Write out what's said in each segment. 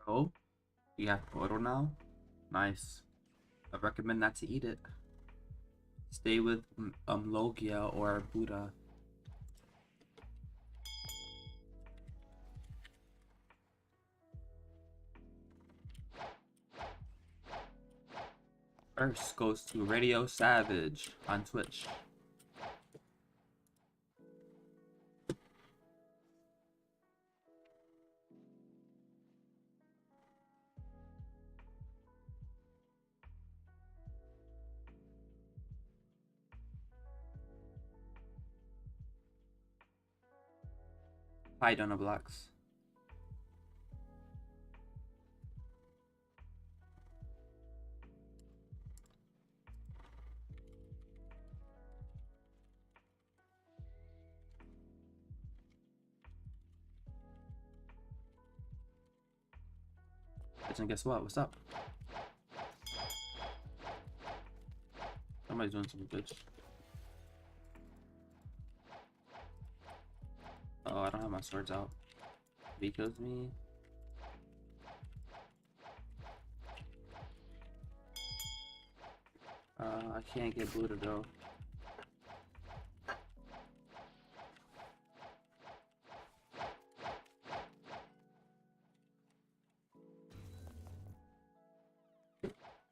Oh, you have photo now? Nice. I recommend not to eat it. Stay with Logia or Buddha. First goes to Radio Savage on Twitch. Hi, Donna Blox. And guess what? What's up? Somebody's doing something good. Oh, I don't have my swords out. If he kills me. I can't get Buddha though.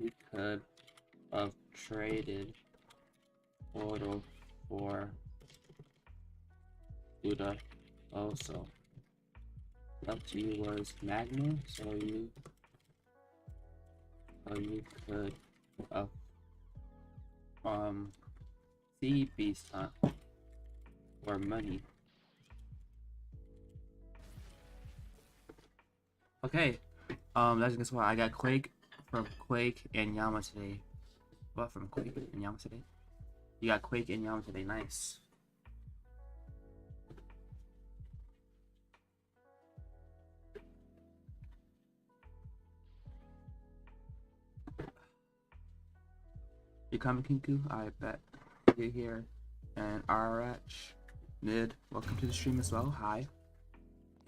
We could have traded Photo for Buddha also. Up to you was Magnum, so you could see Beast Hunt for money. Okay, that's guess what I got Quake from Quake and Yama today. What from Quake and Yama today? You got Quake and Yama today, nice. You coming, Kinku? I bet you're here. And RH, Nid, welcome to the stream as well. Hi.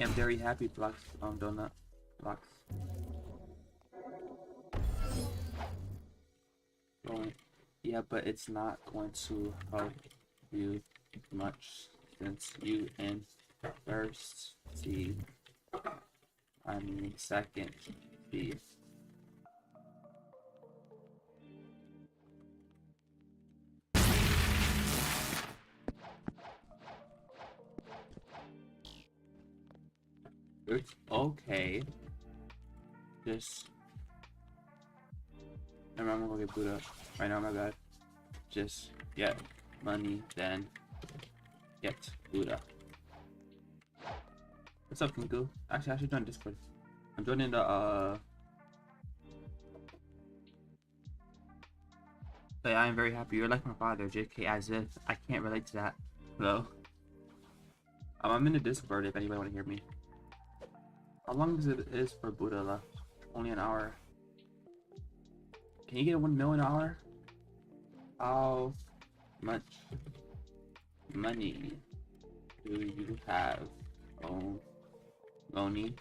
I'm very happy, Blox, Donut, Blox. Yeah, but it's not going to help you much since you in first seed. I mean second seed. It's okay. Just remember, I'm gonna get booed up right now. My bad. Just get money, then get booed up. What's up, Kinku? Actually, I should join Discord. I'm joining the But I am very happy. You're like my father, JK, as if I can't relate to that. Hello. I'm in the Discord if anybody want to hear me. How long is it for Buddha left? Only an hour. Can you get 1 million an hour? How much money do you have? Oh, Loni.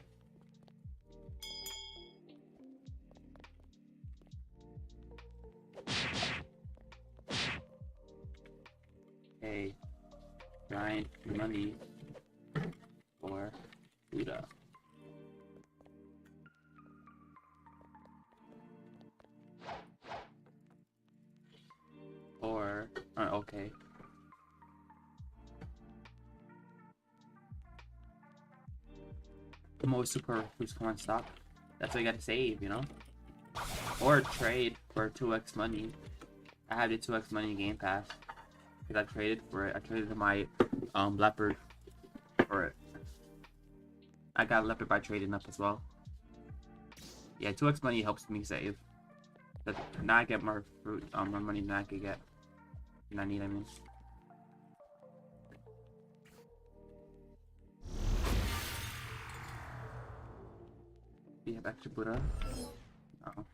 Hey, giant money for Buddha. Or, okay. The most super fruits, come on, stop. That's what you gotta save, you know? Or trade for 2x money. I have the 2x money game pass. Because I traded for it. I traded my leopard for it. I got leopard by trading up as well. Yeah, 2x money helps me save. But now I get more fruit, more money than I could get. And I mean. Do you have extra Buddha? No.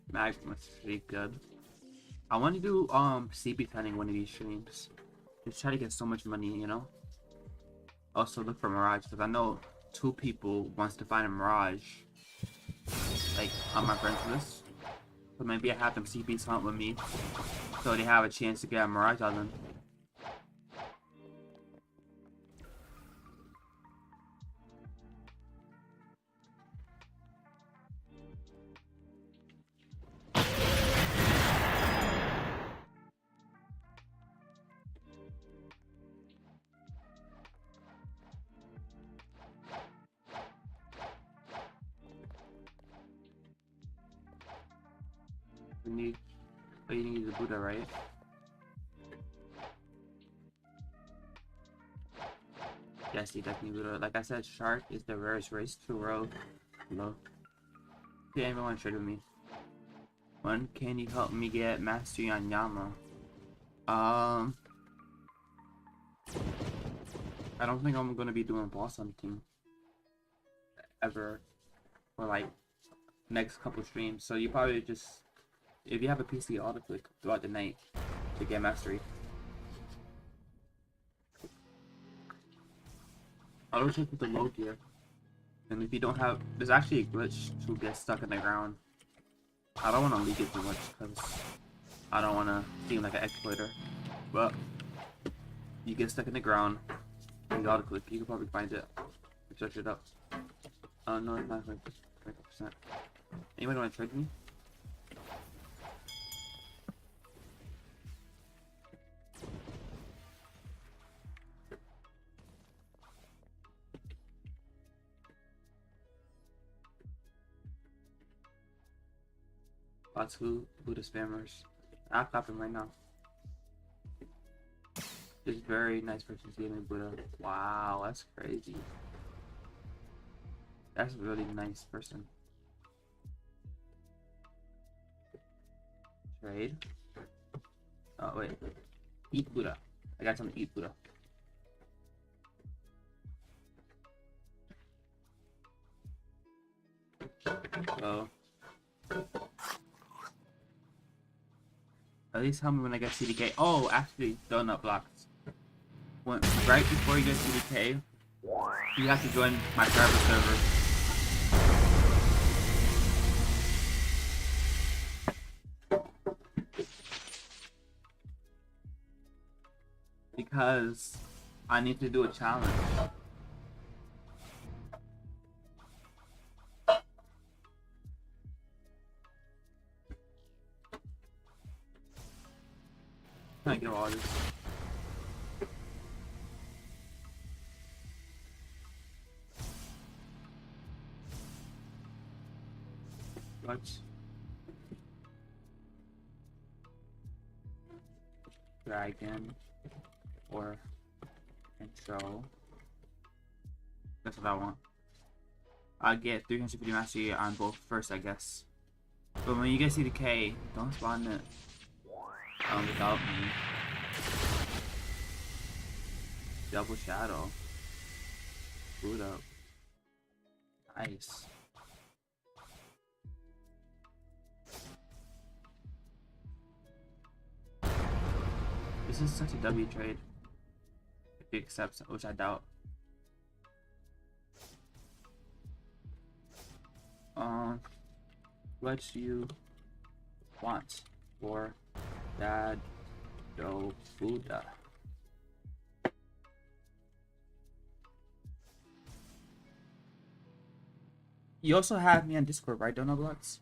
Magma's pretty good. I want to do CP planning one of these streams. Just try to get so much money, you know. Also look for Mirage because I know 2 people wants to find a Mirage, like on my friends list. So maybe I have them CP hunt with me, so they have a chance to get a Mirage on them. You need the Buddha, right? Yes, you definitely Buddha. Like I said, Shark is the rarest race to row. Hello. Yeah, everyone trade with me. When can you help me get mastery on Yama? I don't think I'm gonna be doing boss hunting ever for like next couple streams. So you probably just, if you have a PC, auto click throughout the night to get mastery. Auto click with the low gear. And if you don't have, there's actually a glitch to get stuck in the ground. I don't want to leak it too much because I don't want to seem like an exploiter. But you get stuck in the ground, and you auto click. You can probably find it. Search it up. No, it's not 20%. Anybody want to trade me? Lots of Buddha spammers. I'll clap him right now. This very nice person's gaming Buddha. Wow, that's crazy. That's a really nice person. Trade. Oh wait. Eat Buddha. I got something to eat Buddha. So at least tell me when I get CDK. Oh, actually, donut blocks. Right before you get CDK, you have to join my private server. Because I need to do a challenge. Can I get all this? What? dragon or control. That's what I want. I get 350 mastery on both first, I guess. But when you get CDK, don't spawn it without me. Double shadow. Boot up. Nice. This is such a W trade. If he accepts, which I doubt. What do you want for Dad Do Buddha? You also have me on Discord, right, Donut Blox?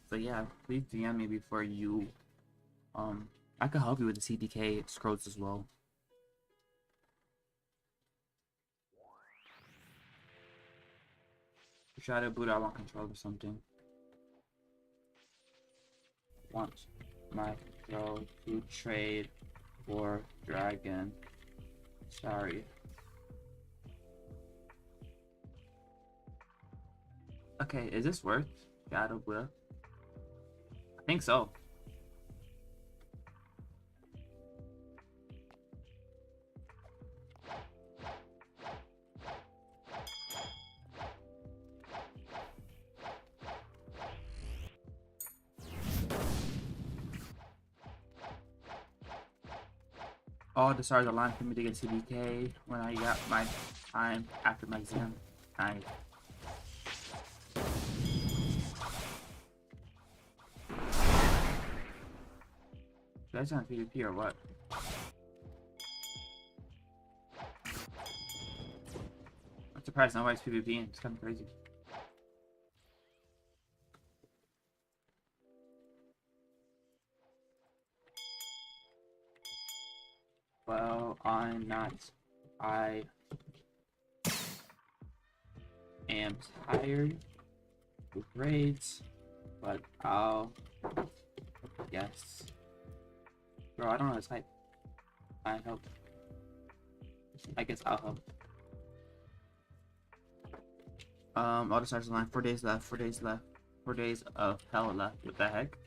So yeah, please DM me before you. I could help you with the CDK scrolls as well. Shadow Buddha, I want control or something. Want my control to trade for dragon. Sorry. Okay, is this worth Shadow Buddha? I think so. All the stars aligned for me to get CDK when I got my time after my exam. Nice. You guys on PvP or what? I'm surprised nobody's PvPing. It's kind of crazy. Well, I'm not. I am tired with raids, but I'll guess. Bro, I don't know how to type. I help. I guess I'll help. All the stars align. 4 days left. 4 days left. 4 days of hell left. What the heck?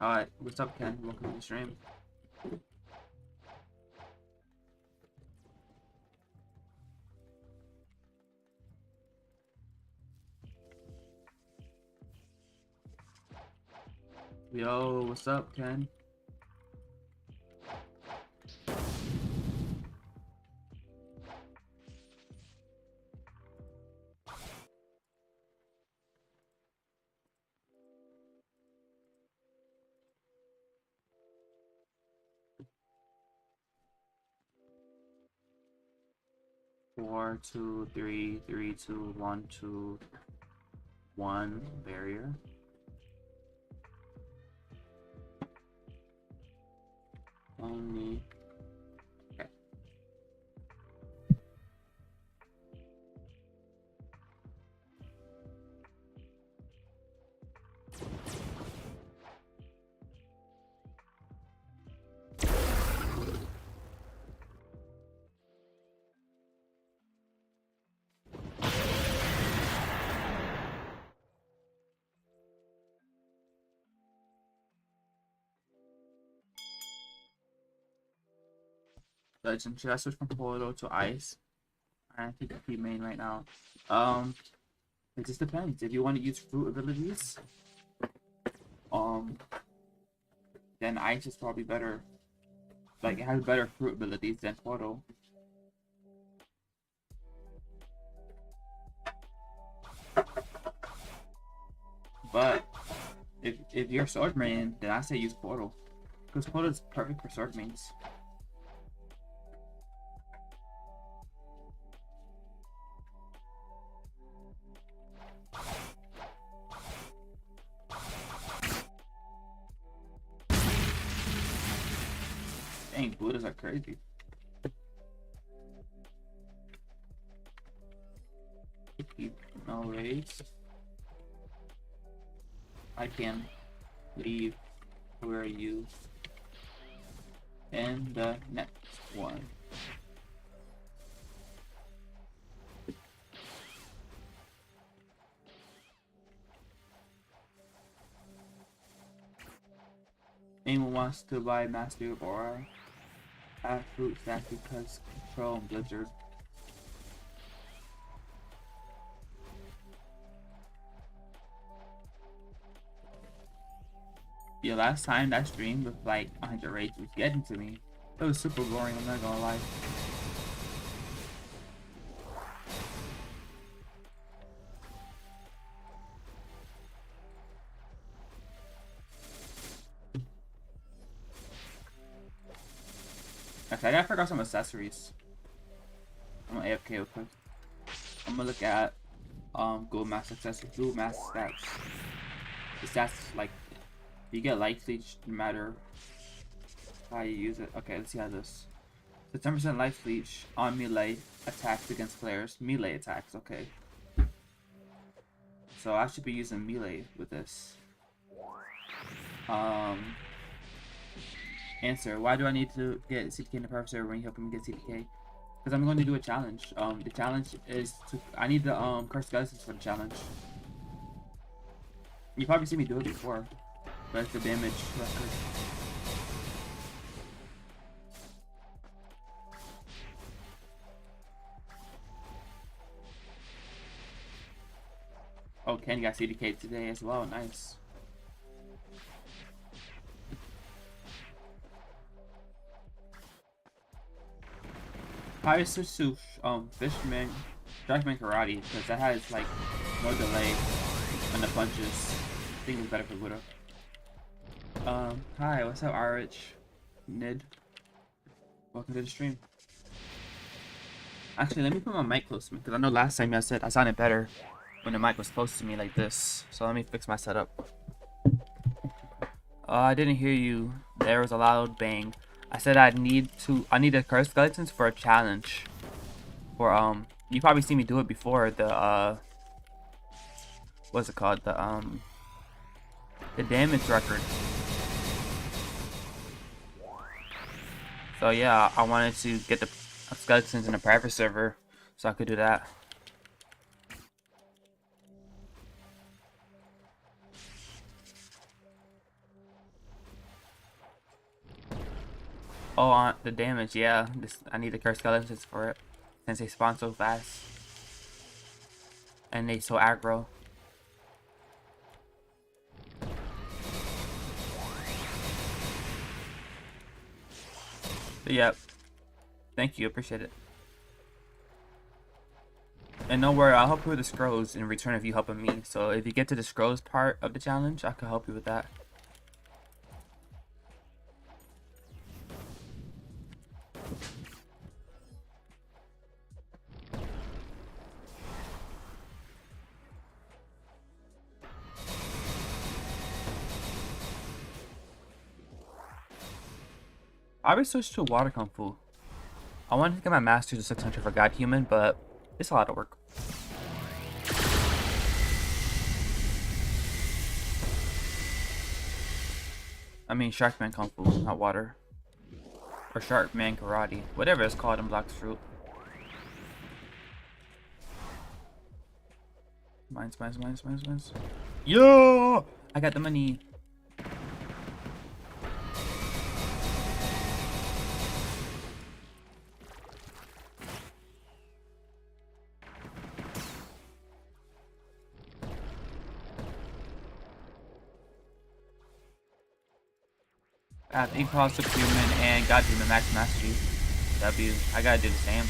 Alright, what's up, Ken? Welcome to the stream. Yo, what's up, Ken? Four, 2, 3, 3, 2, 1, 2, 1 barrier. Only. Okay. Legend. Should I switch from Portal to Ice? I think I keep main right now. It just depends. If you want to use fruit abilities, then Ice is probably better. Like, it has better fruit abilities than Portal. But if you're sword main, then I say use Portal, because Portal is perfect for sword mains. Dang, Buddhas are crazy. No race. I can leave. Where are you? And the next one. Anyone wants to buy Master or add fruits that because control and Blizzard. Yeah, last time that stream with like 100 raids was getting to me. It was super boring, I'm not gonna lie. Okay, I gotta figure out some accessories. I'm gonna AFK real quick. I'm gonna look at Google Maps accessories, Google Maps stats. The stats like you get light fleet no matter how you use it. Okay, let's see how this. So 10% life leech on melee attacks against players. Melee attacks, okay. So I should be using melee with this. Answer, why do I need to get CTK in the private server when you help me get CTK? Because I'm going to do a challenge. The challenge is to, I need the cursed skeletons for the challenge. You probably see me do it before, but it's the damage record. Oh, Ken got CDK today as well. Nice. Probably switch to Fishman, Dragonman Karate because that has like no delay on the punches. I think it's better for Widow. Hi, what's up, RH? Nid. Welcome to the stream. Actually, let me put my mic close to me because I know last time I said I sounded better when the mic was close to me like this. So let me fix my setup. I didn't hear you. There was a loud bang. I said I need the cursed skeletons for a challenge. For you probably seen me do it before. The what's it called? The damage record. So yeah, I wanted to get the skeletons in a private server so I could do that. Oh, on the damage, yeah. I need the cursed skeletons for it since they spawn so fast and they so aggro. But yep. Thank you, appreciate it. And don't worry, I'll help you with the scrolls in return of you helping me. So if you get to the scrolls part of the challenge, I can help you with that. I would switch to water kung fu. I wanted to get my master to 600 for God Human, but it's a lot of work. I mean Sharkman Kung Fu, not water. Or Sharkman Karate. Whatever it's called in Blox Fruit. Mines. Yo! I got the money. I have Equal Superhuman and God Human Max Mastery. W. I gotta do the same.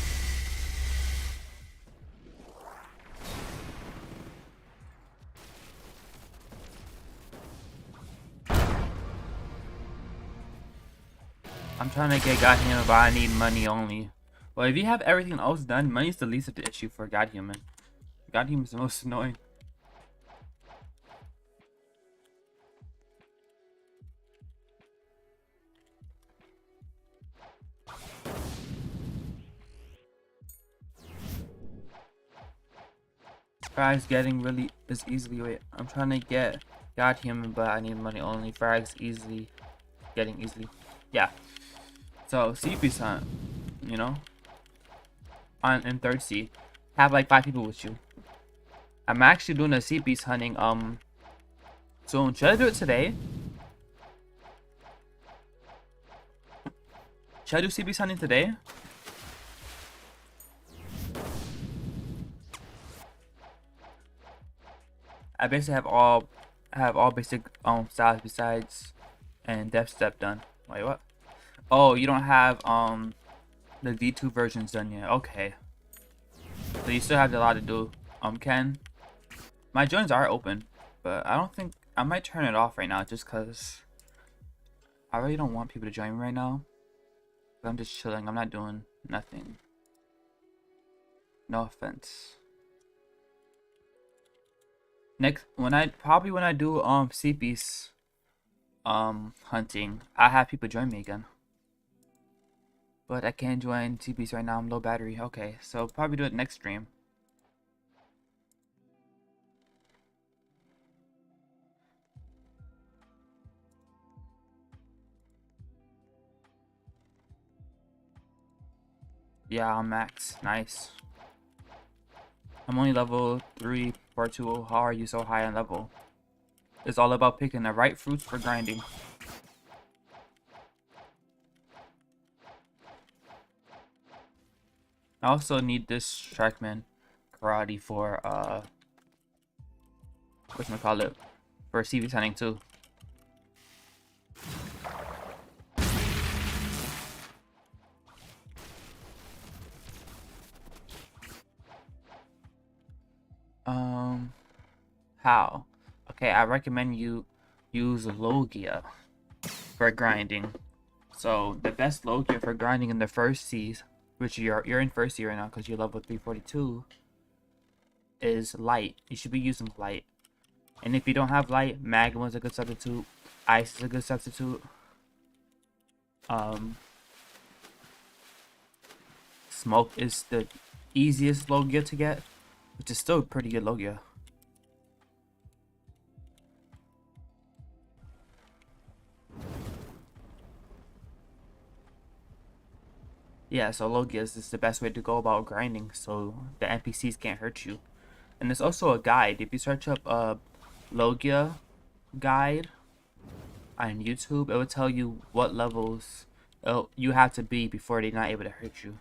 I'm trying to get God Human, but I need money only. Well, if you have everything else done, money is the least of the issue for God Human. God Human is the most annoying. Frags getting really is easily. Wait, I'm trying to get God Human, but I need money only. Frags easily getting easily. Yeah. So CP hunt, you know, on in third C, have like 5 people with you. I'm actually doing a CP hunting soon. Should I do it today? Should I do CP hunting today? I basically have all basic styles besides and depth step done. Wait, what? Oh, you don't have the V2 versions done yet. Okay. So you still have a lot to do. Ken. My joins are open, but I don't think I might turn it off right now just cause I really don't want people to join me right now. I'm just chilling. I'm not doing nothing. No offense. Next when I do CP's hunting, I have people join me again. But I can't join CP's right now. I'm low battery. Okay, so probably do it next stream. Yeah, I'm max. Nice. I'm only level 3 for 2. How are you so high on level? It's all about picking the right fruits for grinding. I also need this Trackman karate for whatchamacallit, for CV hunting too. How? Okay, I recommend you use Logia for grinding. So the best Logia for grinding in the first C's, which you're in first C right now because you're level 342, is light. You should be using light. And if you don't have light, Magma is a good substitute. Ice is a good substitute. Smoke is the easiest Logia to get, which is still pretty good Logia. Yeah, so Logias is the best way to go about grinding so the NPCs can't hurt you. And there's also a guide. If you search up a Logia guide on YouTube, it will tell you what levels you have to be before they're not able to hurt you.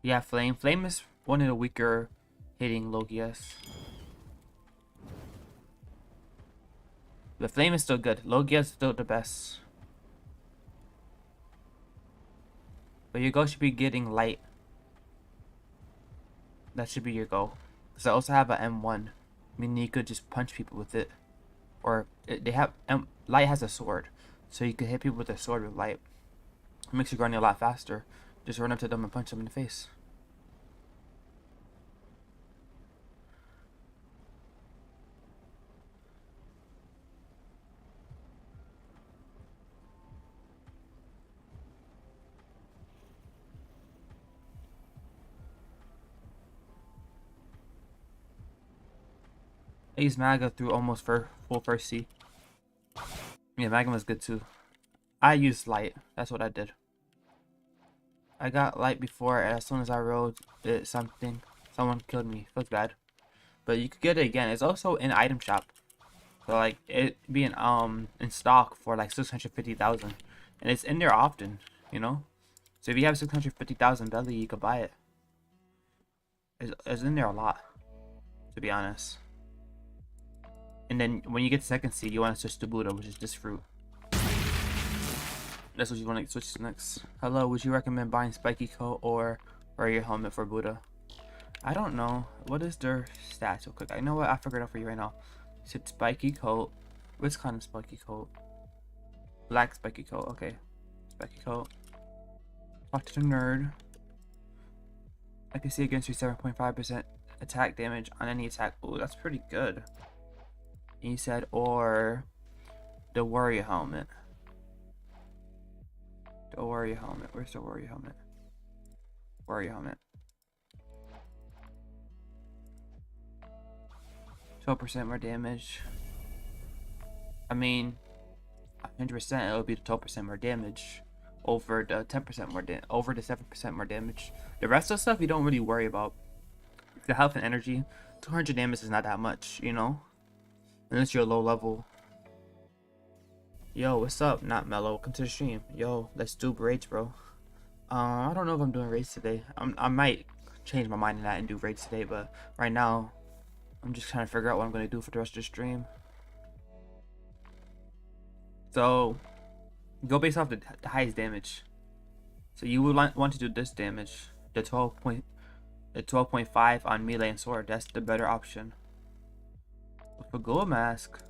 Yeah, Flame. Flame is one of the weaker hitting Logias. The Flame is still good. Logia is still the best. But your goal should be getting light. That should be your goal. Because I also have an M1. Meaning you could just punch people with it. Or they have light has a sword. So you could hit people with a sword with light. It makes you grinding a lot faster. Just run up to them and punch them in the face. I used Maga through almost for full first C. Yeah, Magma is good too. I used light. That's what I did. I got light before, and as soon as I rolled it, someone killed me. Feels bad. But you could get it again. It's also in item shop. So like it being in stock for like 650,000, and it's in there often, you know. So if you have 650,000 belly, you could buy it. It's in there a lot, to be honest. And then when you get to second seed, you want to switch to Buddha, which is this fruit. That's what you want to switch to next. Hello, would you recommend buying spiky coat or your helmet for Buddha? I don't know. What is their stats real quick? I know what, I figured out for you right now. You said spiky coat. Which kind of spiky coat? Black spiky coat. Okay. Spiky coat. Talk to the nerd. I can see against you 7.5% attack damage on any attack. Ooh, that's pretty good. He said, or the warrior helmet. The warrior helmet. Where's the warrior helmet? Warrior helmet. 12% more damage. I mean, 100% it'll be the 12% more damage over the 10% more over the 7% more damage. The rest of the stuff you don't really worry about. The health and energy, 200 damage is not that much, you know, unless you're low level. Yo, what's up? Not Mellow. Welcome to the stream. Yo, let's do raids, bro. I don't know if I'm doing raids today. I might change my mind on that and do raids today, but right now I'm just trying to figure out what I'm gonna do for the rest of the stream. So go based off the highest damage. So you would want to do this damage, the 12.5 on melee and sword. That's the better option. With a gold mask,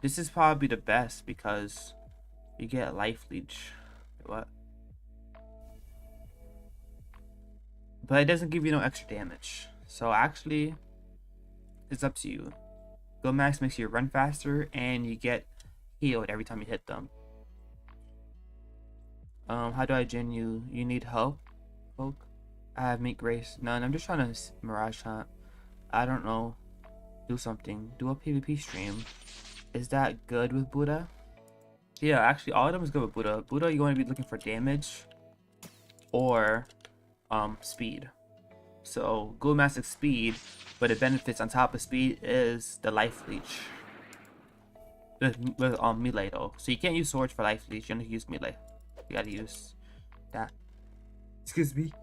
this is probably the best because you get life leech. What? But it doesn't give you no extra damage. So actually, it's up to you. Gold mask makes you run faster and you get healed every time you hit them. How do I gen you? You need help, folk? I have meat grace. None. I'm just trying to mirage hunt. I don't know. Do something. Do a PvP stream. Is that good with Buddha? Yeah, actually all of them is good with Buddha. Buddha, you want to be looking for damage or speed. So Gold Mask is speed, but it benefits on top of speed is the life leech. With melee though. So you can't use swords for life leech, you only use melee. You gotta use that. Excuse me.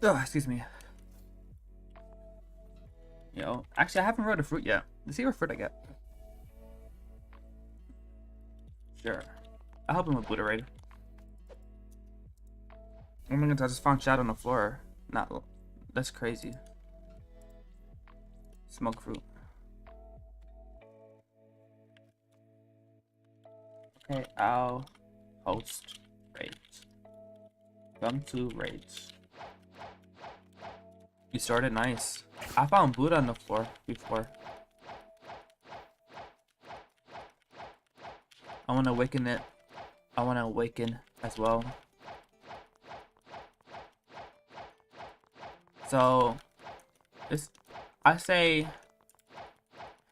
Oh, excuse me. Yo, actually I haven't rode a fruit yet. Let's see what fruit I get. Sure. I'll help him with Buddha raid. Oh my god, I just found Shadow on the floor. Not, that's crazy. Smoke fruit. Okay, I'll host raids. Come to raids. You started nice. I found Buddha on the floor before. I want to awaken it. I want to awaken as well. So, I say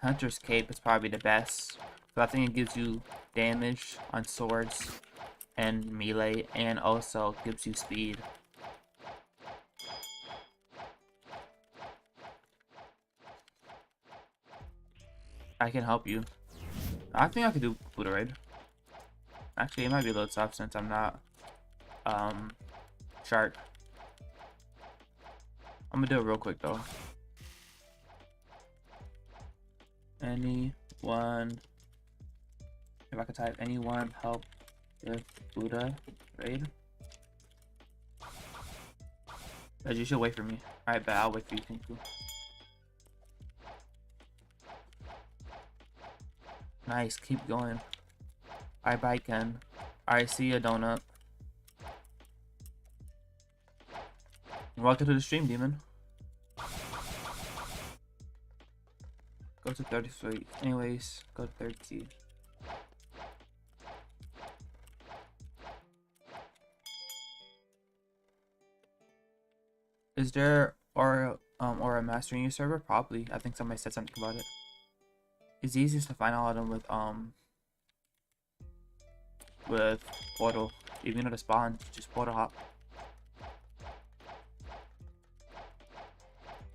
Hunter's Cape is probably the best. So I think it gives you damage on swords and melee, and also gives you speed. I can help you. I think I could do Buddha raid. Actually, it might be a little tough since I'm not shark. I'm gonna do it real quick though. Anyone, if I could type anyone help with Buddha raid. Guys, you should wait for me. Alright, bet I'll wait for you. Thank you. Nice, keep going. Alright, bye Ken. Alright, see ya, Donut. Welcome to the stream, Demon. Go to 33. Anyways, go to 30. Is there or a mastering your server? Probably. I think somebody said something about it. It's easiest to find all of them with portal. If you know the spawn, just portal hop.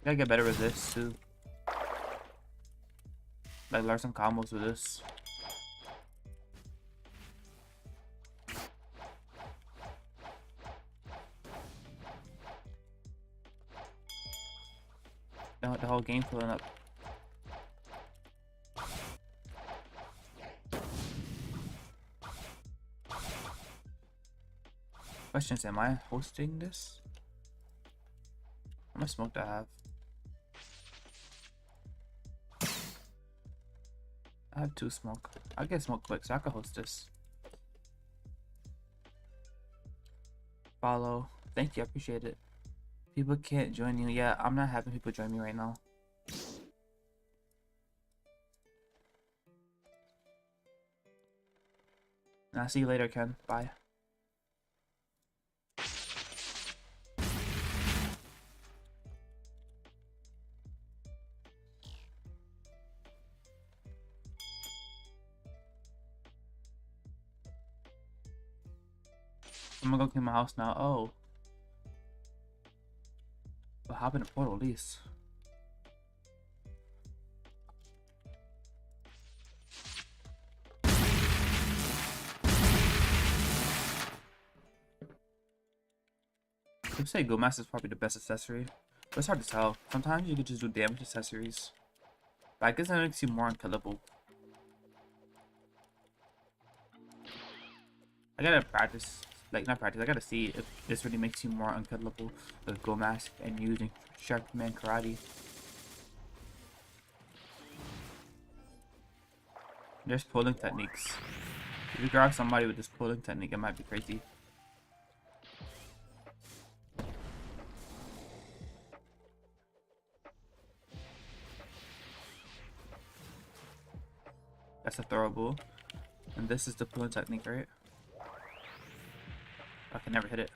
Gotta get better with this too. Like learn some combos with this. The whole game filling up. Questions, am I hosting this? How much smoke do I have? I have 2 smoke. I'll get smoke quick so I can host this. Follow. Thank you, I appreciate it. People can't join you. Yeah, I'm not having people join me right now. I'll see you later, Ken. Bye. I'm gonna go clean my house now. Oh. But hop in a portal at least. I would say Go Mask is probably the best accessory, but it's hard to tell. Sometimes you could just do damage accessories, but I guess that makes you more unkillable. I gotta practice, like not practice, I gotta see if this really makes you more unkillable with Go Mask and using Sharkman Karate. There's pulling techniques. If you grab somebody with this pulling technique, it might be crazy. That's a throwable. And this is the pulling technique, right? I can never hit it.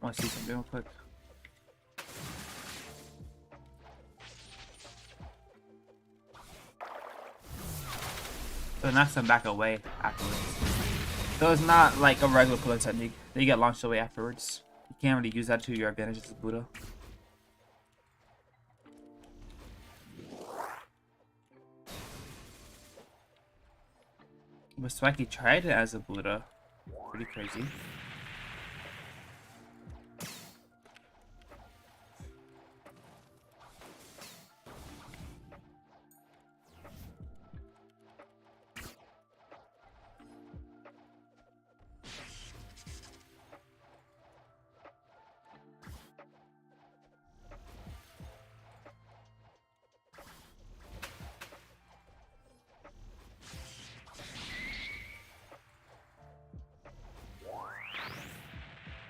I want to see something real quick. So it knocks them back away afterwards. So it's not like a regular pulling technique. They get launched away afterwards. You can't really use that to your advantage as a Buddha. But Swaggy tried it as a Buddha. Pretty crazy.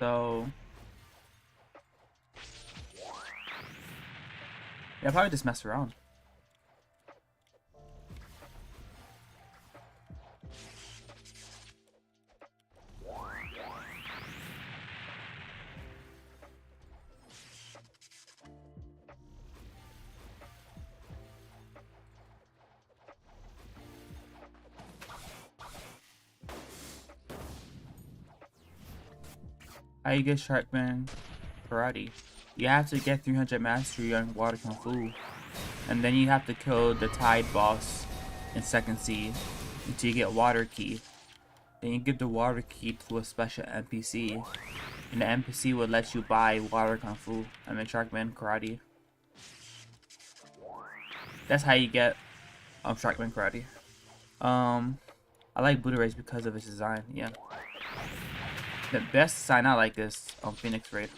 So yeah, probably just mess around. How you get Sharkman Karate? You have to get 300 mastery on Water Kung Fu, and then you have to kill the Tide boss in second seed until you get Water Key. Then you give the Water Key to a special NPC, and the NPC will let you buy Water Kung Fu and then Sharkman Karate. That's how you get Sharkman Karate. I like Buddha Race because of its design. Yeah. The best design I like is Phoenix Raid.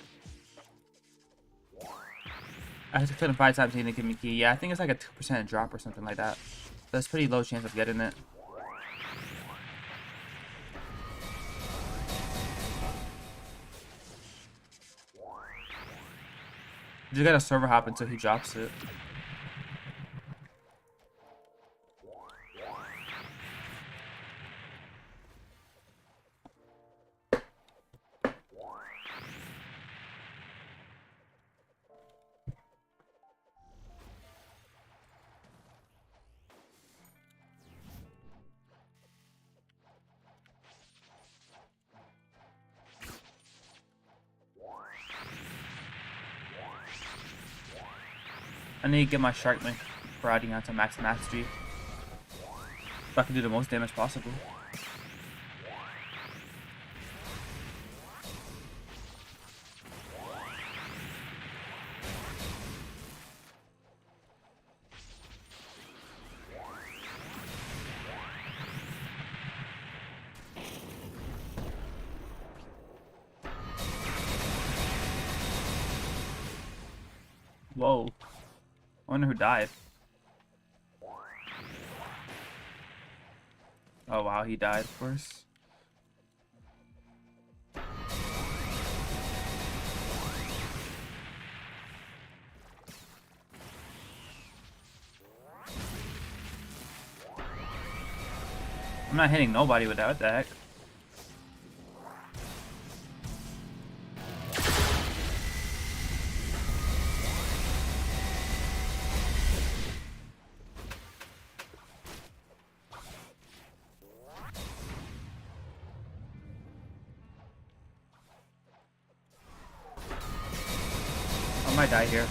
I have to kill him 5 times, he didn't give me key. Yeah, I think it's like a 2% drop or something like that. That's pretty low chance of getting it. You just gotta server hop until he drops it. I need to get my Sharkman Karate onto max mastery so I can do the most damage possible. Whoa. I wonder who died. Oh wow, he died, of course. I'm not hitting nobody with that. What the heck? I might die here.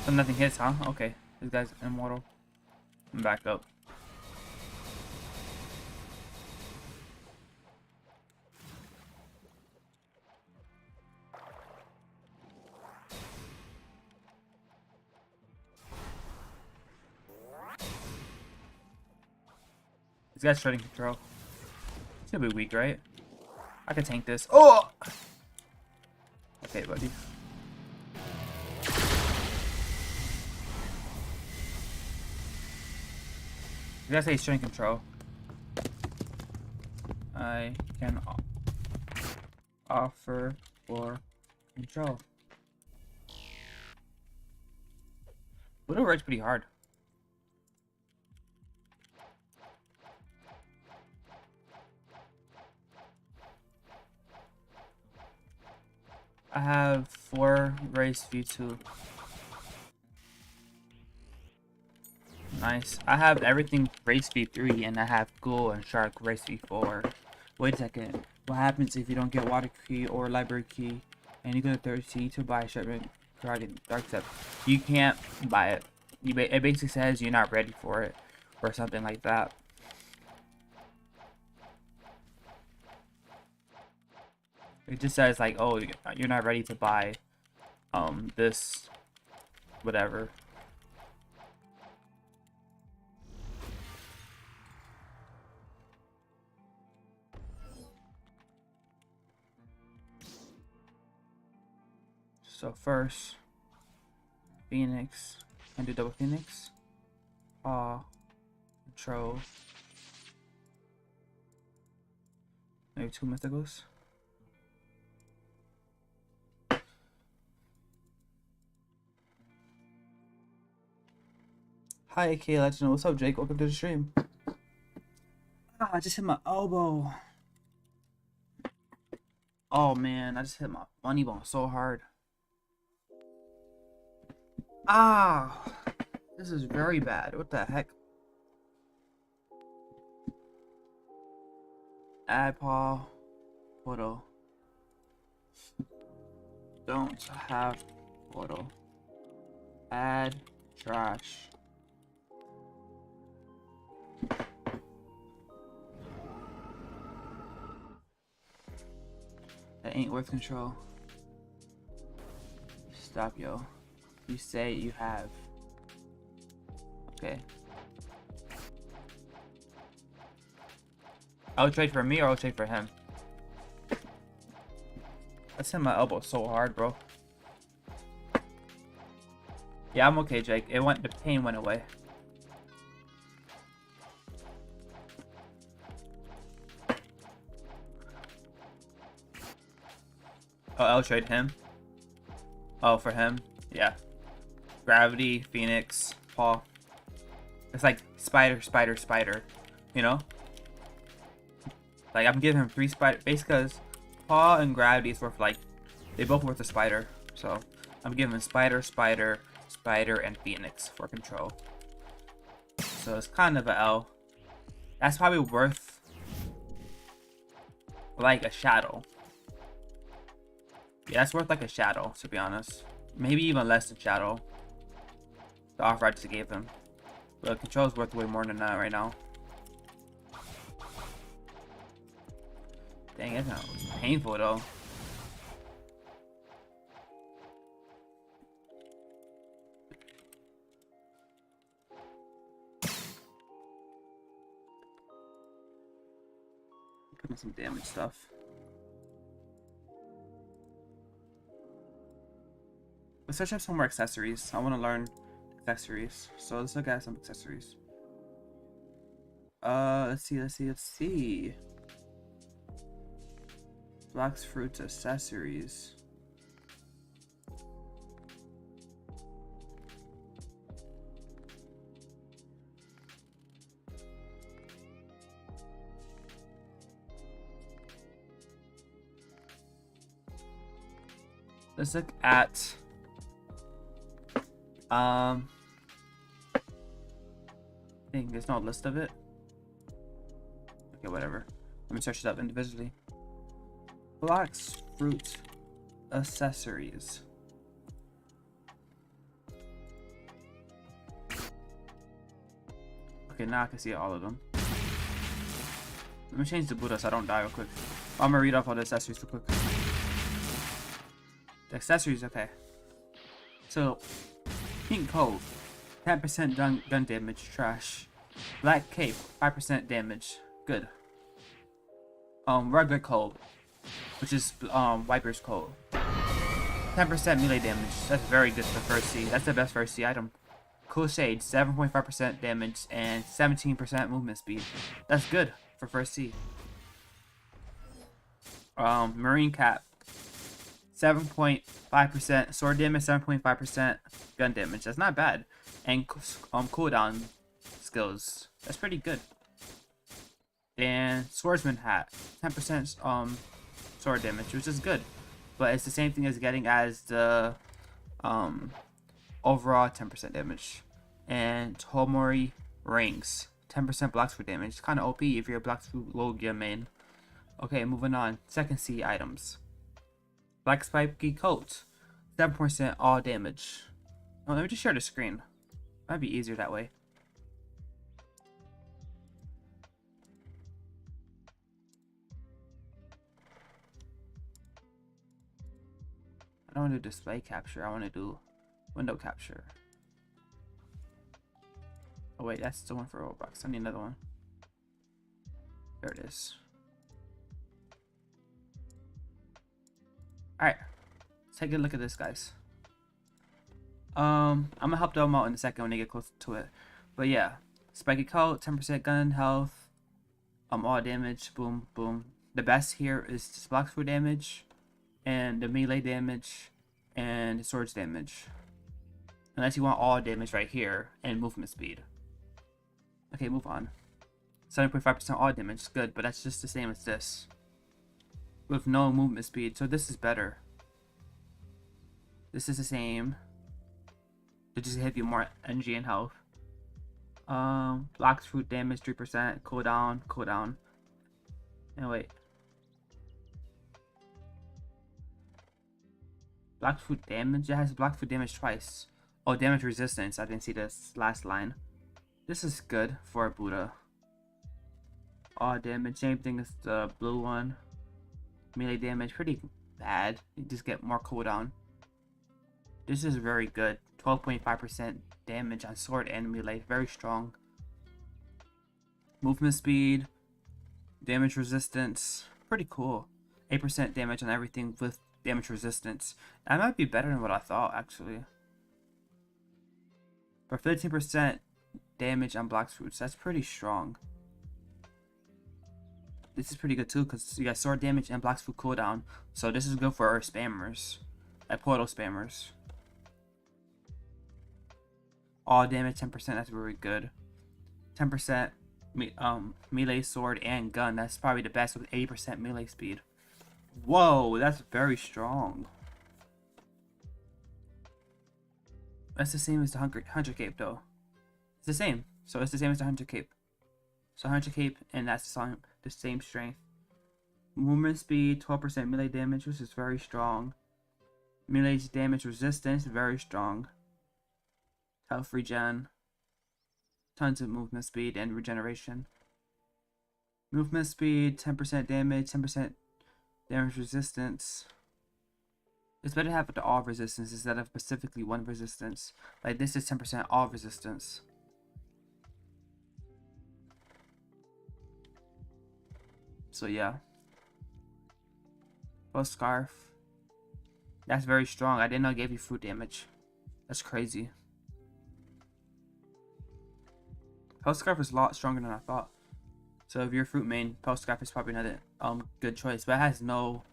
So nothing hits, huh? Okay. This guy's immortal. I'm back up. This guy's shredding control. He's gonna be weak, right? I can tank this. Oh! Okay, buddy. You gotta say strength control. I can offer for control. Widow Red's pretty hard. I have 4 race V2. Nice. I have everything race V3 and I have Ghoul and Shark race V4. Wait a second. What happens if you don't get water key or library key and you go to 30 to buy shipment Guardian Dark Step? You can't buy it. It basically says you're not ready for it or something like that. It just says like, oh, you're not ready to buy this whatever. So first, Phoenix, and do double Phoenix, control, maybe 2 mythicals. Hi, AK Legend. What's up, Jake? Welcome to the stream. Ah, I just hit my elbow. Oh man, I just hit my bunny bone so hard. Ah, this is very bad. What the heck? Add paw photo. Don't have photo. Add trash. That ain't worth control. Stop, yo. You say you have. Okay. I'll trade for me or I'll trade for him. I sent my elbow so hard, bro. Yeah, I'm okay, Jake. It went. The pain went away. Oh, I'll trade him. Oh, for him? Yeah. Gravity, Phoenix, Paul. It's like spider, spider, spider. You know? Like, I'm giving him 3 spider. Basically, because Paw and Gravity is worth, like, they both worth a spider. So, I'm giving him spider, spider, spider, and Phoenix for control. So, it's kind of a L. That's probably worth, like, a shadow. Yeah, that's worth like a shadow, to be honest. Maybe even less than shadow. The offer I just gave him. But control is worth way more than that right now. Dang, it's not painful though. Put in some damage stuff. Let's search up some more accessories. I want to learn accessories. So let's look at some accessories. Let's see. Blox Fruits accessories. Let's look at I think there's no list of it. Okay, whatever. Let me search it up individually. Blox Fruits accessories. Okay, now I can see all of them. Let me change the Buddha so I don't die real quick. I'm gonna read off all the accessories real quick. The accessories, okay. So, pink coat, 10% gun damage, trash. Black cape, 5% damage, good. Regular coat, which is Viper's coat, 10% melee damage. That's very good for first C. That's the best first C item. Cool shade, 7.5% damage and 17% movement speed. That's good for first C. Marine cap, 7.5% sword damage, 7.5% gun damage. That's not bad. And cooldown skills. That's pretty good. And swordsman hat, 10% sword damage, which is good. But it's the same thing as getting as the overall 10% damage. And Tomori rings, 10% Blox Fruit damage. Kind of OP if you're a Blox Fruit Logia main. Okay, moving on. Second C items. Black spiky coat, 7% all damage. Oh, let me just share the screen. Might be easier that way. I don't want to do display capture. I want to do window capture. Oh wait, that's the one for Roblox. I need another one. There it is. Alright, let's take a look at this, guys. I'm gonna help them out in a second when they get close to it. But yeah, spiky coat, 10% gun health, all damage, boom, boom. The best here is the Blox Fruit damage, and the melee damage, and the swords damage. Unless you want all damage right here, and movement speed. Okay, move on. 7.5% all damage, good, but that's just the same as this. With no movement speed, so this is better. This is the same. It just hit you more energy and health. Blox Fruit damage 3%, cooldown. And wait. Blox Fruit damage, it has Blox Fruit damage twice. Oh, damage resistance, I didn't see this last line. This is good for Buddha. All damage, same thing as the blue one. Melee damage, pretty bad. You just get more cooldown. This is very good. 12.5% damage on sword and melee. Very strong. Movement speed. Damage resistance. Pretty cool. 8% damage on everything with damage resistance. That might be better than what I thought, actually. But 15% damage on Blox Fruits. That's pretty strong. This is pretty good too, because you got sword damage and Blox Fruit cooldown. So this is good for our spammers. Like portal spammers. All damage 10%, that's very good. 10% melee sword and gun. That's probably the best with 80% melee speed. Whoa, that's very strong. That's the same as the Hunter Cape though. It's the same. So it's the same as the Hunter Cape. So Hunter Cape, and that's the same strength. Movement speed, 12% melee damage, which is very strong. Melee damage resistance, very strong. Health regen. Tons of movement speed and regeneration. Movement speed, 10% damage, 10% damage resistance. It's better to have the all resistance instead of specifically one resistance. Like this is 10% all resistance. So yeah. Bow scarf. That's very strong. I didn't know it gave you fruit damage. That's crazy. Post Scarf is a lot stronger than I thought. So if you're a fruit main, Post Scarf is probably another good choice. But it has no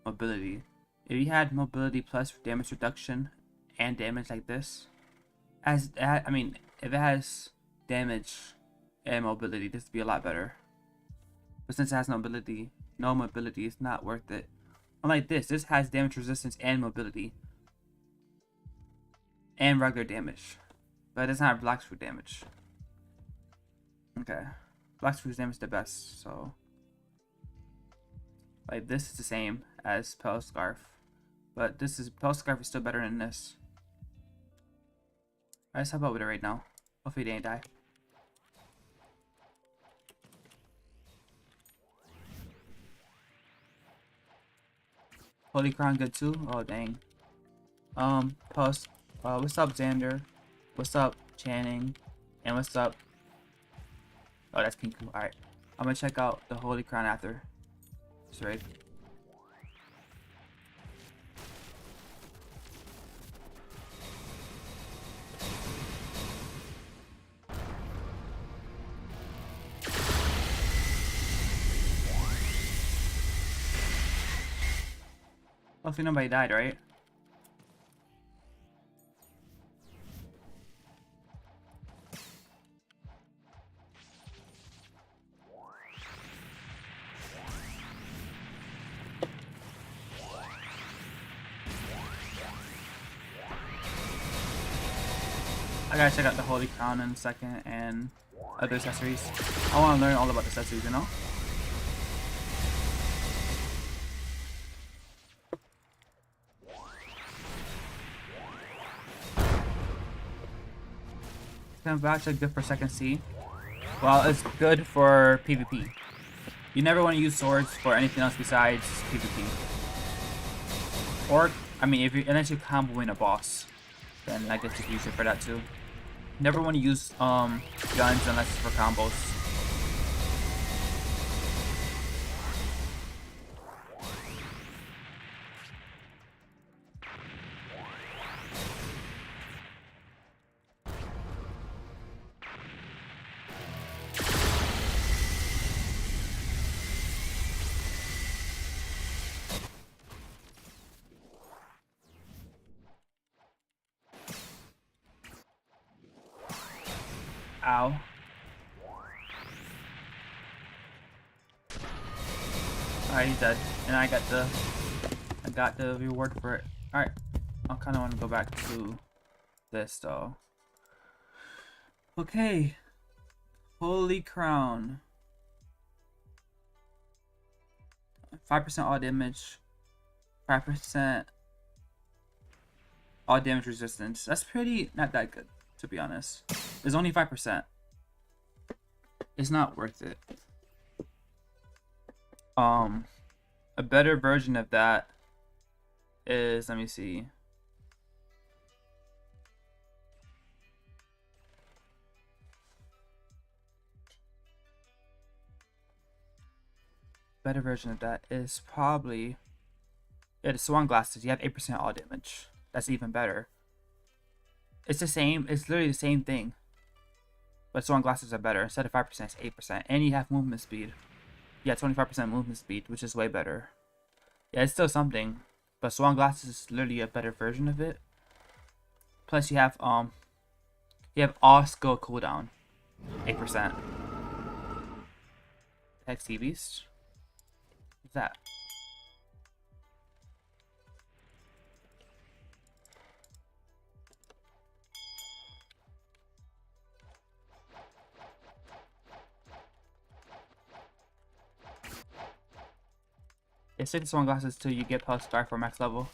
mobility. If you had mobility plus damage reduction and damage like this, if it has damage and mobility, this would be a lot better. But since it has no mobility, it's not worth it. Unlike this has damage resistance and mobility. And regular damage. But it doesn't have Blox Fruit damage. Okay. Blox Fruit damage is the best, so. Like, this is the same as Pell Scarf. But Pell Scarf is still better than this. Alright, let's hop out with it right now. Hopefully they ain't die. Holy Crown good too? Oh dang. Post. What's up, Xander? What's up, Channing? And what's up? Oh, that's Kinku. Alright. I'm gonna check out the Holy Crown after this raid. Hopefully nobody died, right? I gotta check out the Holy Crown in a second and other accessories. I wanna learn all about the accessories, you know? It's actually good for second C. Well, it's good for PvP. You never want to use swords for anything else besides PvP. Or, I mean, unless you're comboing a boss, then I guess you can use it for that too. Never want to use guns unless it's for combos. Ow. Alright, he's dead. And I got the reward for it. Alright. I kinda wanna go back to this though. Okay. Holy Crown. 5% all damage. 5% all damage resistance. That's pretty not that good, to be honest. It's only 5%. It's not worth it. A better version of that is, let me see. Better version of that is probably, yeah, the Swan Glasses. You have 8% all damage. That's even better. It's the same. It's literally the same thing. But Swan Glasses are better. Instead of 5%, it's 8%. And you have movement speed. Yeah, 25% movement speed, which is way better. Yeah, it's still something. But Swan Glasses is literally a better version of it. Plus you have all skill cooldown. 8%. Heck, Sea Beast? What's that? It's 6 Sunglasses till you get Pulse Scarf for max level.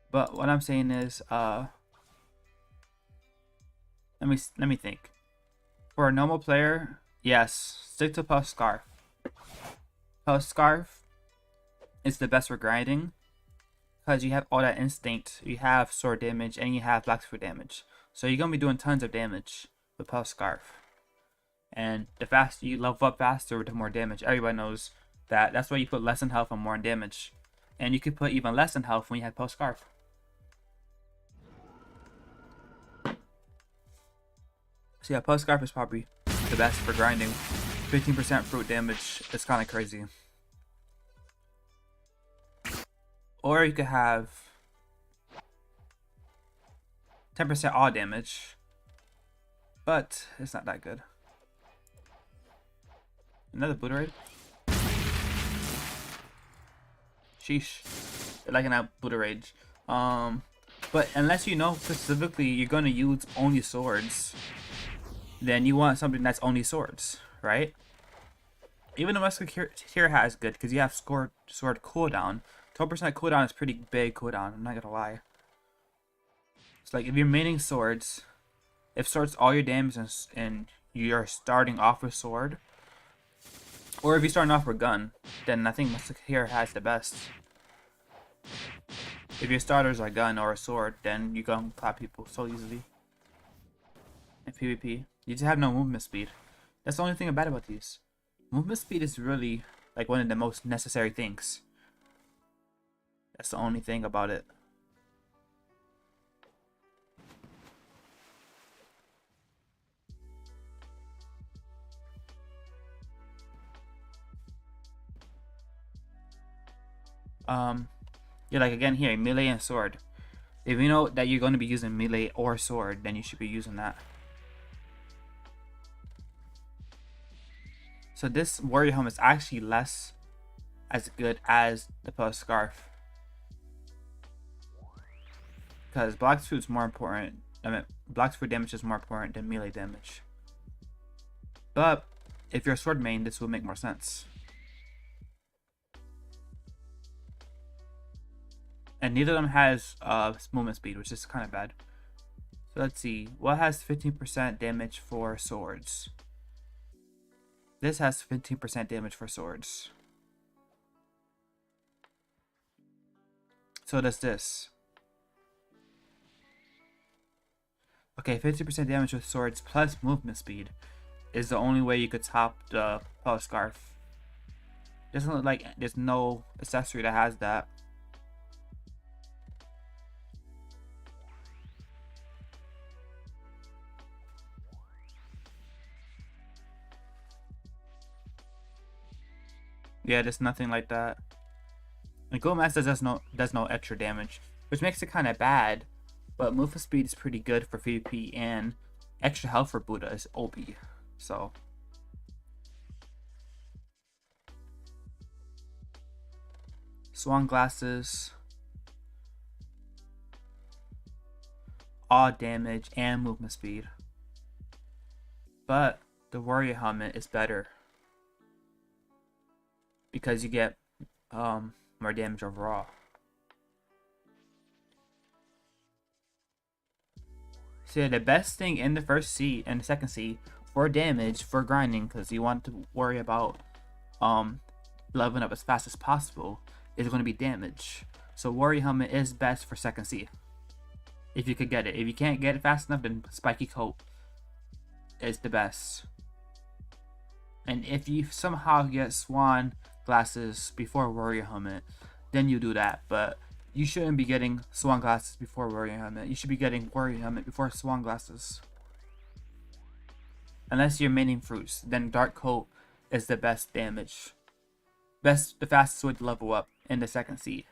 But what I'm saying is, let me think. For a normal player, yes, stick to Pulse Scarf. Pulse Scarf is the best for grinding because you have all that instinct, you have sword damage, and you have Blox Fruit damage. So you're gonna be doing tons of damage with Pulse Scarf. And the faster you level up faster, the more damage. Everybody knows that. That's why you put less in health and more in damage. And you could put even less in health when you have Pulse Scarf. So yeah, Pulse Scarf is probably the best for grinding. 15% fruit damage is kind of crazy. Or you could have 10% all damage, but it's not that good. Another Buddha raid? Sheesh. They're liking that Buddha rage. But unless you know specifically you're gonna use only swords, then you want something that's only swords, right? Even the Musketeer hat is good because you have sword cooldown. 12% cooldown is pretty big cooldown, I'm not gonna lie. It's like if you're maining swords, if swords all your damage and you're starting off with sword, or if you're starting off with gun, then I think Musketeer has the best. If your starters are a gun or a sword, then you can clap people so easily. In PvP, you just have no movement speed. That's the only thing bad about these. Movement speed is really like one of the most necessary things. That's the only thing about it. Yeah, like again here, melee and sword. If you know that you're going to be using melee or sword, then you should be using that. So this warrior helmet is actually less as good as the post scarf, because Blox Fruits is more important. I mean, Blox Fruit damage is more important than melee damage. But if you're a sword main, this will make more sense. And neither of them has movement speed, which is kind of bad. So let's see. What has 15% damage for swords? This has 15% damage for swords. So does this. Okay, 50% damage with swords plus movement speed is the only way you could top the Pulse Scarf. Doesn't look like there's no accessory that has that. Yeah, there's nothing like that. And Gold Master does no extra damage, which makes it kind of bad. But movement speed is pretty good for PvP, and extra health for Buddha is OP. So Swan Glasses, all damage and movement speed. But the Warrior Helmet is better because you get more damage overall. So yeah, the best thing in the first C and the second C for damage, for grinding, because you want to worry about leveling up as fast as possible, is going to be damage. So Warrior Helmet is best for second C, if you could get it. If you can't get it fast enough, then Spiky Coat is the best. And if you somehow get Swan Glasses before Warrior Helmet, then you do that. But you shouldn't be getting Swan Glasses before Warrior Helmet. You should be getting Warrior Helmet before Swan Glasses. Unless you're maining Fruits, then Dark Coat is the best damage. The fastest way to level up in the second seed.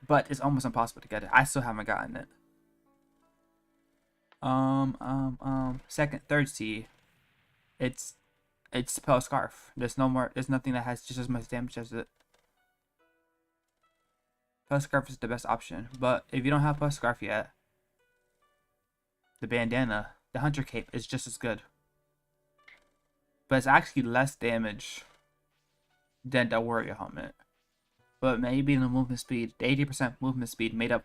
But it's almost impossible to get it. I still haven't gotten it. Third seed. It's Spell Scarf. There's nothing that has just as much damage as it. Spell Scarf is the best option. But if you don't have Spell Scarf yet, the bandana, the Hunter Cape is just as good. But it's actually less damage than the Warrior Helmet. But maybe the movement speed, the 80% movement speed made up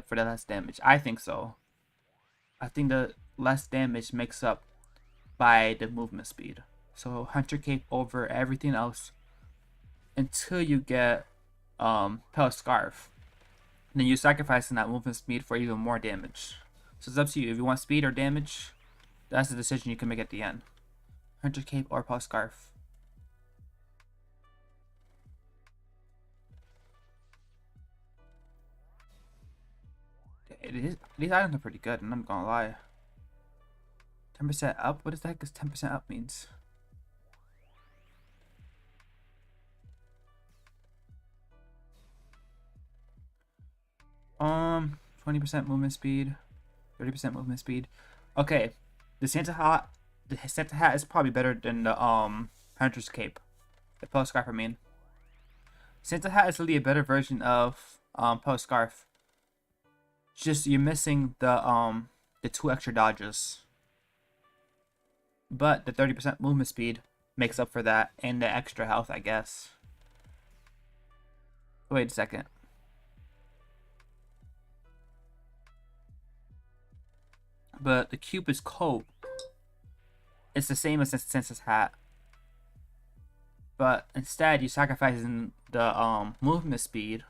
for the less damage. I think so. I think the less damage makes up by the movement speed. So Hunter Cape over everything else until you get Pale Scarf. And then you're sacrificing that movement speed for even more damage. So it's up to you. If you want speed or damage, that's the decision you can make at the end. Hunter Cape or Pale Scarf. These items are pretty good, and I'm gonna lie. 10% up? What the heck is 10% up means? Um, 20% movement speed, 30% movement speed. Okay, the Santa hat is probably better than the Hunter's Cape, the Post Scarf, I mean. Santa Hat is really a better version of Post Scarf. Just you're missing the 2 extra dodges. But the 30% movement speed makes up for that, and the extra health, I guess. Wait a second. But the Cupid's coat, it's the same as the Santa's hat. But instead, you're sacrificing the movement speed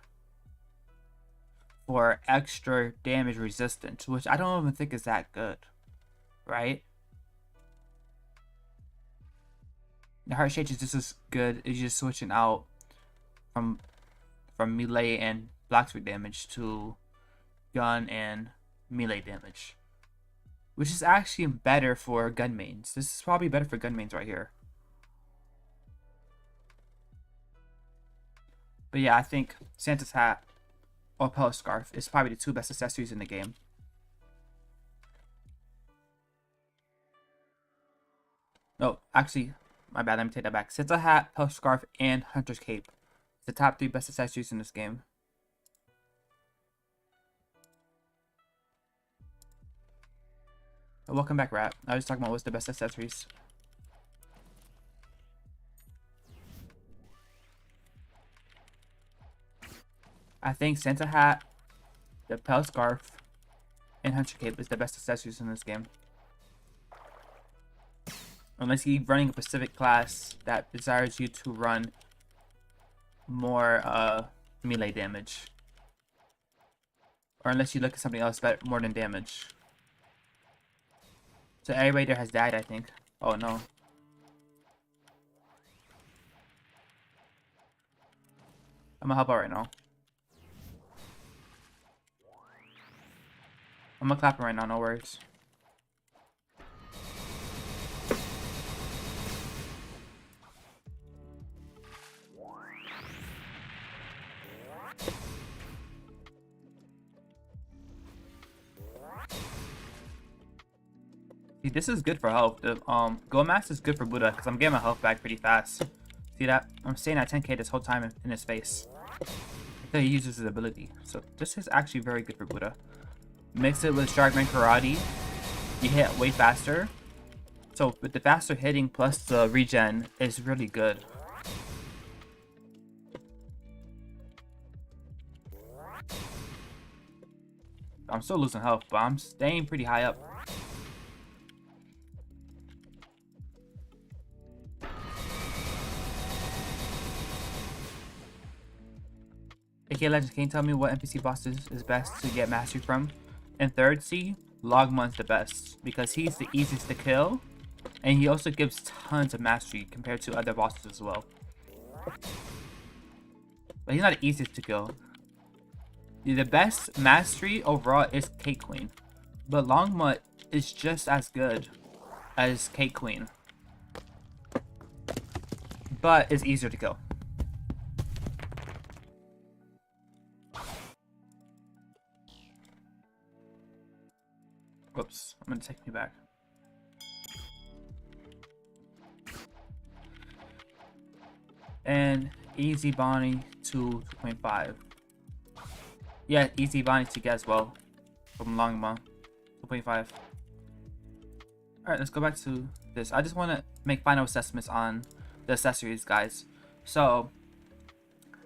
for extra damage resistance, which I don't even think is that good, right? The heart shake is just as good as just switching out from melee and Blox Fruit damage to gun and melee damage, which is actually better for gun mains. This is probably better for gun mains right here. But yeah, I think Santa's hat or Post Scarf is probably the 2 best accessories in the game. No, actually, my bad. Let me take that back. Santa Hat, Post Scarf, and Hunter's Cape. The top 3 best accessories in this game. Oh, welcome back, Rat. I was talking about what's the best accessories. I think Santa Hat, the Pelt Scarf, and Hunter Cape is the best accessories in this game. Unless you're running a specific class that desires you to run more melee damage. Or unless you look at something else better, more than damage. So everybody there has died, I think. Oh no. I'm gonna help out right now. I'm gonna clap him right now, no worries. See, this is good for health. The Go Max is good for Buddha because I'm getting my health back pretty fast. See that? I'm staying at 10k this whole time in his face until he uses his ability. So this is actually very good for Buddha. Mix it with Sharkman Karate, you hit way faster. So with the faster hitting plus the regen is really good. I'm still losing health, but I'm staying pretty high up. AK Legends, can you tell me what NPC bosses is best to get mastery from? In 3rd C, Logmon's the best because he's the easiest to kill, and he also gives tons of mastery compared to other bosses as well. But he's not the easiest to kill. The best mastery overall is Cake Queen, but Longmont is just as good as Cake Queen, but it's easier to kill. Whoops, I'm gonna take me back. And Easy Bonnie to 2.5. Yeah, Easy Bonnie to get as well from Longma 2.5. Alright, let's go back to this. I just want to make final assessments on the accessories, guys. So,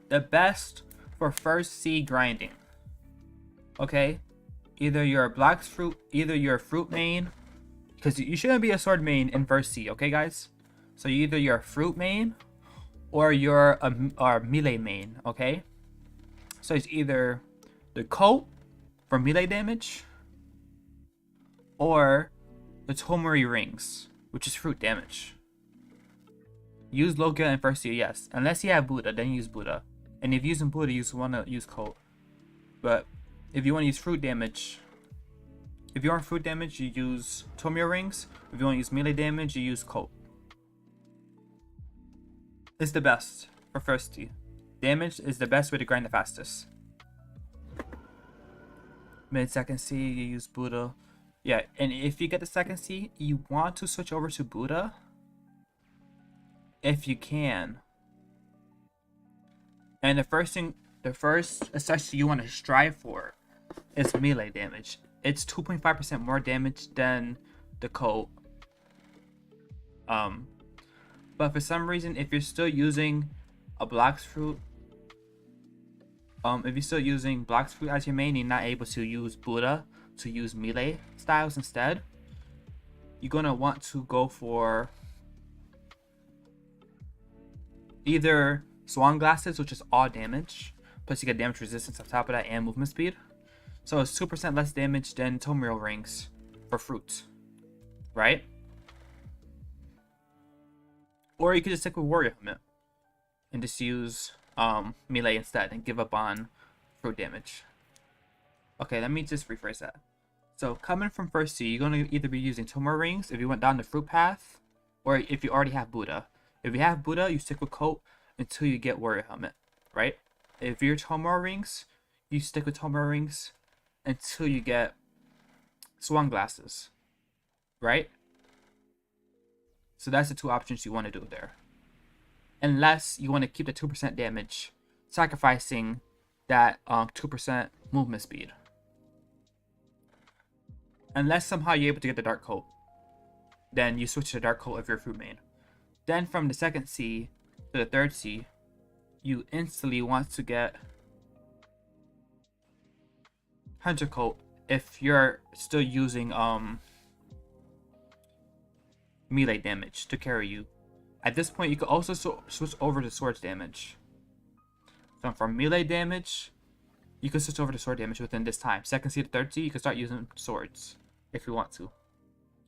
the best for 1st C grinding. Okay? Either you're a Blox Fruit, either you're a fruit main, because you shouldn't be a sword main in 1st C, okay guys? So either you're a fruit main, or you're a melee main, okay? So it's either the coat for melee damage, or the Tomori rings, which is fruit damage. Use Logia in 1st C, yes. Unless you have Buddha, then use Buddha. And if using Buddha, you want to use coat. But if you want to use fruit damage, if you want fruit damage, you use Tomio rings. If you want to use melee damage, you use coat. It's the best for 1st C. Damage is the best way to grind the fastest. Mid 2nd C, you use Buddha. Yeah, and if you get the 2nd C, you want to switch over to Buddha if you can. And the first accessory you want to strive for is melee damage. It's 2.5% more damage than the coat. But for some reason, if you're still using a Blox Fruit, if you're still using Blox Fruit as your main, you're not able to use Buddha to use melee styles instead. You're gonna want to go for either Swan Glasses, which is all damage, plus you get damage resistance on top of that and movement speed. So it's 2% less damage than Tomiro Rings for fruits, right? Or you could just stick with Warrior Helmet and just use melee instead and give up on fruit damage. Okay, let me just rephrase that. So coming from first C, you're going to either be using Tomiro Rings if you went down the fruit path, or if you already have Buddha. If you have Buddha, you stick with coat until you get Warrior Helmet, right? If you're Tomiro Rings, you stick with Tomiro Rings until you get Swan Glasses, right? So that's the two options you want to do there. Unless you want to keep the 2% damage, sacrificing that 2% movement speed. Unless somehow you're able to get the dark coat, then you switch to the dark coat if you're a fruit main. Then from the second C to the third C, you instantly want to get Hunter Coat if you're still using melee damage to carry you. At this point, you can also switch over to swords damage. So from melee damage, you can switch over to sword damage within this time. Second C to third C, you can start using swords if you want to.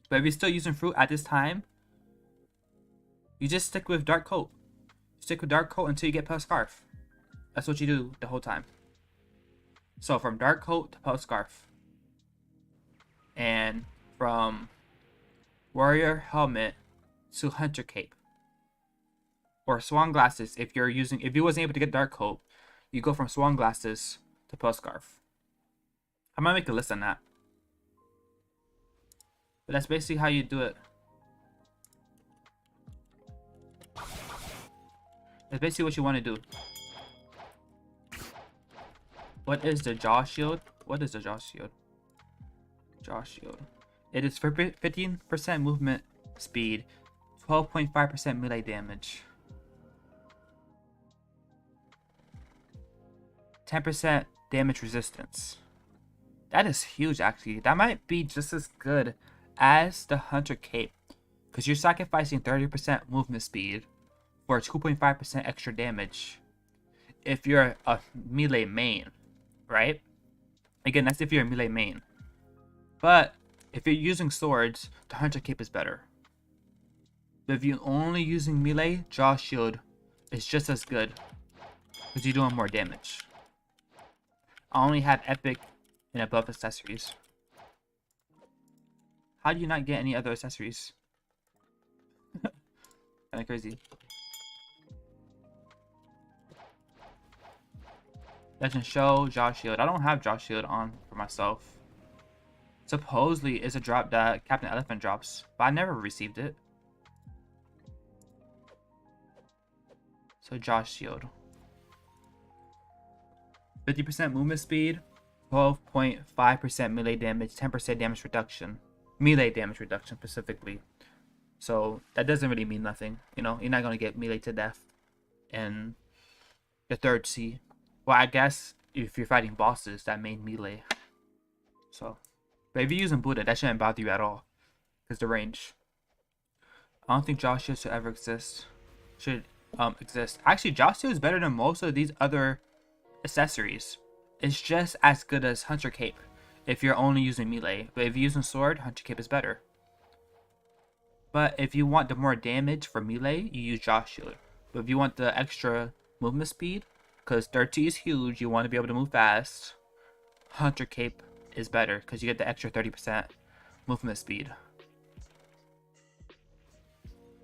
But if you're still using fruit at this time, you just stick with dark coat. Stick with dark coat until you get Pale Scarf. That's what you do the whole time. So from dark coat to Pale Scarf. And from Warrior Helmet to Hunter Cape. Or Swan Glasses if you wasn't able to get dark coat, you go from Swan Glasses to Pale Scarf. I might make a list on that. But that's basically how you do it. That's basically what you want to do. What is the Jaw Shield? What is the Jaw Shield? Jaw Shield. It is for 15% movement speed, 12.5% melee damage, 10% damage resistance. That is huge, actually. That might be just as good as the Hunter Cape, because you're sacrificing 30% movement speed for 2.5% extra damage if you're a melee main, right? Again, that's if you're a melee main. But if you're using swords, the Hunter Cape is better. But if you're only using melee, Jaw Shield is just as good because you're doing more damage. I only have epic and above accessories. How do you not get any other accessories? Kinda crazy. Legend Show, Jaw Shield. I don't have Jaw Shield on for myself. Supposedly it's a drop that Captain Elephant drops, but I never received it. So Jaw Shield. 50% movement speed, 12.5% melee damage, 10% damage reduction. Melee damage reduction specifically. So that doesn't really mean nothing. You know, you're not going to get melee to death in the third C. Well, I guess if you're fighting bosses, that main melee. So, but if you're using Buddha, that shouldn't bother you at all. Because the range. I don't think Jaw Shield should ever exist. Exist. Actually, Jaw Shield is better than most of these other accessories. It's just as good as Hunter Cape if you're only using melee. But if you're using sword, Hunter Cape is better. But if you want the more damage for melee, you use Jaw Shield. But if you want the extra movement speed, because 30 is huge, you want to be able to move fast, Hunter Cape is better because you get the extra 30% movement speed.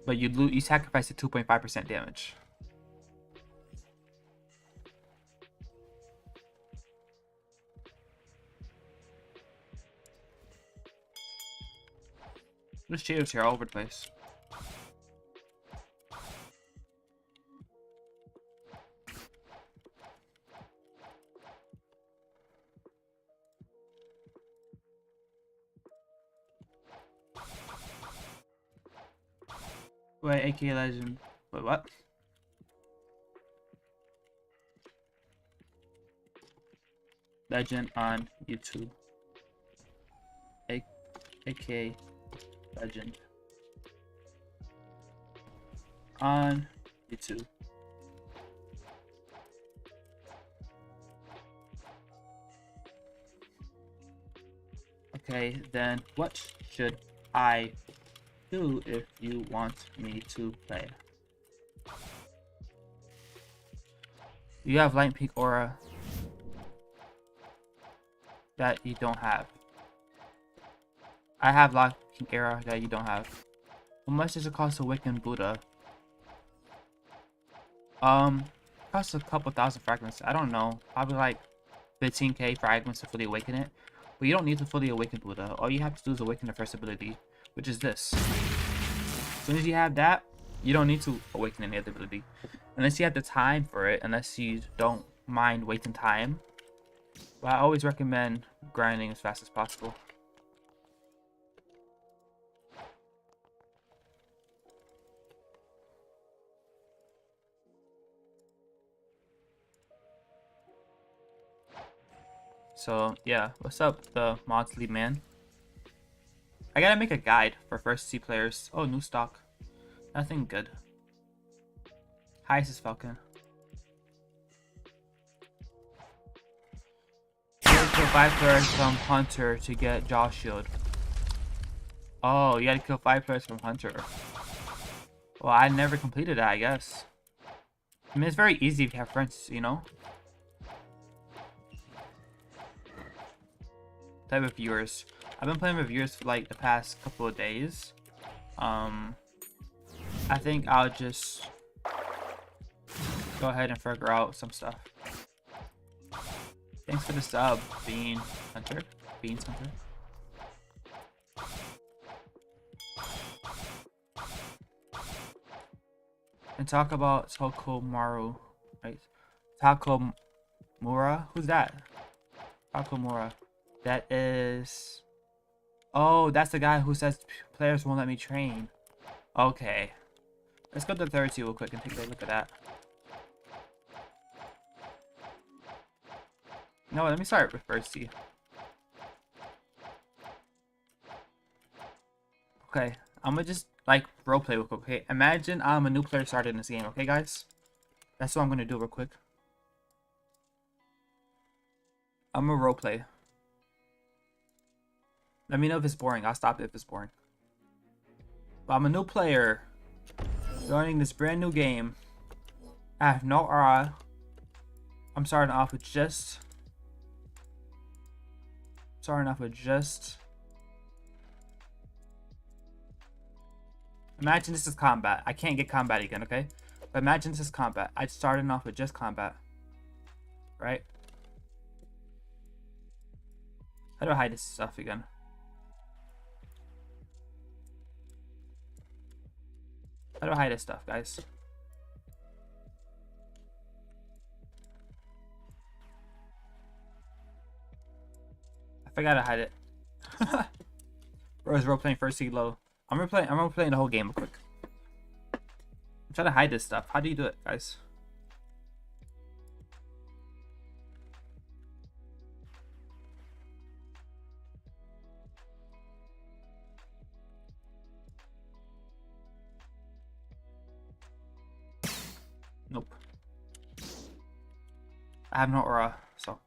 But you sacrifice the 2.5% damage. There's cheaters here all over the place. Wait, AK Legend. Wait, what? Legend on YouTube. AK Legend on YouTube. Okay, then what should I do if you want me to play? You have light pink aura that you don't have. I have light pink aura that you don't have. How much does it cost to awaken Buddha? Costs a couple thousand fragments. I don't know. Probably like 15k fragments to fully awaken it. But you don't need to fully awaken Buddha. All you have to do is awaken the first ability, which is this. As soon as you have that, you don't need to awaken any other ability. Unless you have the time for it, unless you don't mind waiting time. But I always recommend grinding as fast as possible. So yeah, what's up, the mods lead man? I gotta make a guide for first C players. Oh, new stock. Nothing good. Hi, this is Falcon. You gotta kill 5 players from Hunter to get Jaw Shield. Oh, you gotta kill 5 players from Hunter. Well, I never completed that, I guess. I mean, it's very easy if you have friends, you know? Type of viewers. I've been playing with viewers for like the past couple of days. I think I'll just go ahead and figure out some stuff. Thanks for the sub, Beans Hunter. And talk about Tokomaru, right? Takomura? Who's that? Takomura. That is... Oh, that's the guy who says players won't let me train. Okay. Let's go to the third tier real quick and take a look at that. No, let me start with first tier. Okay, I'm gonna just like roleplay real quick, okay? Imagine I'm a new player starting in this game, okay guys? That's what I'm gonna do real quick. I'm gonna roleplay. Let me know if it's boring. I'll stop it if it's boring. But I'm a new player joining this brand new game. I have no aura. I'm starting off with just... Imagine this is combat. I can't get combat again, okay? But imagine this is combat. I started off with just combat. Right? How do I hide this stuff again? How do I hide this stuff, guys? I forgot to hide it. Bro, is role-playing first seed low. I'm replaying the whole game real quick. I'm trying to hide this stuff. How do you do it, guys? Nope. I have no aura, so.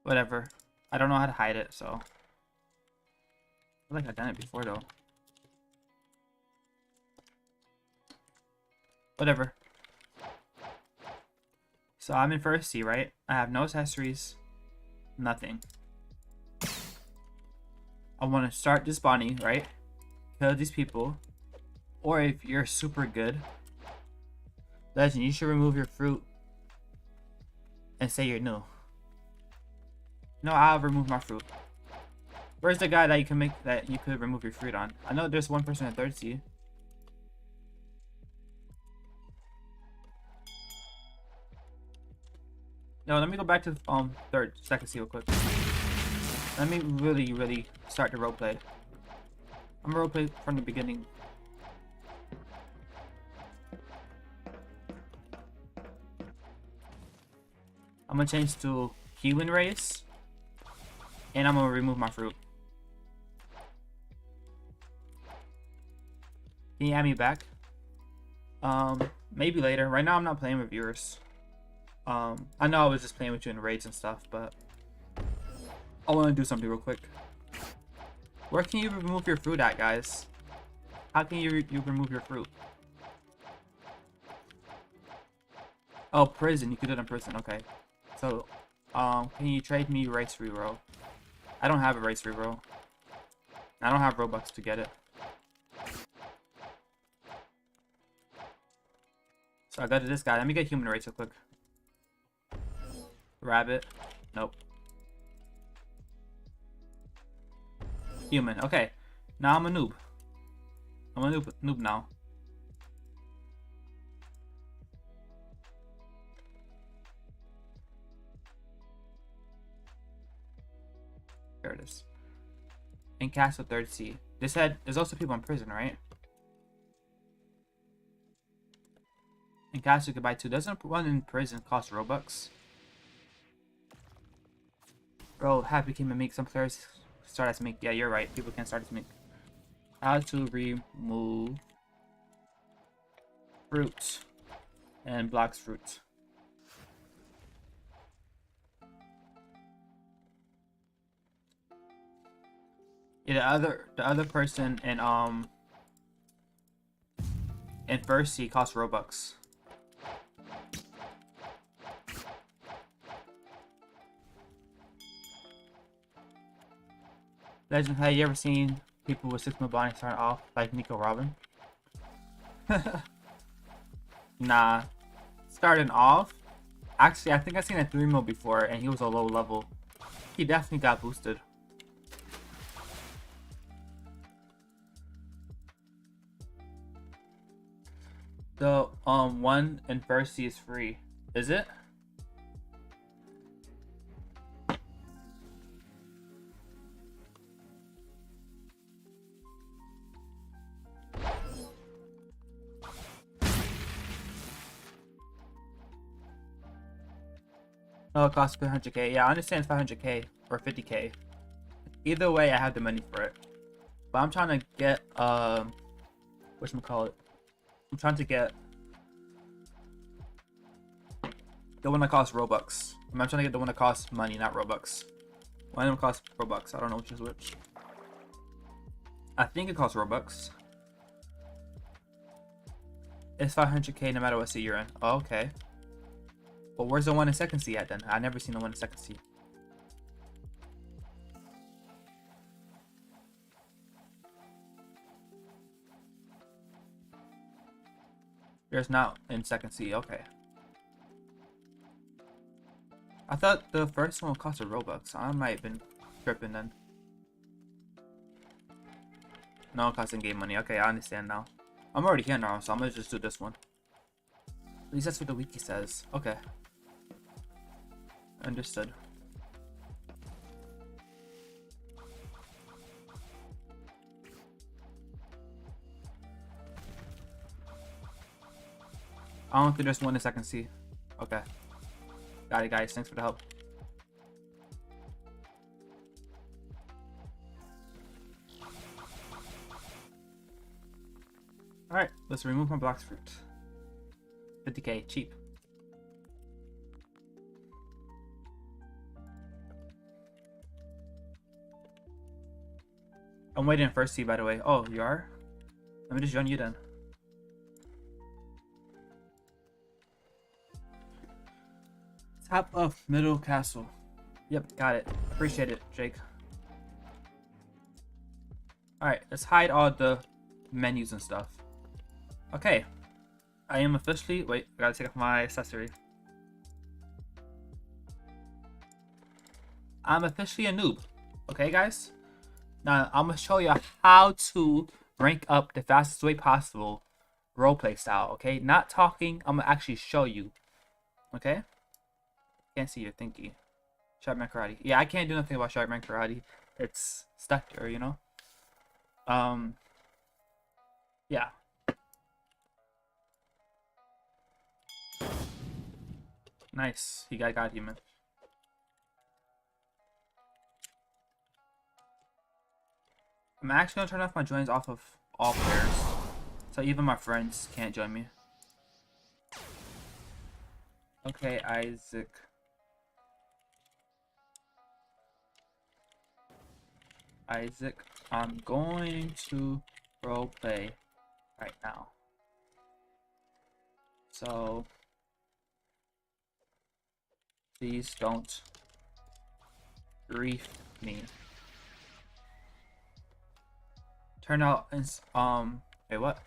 Whatever. I don't know how to hide it, so. I feel like I've done it before, though. Whatever. So I'm in first C, right? I have no accessories. Nothing. I want to start this Bonnie, right? Kill these people. Or if you're super good, Legend, you should remove your fruit and say you're new. No, I'll remove my fruit. Where's the guy that you can make that you could remove your fruit on? I know there's one person in third C. No, let me go back to second C real quick. Let me really start the roleplay. I'm gonna roleplay from the beginning. I'm gonna change to human race, and I'm gonna remove my fruit. Can you add me back? Maybe later. Right now I'm not playing with viewers. I know I was just playing with you in raids and stuff, but I want to do something real quick. Where can you remove your fruit at, guys? How can you remove your fruit? Oh, prison. You could do it in prison. Okay. So, can you trade me rice reroll? I don't have a rice reroll. I don't have Robux to get it. So I go to this guy. Let me get human race real quick. Rabbit. Nope. Human. Okay. Now I'm a noob. I'm a noob now. There it is. In Castle 3rd C. They said there's also people in prison, right? In Castle you could buy 2. Doesn't one in prison cost Robux? Bro, happy came and make some players start as make. Yeah, you're right. People can start as make. How to remove fruits and Blox Fruits. Yeah, the other person in first C costs Robux. Legend, have you ever seen people with 6 mil body start off like Nico Robin? Nah. Starting off? Actually, I think I've seen a 3 mil before and he was a low level. He definitely got boosted. The one in first C is free. Is it? Oh, it costs 500k. Yeah, I understand it's 500k or 50k. Either way, I have the money for it. But I'm trying to get whatchamacallit? I'm trying to get the one that costs Robux. I'm trying to get the one that costs money, not Robux. One of them costs Robux. I don't know which is which. I think it costs Robux. It's 500k no matter what C you're in. Oh, okay. But where's the one in second C at then? I've never seen the one in second C. There's not in second C. Okay. I thought the first one cost a Robux. I might have been tripping then. No, it costs in-game money. Okay, I understand now. I'm already here now, so I'm gonna just do this one. At least that's what the wiki says. Okay. Understood. I don't think there's one in second C. Okay. Got it, guys. Thanks for the help. Alright, let's remove my Blox Fruit. 50k, cheap. I'm waiting first C, by the way. Oh, you are? Let me just join you then. Top of middle castle. Yep, got it. Appreciate it, Jake. Alright, let's hide all the menus and stuff. Okay. I am officially... Wait, I gotta take off my accessory. I'm officially a noob. Okay, guys? Now, I'm gonna show you how to rank up the fastest way possible. Roleplay style, okay? Not talking, I'm gonna actually show you. Okay? can't see your thingy. Sharkman Karate. Yeah, I can't do nothing about Sharkman Karate. It's stuck there, you know? Yeah. Nice. He got God Human. I'm actually gonna turn off my joins off of all players. So even my friends can't join me. Okay, Isaac. I'm going to roleplay right now. So please don't grief me. Turn out wait, what?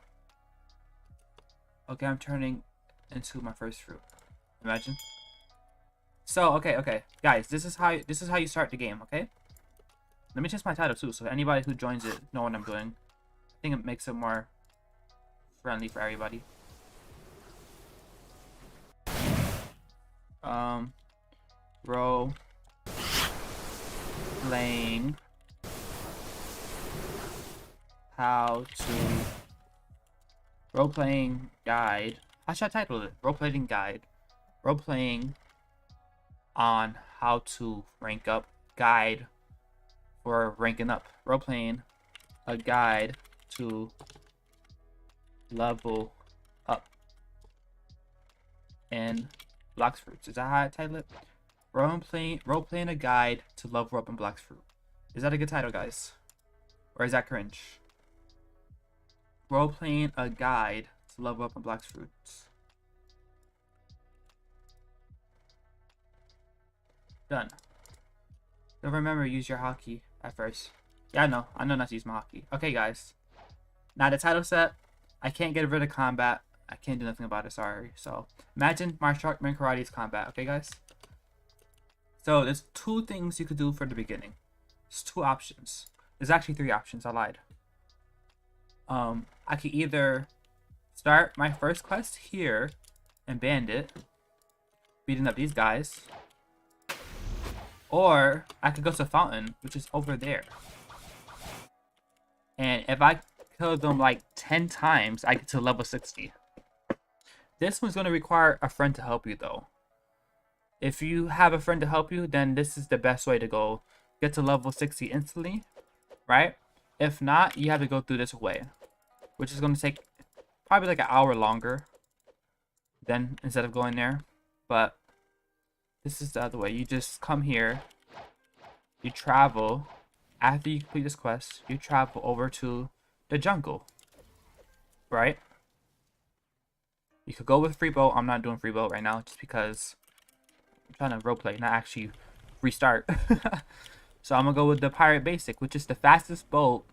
Okay, I'm turning into my first fruit. Imagine. So okay, guys, this is how you start the game. Okay. Let me change my title too, so anybody who joins it know what I'm doing. I think it makes it more friendly for everybody. Role playing role playing guide. How should I title it? Role playing guide. Role playing on how to rank up. Guide for ranking up. Role playing a guide to level up in Blox Fruits. Is that how I title it? Role playing a guide to level up in Blox Fruit. Is that a good title, guys? Or is that cringe? Role playing a guide to level up in Blox Fruits. Done. Don't remember use your hotkey at first. Yeah, I know not to use my hotkey. Okay, guys. Now the title set. I can't get rid of combat. I can't do nothing about it, sorry. So imagine my Sharkman Karate's combat, okay guys? So there's two things you could do for the beginning. There's two options. There's actually three options, I lied. I could either start my first quest here and Bandit, beating up these guys. Or I could go to Fountain, which is over there. And if I kill them like 10 times, I get to level 60. This one's going to require a friend to help you though. If you have a friend to help you, then this is the best way to go. Get to level 60 instantly, right? If not, you have to go through this way, which is going to take probably like an hour longer than instead of going there. But this is the other way. You just come here, you travel. After you complete this quest, you travel over to the jungle, right? You could go with free boat. I'm not doing free boat right now just because I'm trying to roleplay, not actually restart. So I'm gonna go with the pirate basic, which is the fastest boat.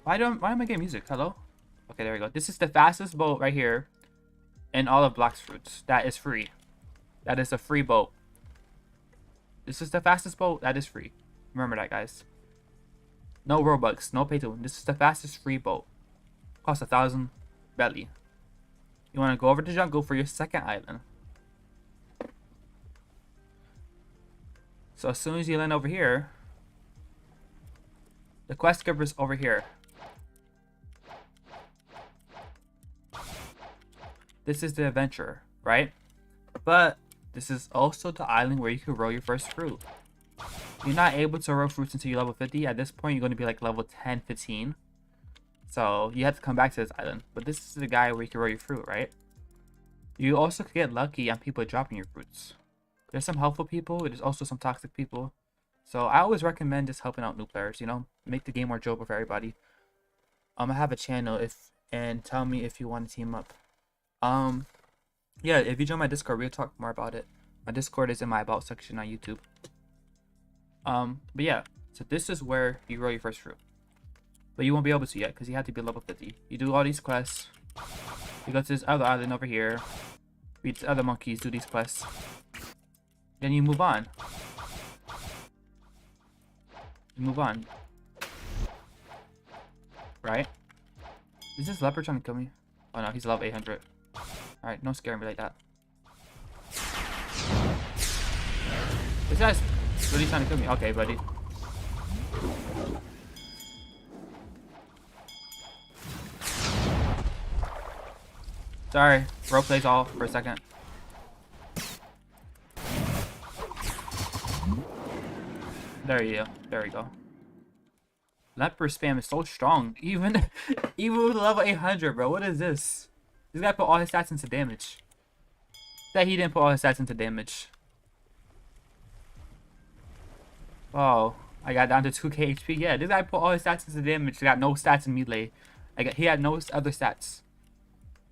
Why am I getting music? Hello? Okay, there we go. This is the fastest boat right here in all of Blox Fruits. That is free. That is a free boat. This is the fastest boat that is free. Remember that, guys. No Robux, no pay to win. This is the fastest free boat. Costs 1,000 belly. You want to go over to the jungle for your second island. So as soon as you land over here, the quest giver is over here. This is the adventure, right? But this is also the island where you can roll your first fruit. You're not able to roll fruits until you're level 50. At this point, you're going to be like level 10, 15. So you have to come back to this island. But this is the guy where you can roll your fruit, right? You also could get lucky on people dropping your fruits. There's some helpful people. There's also some toxic people. So I always recommend just helping out new players, you know? Make the game more enjoyable for everybody. I have a channel and tell me if you want to team up. Yeah, if you join my Discord, we'll talk more about it. My Discord is in my About section on YouTube. But yeah, so this is where you roll your first fruit. But you won't be able to yet, because you have to be level 50. You do all these quests. You go to this other island over here. Beat the other monkeys, do these quests. Then you move on. You move on. Right? Is this leopard trying to kill me? Oh no, he's level 800. Alright, don't scare me like that. This guy's really trying to kill me. Okay, buddy. Sorry, roleplay's all for a second. There you go. There we go. Leper spam is so strong. Even with level 800, bro. What is this? This guy put all his stats into damage. That he didn't put all his stats into damage. Oh, I got down to 2k HP. Yeah, this guy put all his stats into damage. He got no stats in melee. He had no other stats.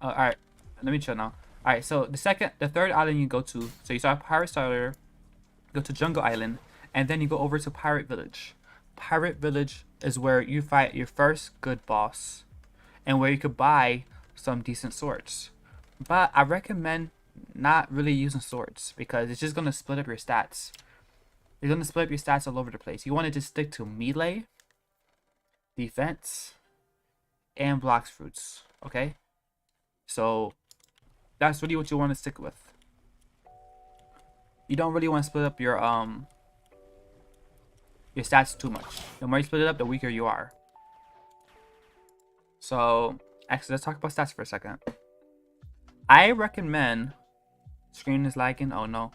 Alright, let me chill now. Alright, so the third island you go to. So you start Pirate Starter, go to Jungle Island, and then you go over to Pirate Village. Pirate Village is where you fight your first good boss, and where you could buy some decent swords. But I recommend not really using swords because it's just gonna split up your stats. It's gonna split up your stats all over the place. You want to just stick to melee, defense, and Blox Fruits. Okay, so that's really what you want to stick with. You don't really want to split up your stats too much. The more you split it up, the weaker you are. So actually, let's talk about stats for a second. I recommend. Screen is lagging. Oh no.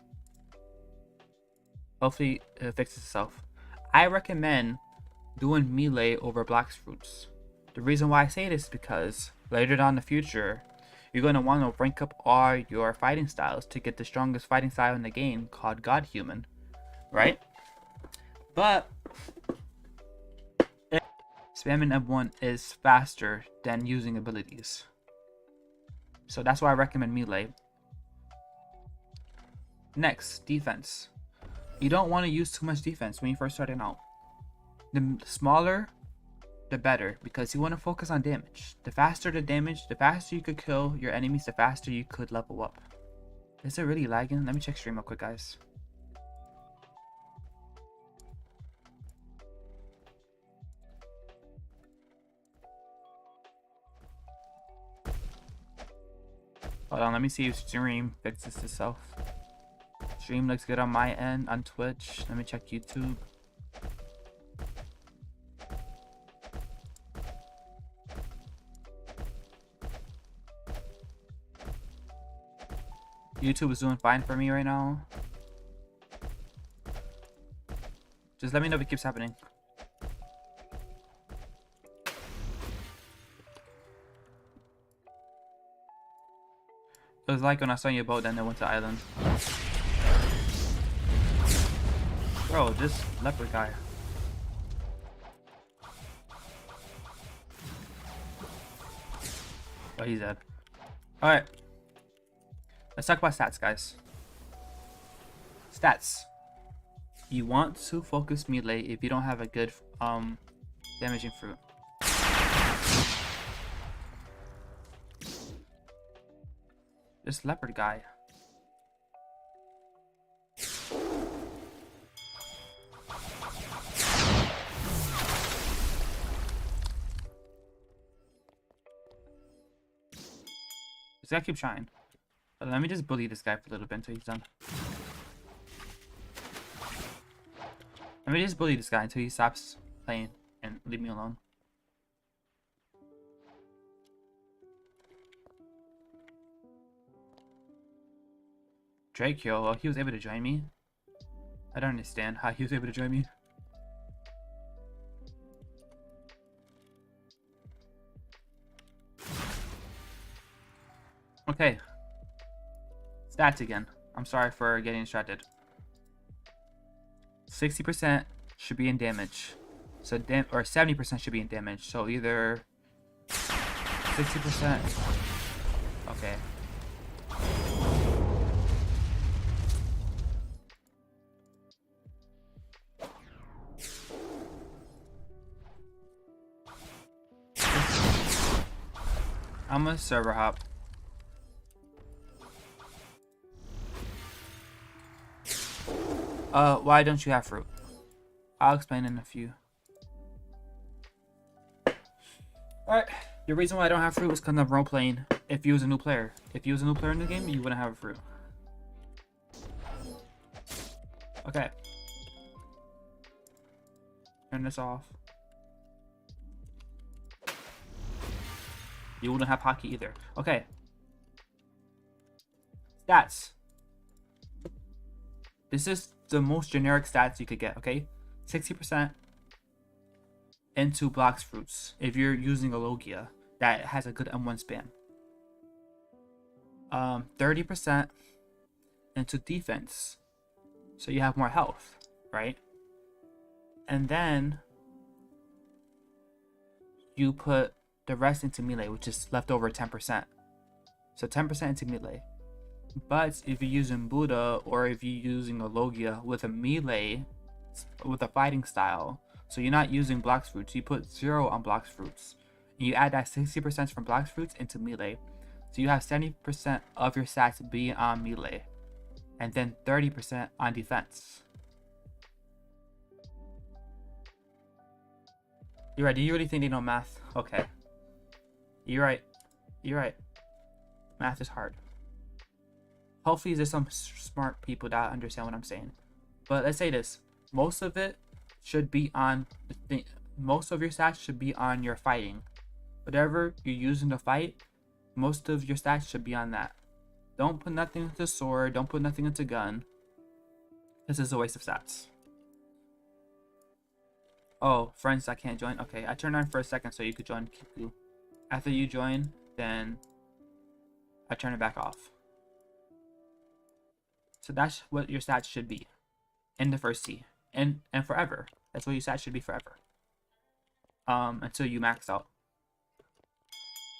Hopefully it fixes itself. I recommend doing melee over Blox Fruits. The reason why I say this is because later down in the future, you're going to want to rank up all your fighting styles to get the strongest fighting style in the game called God Human. Right? But spamming M1 is faster than using abilities. So that's why I recommend melee. Next, defense. You don't want to use too much defense when you're first starting out. The smaller, the better, because you want to focus on damage. The faster the damage, the faster you could kill your enemies, the faster you could level up. Is it really lagging? Let me check stream real quick, guys. Hold on, let me see if stream fixes itself. Stream looks good on my end on Twitch. Let me check YouTube. YouTube is doing fine for me right now. Just let me know if it keeps happening. It was like when I saw your boat, then I went to island. Bro, this leopard guy. Oh, he's dead. Alright. Let's talk about stats, guys. Stats. You want to focus melee if you don't have a good damaging fruit. This leopard guy. This guy keeps trying. But let me just bully this guy for a little bit until he's done. Let me just bully this guy until he stops playing and leave me alone. Drake, yo, he was able to join me. I don't understand how he was able to join me. Okay. Stats again. I'm sorry for getting distracted. 60% should be in damage. So or 70% should be in damage. So either 60%. Okay. I'm gonna server hop. Why don't you have fruit? I'll explain in a few. Alright, the reason why I don't have fruit is because I'm role playing. If you was a new player. If you was a new player in the game, you wouldn't have a fruit. Okay. Turn this off. You wouldn't have hockey either. Okay. Stats. This is the most generic stats you could get, okay? 60% into Blox Fruits if you're using a Logia that has a good M1 spam. 30% into defense, so you have more health, right? And then you put the rest into melee, which is left over 10%. So 10% into melee. But if you're using Buddha or if you're using a Logia with a melee, with a fighting style, so you're not using Blox Fruits, you put 0 on Blox Fruits. And you add that 60% from Blox Fruits into melee. So you have 70% of your stats being on melee. And then 30% on defense. You're right, do you really think they know math? Okay. You're right. You're right. Math is hard. Hopefully there's some smart people that understand what I'm saying. But let's say this. Most of it should be on the thing. Most of your stats should be on your fighting. Whatever you're using to fight, most of your stats should be on that. Don't put nothing into sword. Don't put nothing into gun. This is a waste of stats. Oh, friends, I can't join. Okay, I turned on for a second so you could join Kiku. After you join, then I turn it back off. So that's what your stats should be in the first T, and forever. That's what your stats should be forever. Until you max out.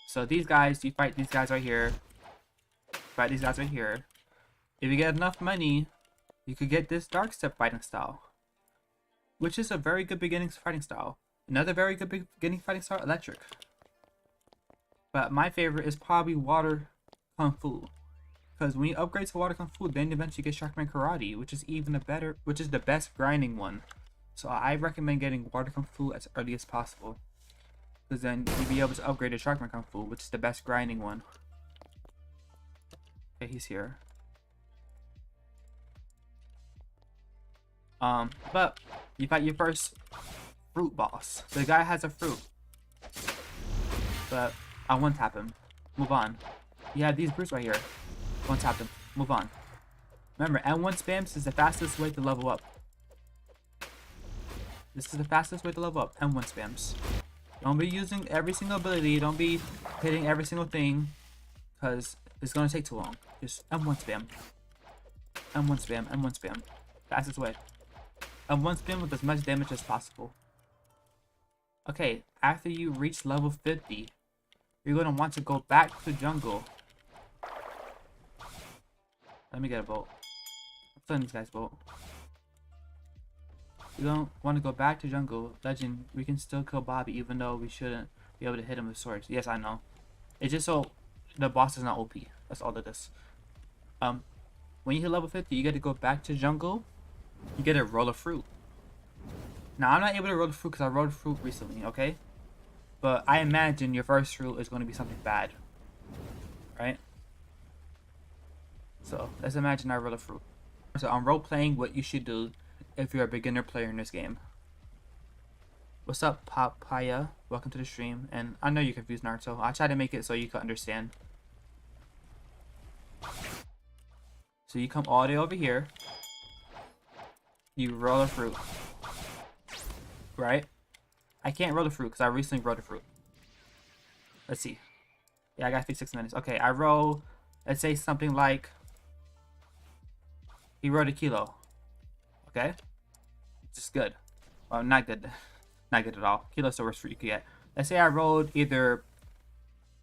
So these guys, you fight these guys right here. Fight these guys right here. If you get enough money, you could get this dark step fighting style, which is a very good beginning fighting style. Another very good beginning fighting style, electric. But my favorite is probably water kung fu. Because when you upgrade to water kung fu, then eventually you get Sharkman Karate, which is even a better, which is the best grinding one. So I recommend getting water kung fu as early as possible, because then you'll be able to upgrade to Sharkman Kung Fu, which is the best grinding one. Okay, he's here. But you fight your first fruit boss. The guy has a fruit, but I one tap him. Move on. You have these brutes right here. One tap them. Move on. Remember, M1 spams is the fastest way to level up. This is the fastest way to level up. M1 spams. Don't be using every single ability. Don't be hitting every single thing, because it's gonna take too long. Just M1 spam. M1 spam. M1 spam. Fastest way. M1 spam with as much damage as possible. Okay, after you reach level 50, you're gonna want to go back to jungle. Let me get a boat. I'm filling this guy's boat. You don't want to go back to jungle. Legend, we can still kill Bobby even though we shouldn't be able to hit him with swords. Yes, I know. It's just so the boss is not OP. That's all it is. When you hit level 50, you get to go back to jungle. You get to roll a fruit. Now, I'm not able to roll a fruit because I rolled a fruit recently, okay? But I imagine your first fruit is going to be something bad. Right? So, let's imagine I roll a fruit. So, I'm role-playing what you should do if you're a beginner player in this game. What's up, Papaya? Welcome to the stream. And I know you're confused, Naruto. I try to make it so you can understand. So you come all the way over here. You roll a fruit. Right? I can't roll the fruit because I recently rolled a fruit. Let's see. Yeah, I got 56 minutes. Okay, I roll, let's say something like, he rolled a kilo. Okay? Just good. Well, not good. Not good at all. Kilo's the worst fruit you could get. Let's say I rolled either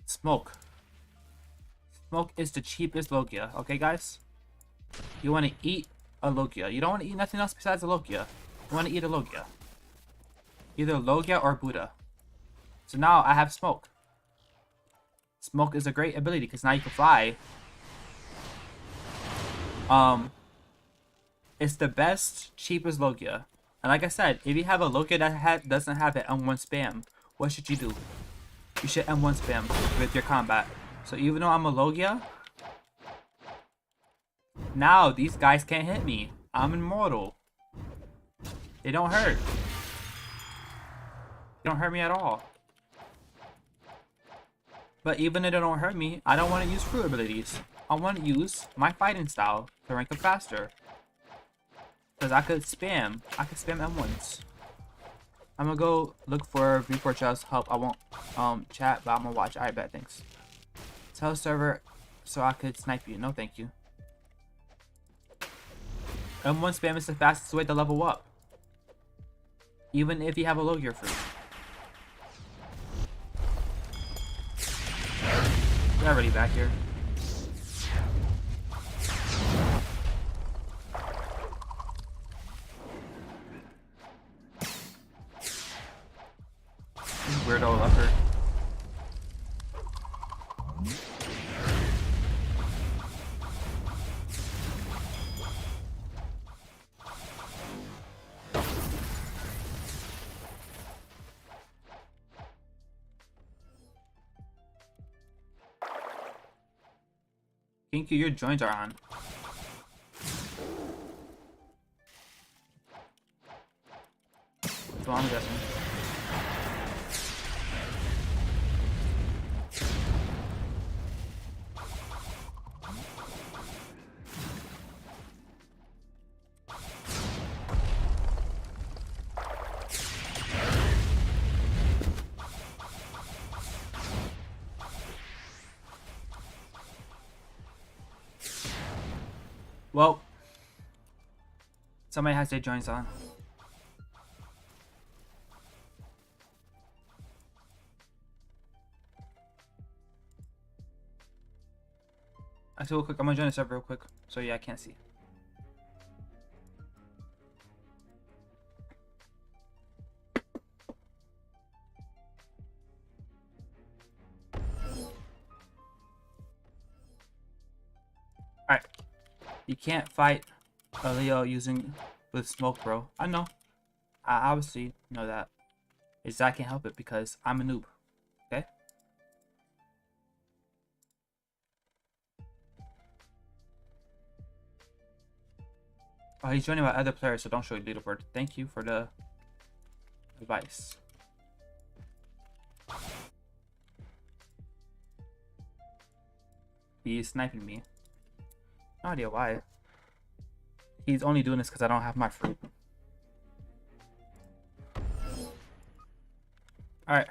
smoke. Smoke is the cheapest Logia. Okay, guys? You want to eat a Logia. You don't want to eat nothing else besides a Logia. You want to eat a Logia. Either Logia or Buddha. So now I have smoke. Smoke is a great ability because now you can fly. It's the best, cheapest Logia. And like I said, if you have a Logia that doesn't have an M1 spam, what should you do? You should M1 spam with your combat. So even though I'm a Logia, now these guys can't hit me. I'm immortal. They don't hurt. They don't hurt me at all. But even if they don't hurt me, I don't want to use fruit abilities. I want to use my fighting style to rank up faster. Because I could spam M1s. I'm gonna go look for V4 chest help. I won't chat, but I'm gonna watch. I bet, thanks. Tell server so I could snipe you. No, thank you. M1 spam is the fastest way to level up. Even if you have a low gear fruit. They're already back here. Weirdo leopard. Thank you, your joints are on. So I'm guessing. Well, somebody has their joints on. Actually, real quick, I'm gonna join this up real quick. So yeah, I can't see. Alright. You can't fight a Leo using with smoke, bro. I know. I obviously know that. Is I can't help it because I'm a noob. Okay? Oh, he's joining by other players, so don't show your leaderboard. Thank you for the advice. He's sniping me. No idea why. He's only doing this because I don't have my fruit. Alright.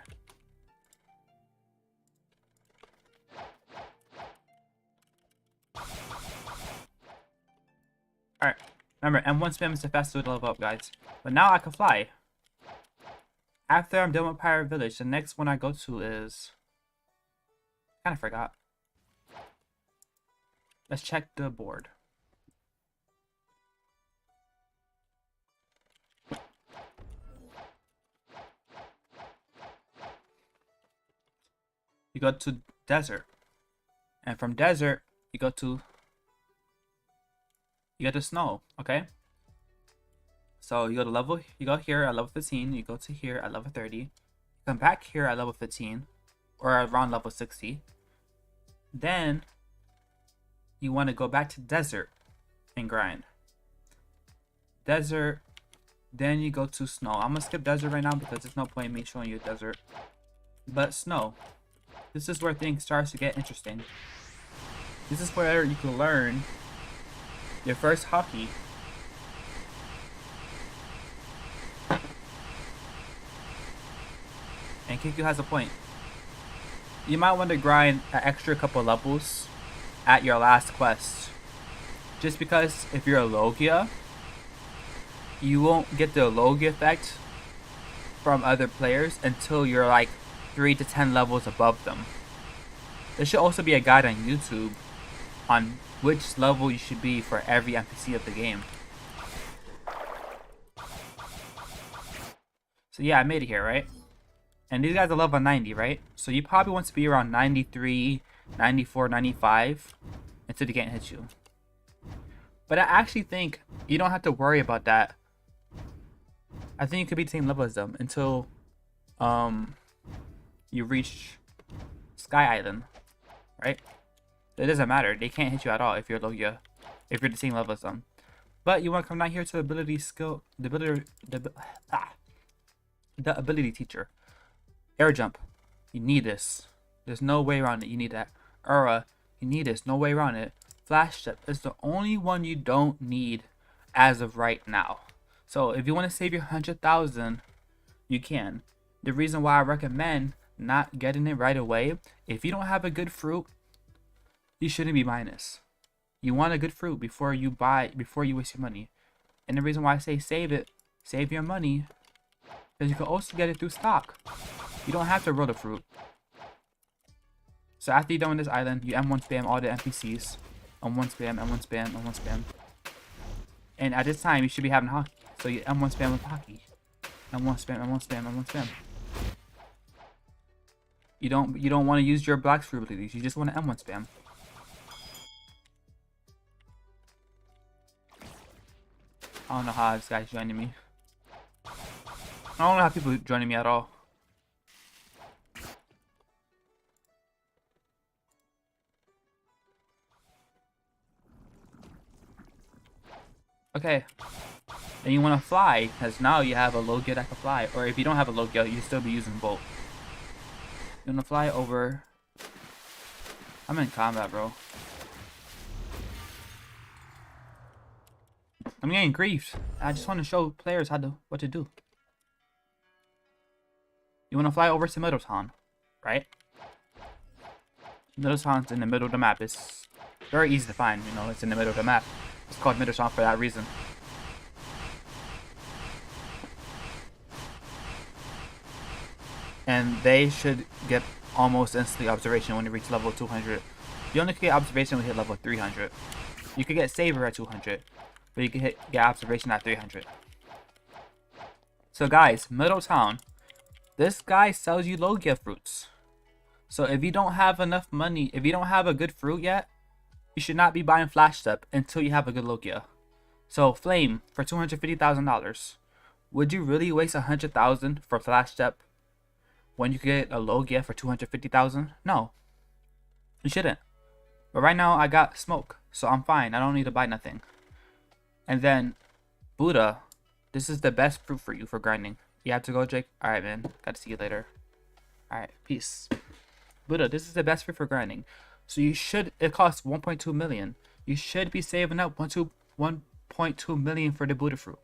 Alright. Remember, M1 spam is the fastest way to level up, guys. But now I can fly. After I'm done with Pirate Village, the next one I go to is... I kind of forgot. Let's check the board. You go to desert, and from desert you go to snow. Okay, so you go to level, you go here at level 15, you go to here at level 30, you come back here at level 15 or around level 60. Then you want to go back to desert and grind desert. Then you go to snow. I'm gonna skip desert right now because there's no point in me showing you desert, but snow. This is where things starts to get interesting. This is where you can learn your first hockey. And Kiku has a point. You might want to grind an extra couple levels at your last quest. Just because if you're a Logia, you won't get the Logia effect from other players until you're like 3 to 10 levels above them. There should also be a guide on YouTube on which level you should be for every NPC of the game. So yeah, I made it here, right? And these guys are level 90, right? So you probably want to be around 93, 94, 95 until they can't hit you. But I actually think you don't have to worry about that. I think you could be the same level as them until you reach Sky Island, right? It doesn't matter. They can't hit you at all if you're Logia, if you're the same level as them. But you want to come down here to ability skill, the ability teacher. Air jump. You need this. There's no way around it. You need that. Aura. You need this. No way around it. Flash step is the only one you don't need as of right now. So if you want to save your 100,000, you can. The reason why I recommend not getting it right away, if you don't have a good fruit, you shouldn't be buying this. You want a good fruit before you waste your money. And the reason why I say save it, save your money, is you can also get it through stock. You don't have to roll the fruit. So after you're done with this island, you M1 spam all the NPCs. M1 spam, M1 spam, M1 spam. And at this time, you should be having hockey. So you M1 spam with hockey. M1 spam, M1 spam, M1 spam. You don't want to use your Blox Fruit abilities. You just want to M1 spam. I don't know how this guy's joining me. I don't know how people are joining me at all. Okay. And you want to fly, because now you have a Logia that can fly. Or if you don't have a Logia, you still be using Bolt. You want to fly over. I'm in combat, bro. I'm getting griefed. I just want to show players what to do. You want to fly over to Middletown, right? Middletown's in the middle of the map. It's very easy to find, you know, it's in the middle of the map. It's called Middletown for that reason. And they should get almost instantly observation when they reach level 200. You only can get observation when you hit level 300. You could get Saber at 200, but you can get observation at 300. So guys, Middletown, this guy sells you Logia fruits. So if you don't have enough money, if you don't have a good fruit yet, you should not be buying Flash Step until you have a good Logia. So Flame for $250,000. Would you really waste 100,000 for Flash Step when you could get a Logia for 250,000? No, you shouldn't. But right now I got Smoke, so I'm fine. I don't need to buy nothing. And then Buddha, this is the best fruit for you for grinding. You have to go, Jake. All right, man. Got to see you later. All right, peace. Buddha, this is the best fruit for grinding. So you should. It costs 1.2 million. You should be saving up 1.2 million for the Buddha fruit,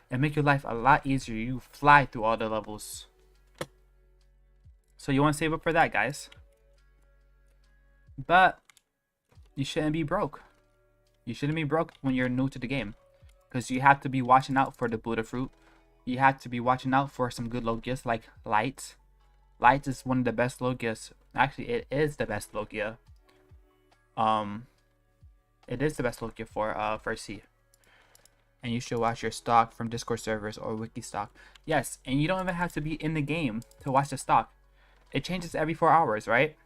and make your life a lot easier. You fly through all the levels. So you want to save up for that, guys. But you shouldn't be broke. You shouldn't be broke when you're new to the game, because you have to be watching out for the Buddha fruit. You have to be watching out for some good Logias like Light. Light is one of the best Logias. Actually, it is the best Logia. It is the best Logia for C. And you should watch your stock from Discord servers or wiki stock. Yes, and you don't even have to be in the game to watch the stock. It changes every 4 hours, right?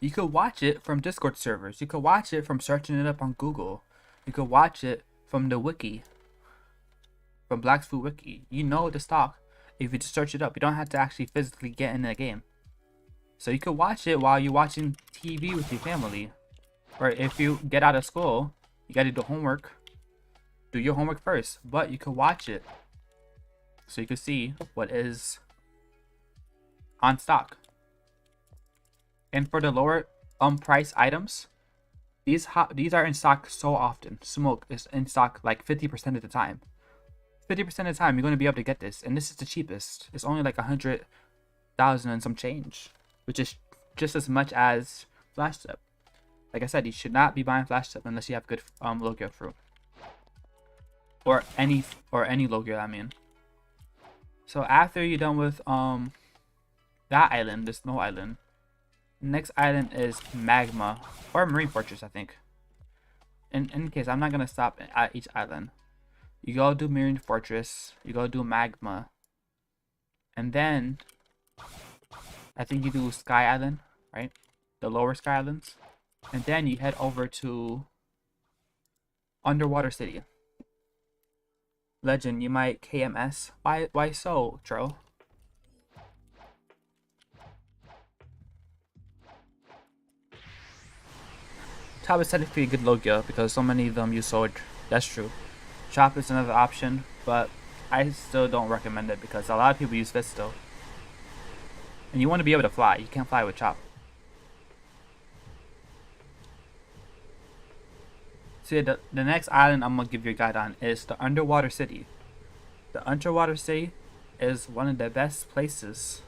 You could watch it from Discord servers. You could watch it from searching it up on Google. You could watch it from the wiki. From Blox Fruit wiki. You know the stock if you just search it up. You don't have to actually physically get in the game. So you could watch it while you're watching TV with your family. Or if you get out of school, you gotta do homework. Do your homework first. But you could watch it so you can see what is on stock. And for the lower price items, these are in stock so often. Smoke is in stock like 50% of the time. 50% of the time you're going to be able to get this, and this is the cheapest. It's only like 100,000 and some change, which is just as much as Flash Step. Like I said, you should not be buying Flash Step unless you have good Logia fruit, or any Logia, I mean. So after you're done with that island, the snow island, next island is Magma or Marine Fortress, I think. In any case, I'm not gonna stop at each island. You go do Marine Fortress, you go do Magma, and then I think you do Sky Island, right? The lower Sky Islands, and then you head over to Underwater City. Legend, you might KMS. Why so, Tro? Top is technically a good Logia because so many of them use Sword. That's true. Chop is another option, but I still don't recommend it because a lot of people use fist still. And you want to be able to fly. You can't fly with chop. See, the next island I'm going to give you a guide on is the underwater city. The underwater city is one of the best places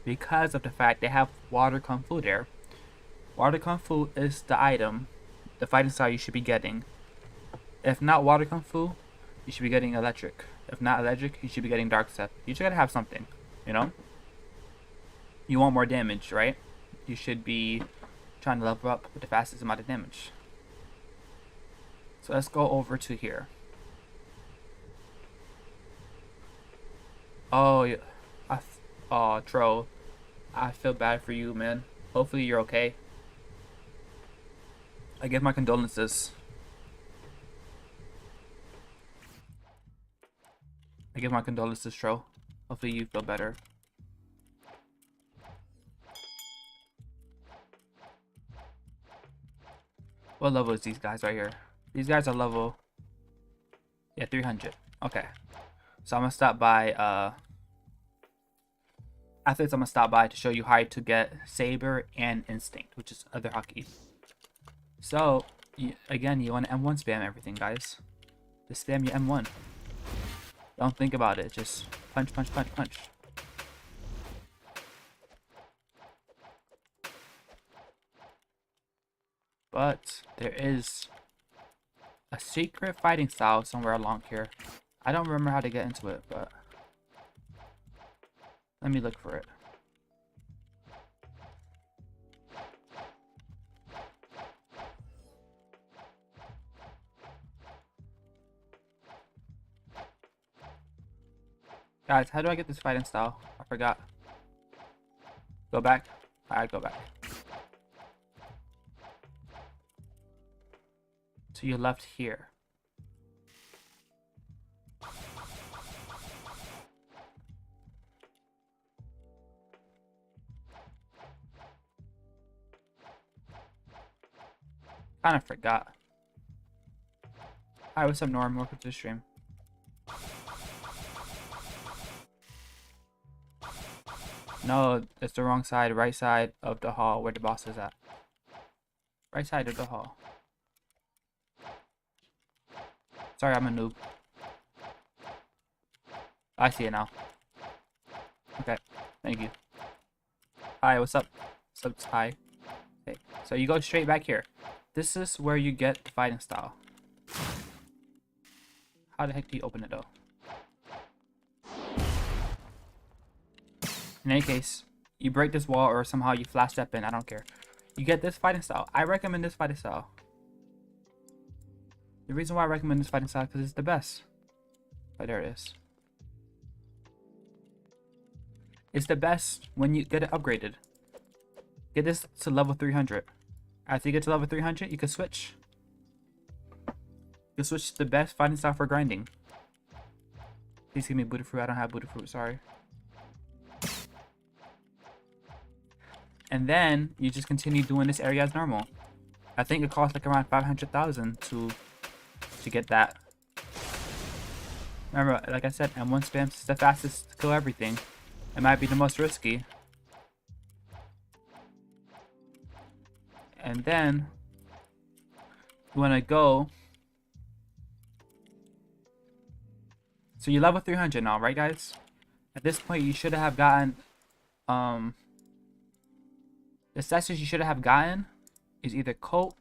because of the fact they have water kung fu there. Water kung fu is the item, the fighting style you should be getting. If not water kung fu, you should be getting electric. If not electric, you should be getting dark step. You should gotta have something, you know? You want more damage, right? You should be trying to level up with the fastest amount of damage. So let's go over to here. Oh, yeah. Oh, Tro. I feel bad for you, man. Hopefully you're okay. I give my condolences. Tro. Hopefully you feel better. What level is these guys right here? These guys are level... Yeah, 300. Okay. So I'm gonna stop by, after this I'm gonna stop by to show you how to get Saber and Instinct, which is other hockey. So, again, you want to M1 spam everything, guys. Just spam your M1. Don't think about it. Just punch, punch, punch, punch. But there is a secret fighting style somewhere along here. I don't remember how to get into it, but let me look for it. Guys, how do I get this fighting style? I forgot. Go back. Alright, go back. So you left here. Kinda forgot. Hi, what's up, Norm? Welcome to the stream. No, it's the wrong side. Right side of the hall where the boss is at. Right side of the hall. Sorry, I'm a noob. I see it now. Okay, thank you. Hi, what's up? What's up? Hi. Okay, so you go straight back here. This is where you get the fighting style. How the heck do you open it though? In any case, you break this wall or somehow you flash step in, I don't care. You get this fighting style. I recommend this fighting style. The reason why I recommend this fighting style is because it's the best. Oh, there it is. It's the best when you get it upgraded. Get this to level 300. After you get to level 300, you can switch. You can switch to the best fighting style for grinding. Please give me Buddha fruit. I don't have Buddha fruit, sorry. And then you just continue doing this area as normal. I think it costs like around 500,000 to get that. Remember, like I said, M1 spam is the fastest to kill everything. It might be the most risky. And then you want to go. So you're level 300 now, right, guys? At this point, you should have gotten the accessories you should have gotten is either coat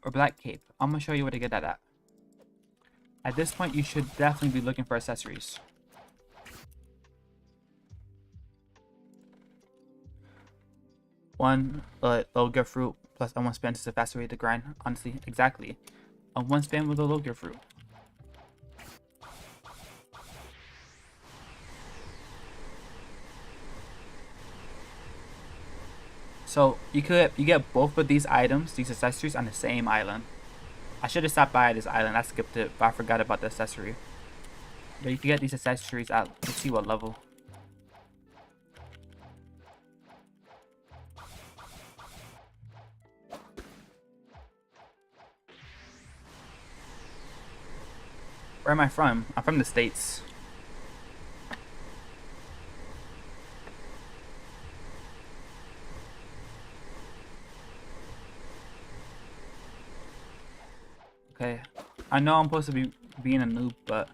or black cape. I'm gonna show you where to get that at. At this point, you should definitely be looking for accessories. One low-gear fruit plus M1 spam is the faster way to grind. Honestly, exactly. M1 spam with a low-gear fruit. So you get both of these items, these accessories, on the same island. I should have stopped by this island. I skipped it, but I forgot about the accessory. But you can get these accessories at, let's see what level. Where am I from? I'm from the States. Okay. I know I'm supposed to be being a noob, but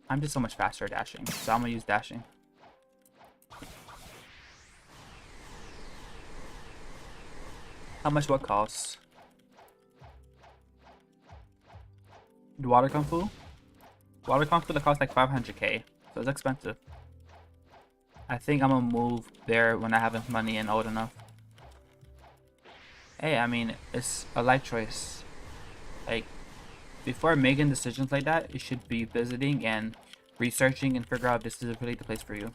I'm just so much faster at dashing. So I'm gonna use dashing. How much what costs? The water kung fu? Water kung fu that costs like 500k. So it's expensive. I think I'm gonna move there when I have enough money and old enough. Hey, I mean, it's a life choice. Like, before making decisions like that, you should be visiting and researching and figure out if this is really the place for you.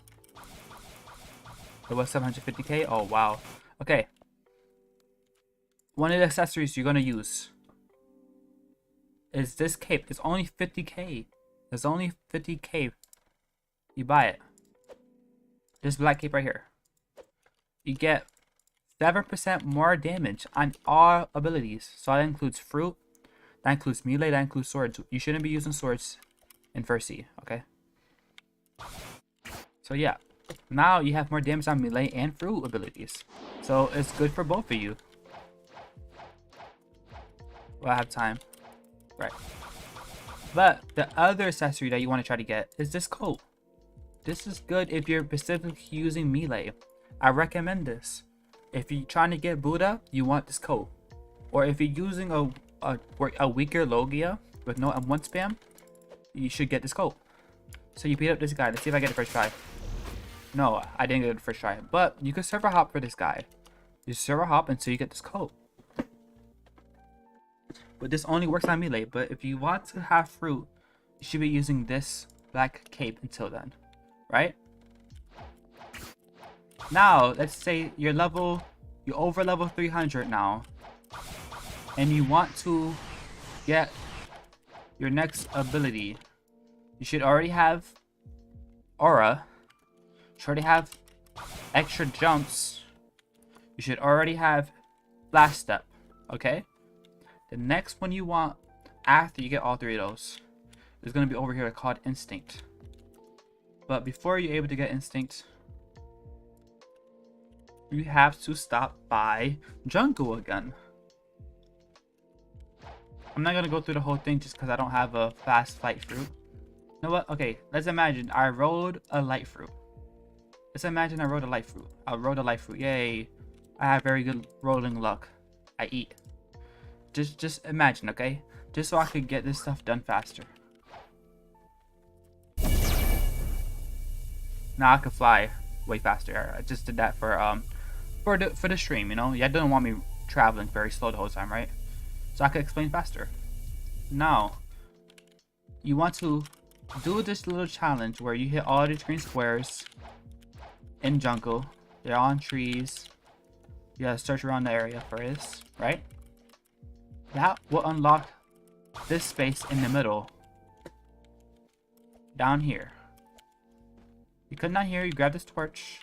It was 750k? Oh, wow. Okay. One of the accessories you're gonna use is this cape. It's only 50k. It's only 50k. You buy it. This black cape right here. You get 7% more damage on all abilities. So that includes fruit, that includes melee, that includes swords. You shouldn't be using swords in first C, okay? So yeah, now you have more damage on melee and fruit abilities. So it's good for both of you. Well, I have time. Right. But the other accessory that you want to try to get is this coat. This is good if you're specifically using melee. I recommend this. If you're trying to get Buddha, you want this coat. Or if you're using a weaker Logia with no M1 spam, you should get this coat. So you beat up this guy. Let's see if I get it first try. No, I didn't get it first try. But you can server hop for this guy. You server hop until you get this coat. But this only works on melee. But if you want to have fruit, you should be using this black cape until then. Right? Now, let's say you're over level 300 now. And you want to get your next ability. You should already have aura. You should already have extra jumps. You should already have flash step. Okay? The next one you want after you get all three of those is going to be over here called instinct. But before you're able to get instinct, you have to stop by jungle again. I'm not gonna go through the whole thing just because I don't have a fast flight fruit. You know what? Okay, let's imagine I rode a light fruit. Let's imagine I rode a light fruit. I rode a light fruit. Yay! I have very good rolling luck. I eat. Just imagine, okay? Just so I could get this stuff done faster. Now I could fly way faster. I just did that for the stream, you know? You didn't want me traveling very slow the whole time, right? So I could explain faster. Now, you want to do this little challenge where you hit all these green squares in jungle. They're on trees. You gotta search around the area for this, right? That will unlock this space in the middle. Down here. You come down here, you grab this torch.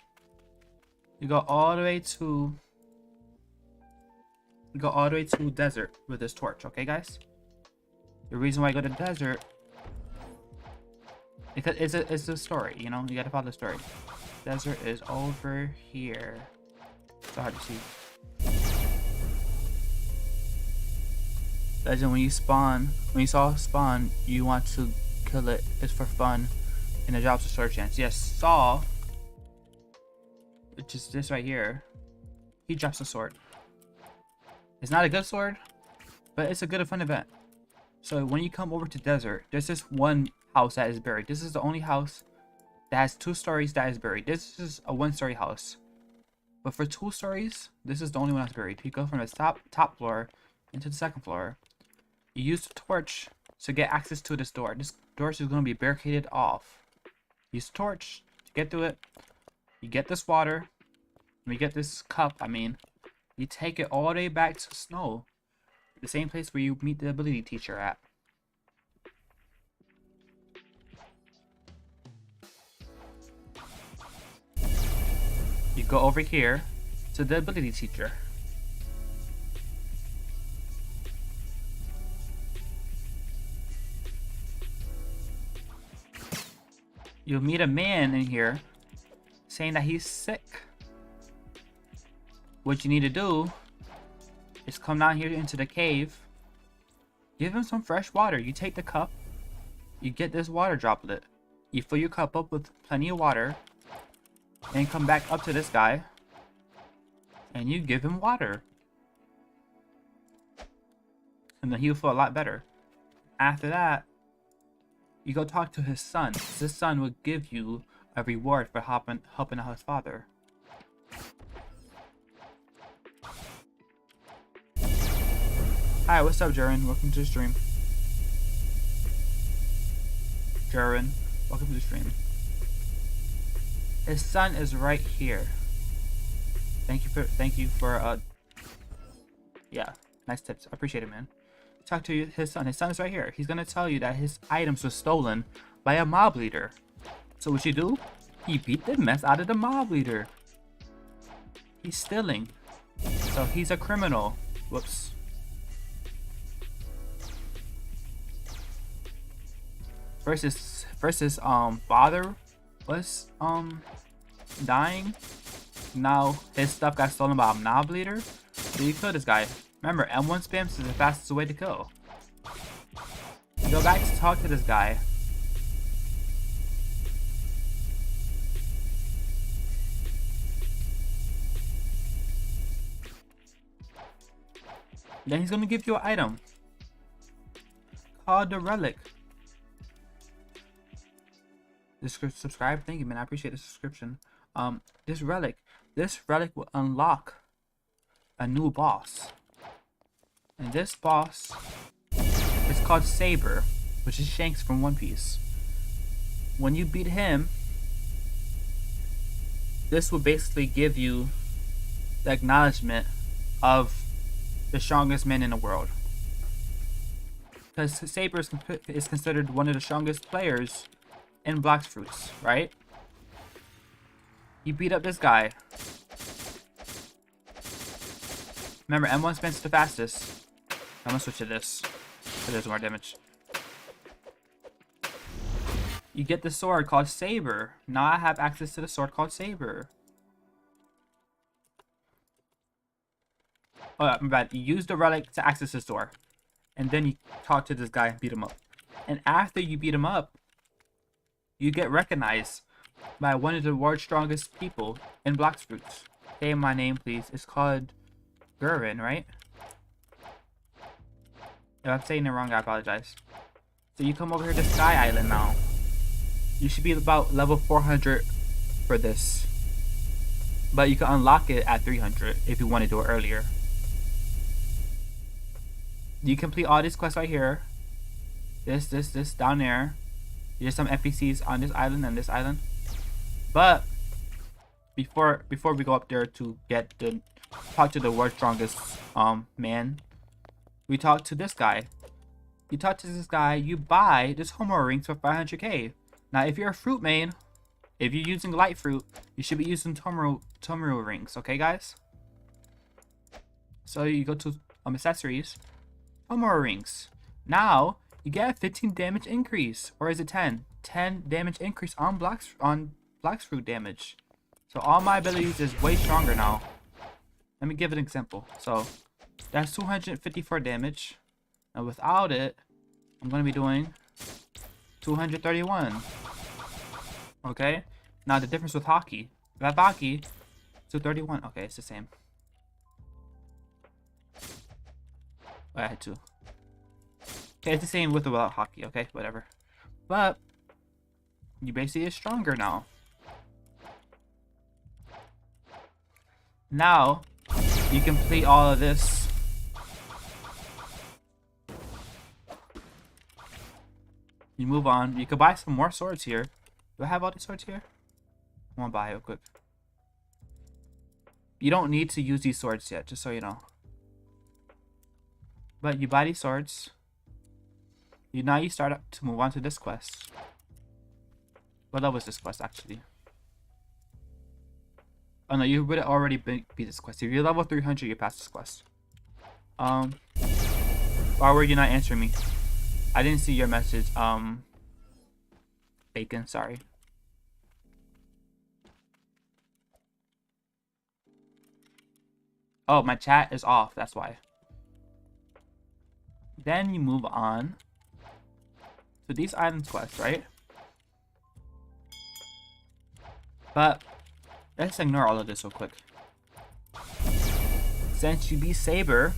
You go all the way to desert with this torch, okay guys? The reason why I go to desert, because it's a story, you know, you gotta follow the story. Desert is over here. It's hard to see. Legend, when you saw spawn, you want to kill it. It's for fun. And it drops a sword chance. Yes, Saw, which is this right here, he drops a sword. It's not a good sword, but it's a good fun event. So when you come over to desert, there's this one house that is buried. This is the only house that has 2 stories that is buried. This is a 1-story house. But for 2 stories, this is the only one that's buried. You go from the top floor into the 2nd floor. You use the torch to get access to this door. This door is going to be barricaded off. Use the torch to get through it. You get this water. You get this cup, I mean. You take it all the way back to Snow. The same place where you meet the ability teacher at. You go over here to the ability teacher. you'll meet a man in here saying that he's sick. What you need to do is come down here into the cave. Give him some fresh water. You take the cup. You get this water droplet. You fill your cup up with plenty of water. And come back up to this guy. And you give him water. And then he'll feel a lot better. After that, you go talk to his son. His son will give you a reward for helping out his father. Hi, what's up, Jaren? Welcome to the stream. Jaren, welcome to the stream. His son is right here. Thank you for yeah, nice tips. I appreciate it, man. Talk to his son. His son is right here. He's gonna tell you that his items were stolen by a mob leader. So what you do? You beat the mess out of the mob leader. He's stealing. So he's a criminal. Whoops. First his father was dying. Now his stuff got stolen by a mob leader. So you kill this guy. Remember, M1 spams is the fastest way to kill. You go back to talk to this guy. Then he's gonna give you an item called the relic. Subscribe, thank you, man. I appreciate the subscription. This relic will unlock a new boss, and this boss is called Saber, which is Shanks from One Piece. When you beat him, this will basically give you the acknowledgement of the strongest man in the world, because Saber is considered one of the strongest players in Blox Fruits, right? You beat up this guy. Remember, M1 spins the fastest. I'm gonna switch to this, so there's more damage. You get the sword called Saber. Now I have access to the sword called Saber. Oh, my bad. You use the relic to access the door. And then you talk to this guy and beat him up. And after you beat him up, you get recognized by one of the world's strongest people in Blox Fruits. Say my name, please. It's called Gurren, right? If I'm saying it wrong, I apologize. So you come over here to Sky Island now. You should be about level 400 for this. But you can unlock it at 300 if you want to do it earlier. You complete all these quests right here. This down there. There's some NPCs on this island and this island. But before we go up there to talk to the world's strongest man, we talk to this guy. You talk to this guy, you buy this Homo rings for 500k. Now if you're a fruit main, if you're using light fruit, you should be using Tomru rings, okay guys? So you go to accessories, Homo rings. Now you get a 15 damage increase, or is it 10? 10 damage increase on Blox Fruit damage. So all my abilities is way stronger now. Let me give an example. So that's 254 damage. And without it, I'm going to be doing 231. Okay? Now the difference with hockey. If I have hockey, 231. Okay, it's the same. Oh, I had two. Okay, it's the same with or without hockey. Okay, whatever. But you basically is stronger now. Now you complete all of this. You move on. You could buy some more swords here. Do I have all these swords here? I'm gonna buy it real quick. You don't need to use these swords yet, just so you know. But you buy these swords. Now you start up to move on to this quest. What level is this quest actually? Oh no, you would already beat this quest. If you're level 300, you pass this quest. Why were you not answering me? I didn't see your message. Bacon, sorry. Oh, my chat is off. That's why. Then you move on to these items quests, right? But let's ignore all of this real quick. Since you be Saber,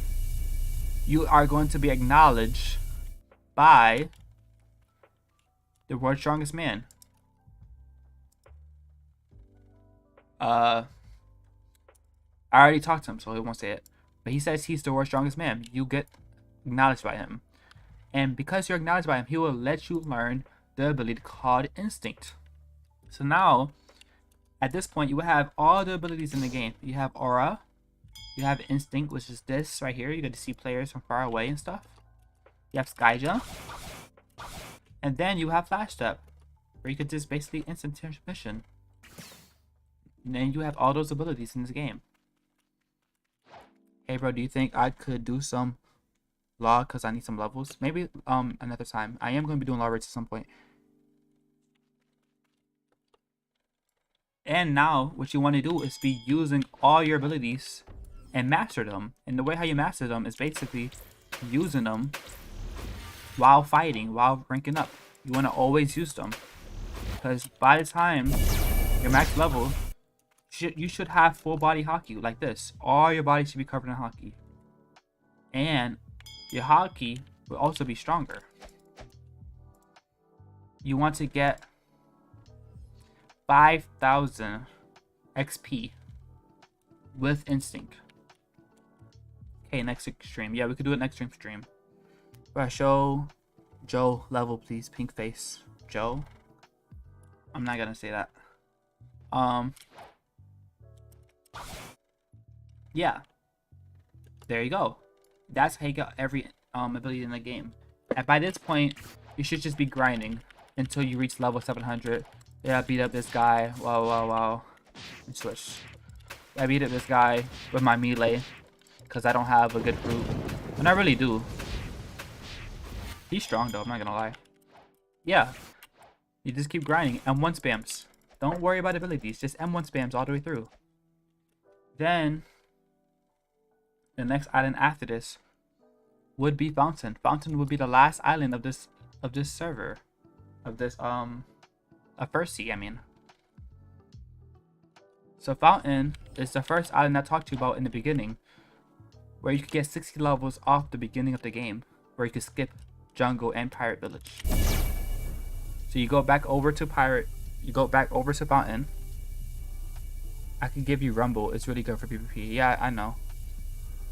you are going to be acknowledged by the world's strongest man. I already talked to him, so he won't say it. But he says he's the world's strongest man. You get acknowledged by him. And because you're acknowledged by him, he will let you learn the ability called Instinct. So now, at this point, you have all the abilities in the game. You have Aura. You have Instinct, which is this right here. You get to see players from far away and stuff. You have Sky Jump. And then you have Flash Step, where you could just basically instant transmission. And then you have all those abilities in this game. Hey bro, do you think I could do some law because I need some levels? Maybe another time. I am going to be doing law rates at some point. And now what you want to do is be using all your abilities and master them. And the way how you master them is basically using them while fighting, while ranking up. You want to always use them, because by the time you're max level, you should have full body hockey like this. All your body should be covered in hockey, and your hockey will also be stronger. You want to get 5,000 XP with Instinct. Okay, next stream. Yeah, we could do it next stream. But show Joe level, please. Pink face. Joe. I'm not gonna say that. Yeah. There you go. That's how you get every ability in the game. And by this point, you should just be grinding until you reach level 700. Yeah, beat up this guy. Wow. And switch. I beat up this guy with my melee because I don't have a good brute. And I really do. He's strong though, I'm not gonna lie. Yeah. You just keep grinding. M1 spams. Don't worry about abilities. Just M1 spams all the way through. Then the next island after this would be Fountain. Fountain would be the last island of this server. Of this First Sea, I mean. So Fountain is the first island I talked to you about in the beginning, where you could get 60 levels off the beginning of the game, where you could skip jungle and pirate village. So you go back over to Fountain. I can give you Rumble. It's really good for PvP. Yeah, I know.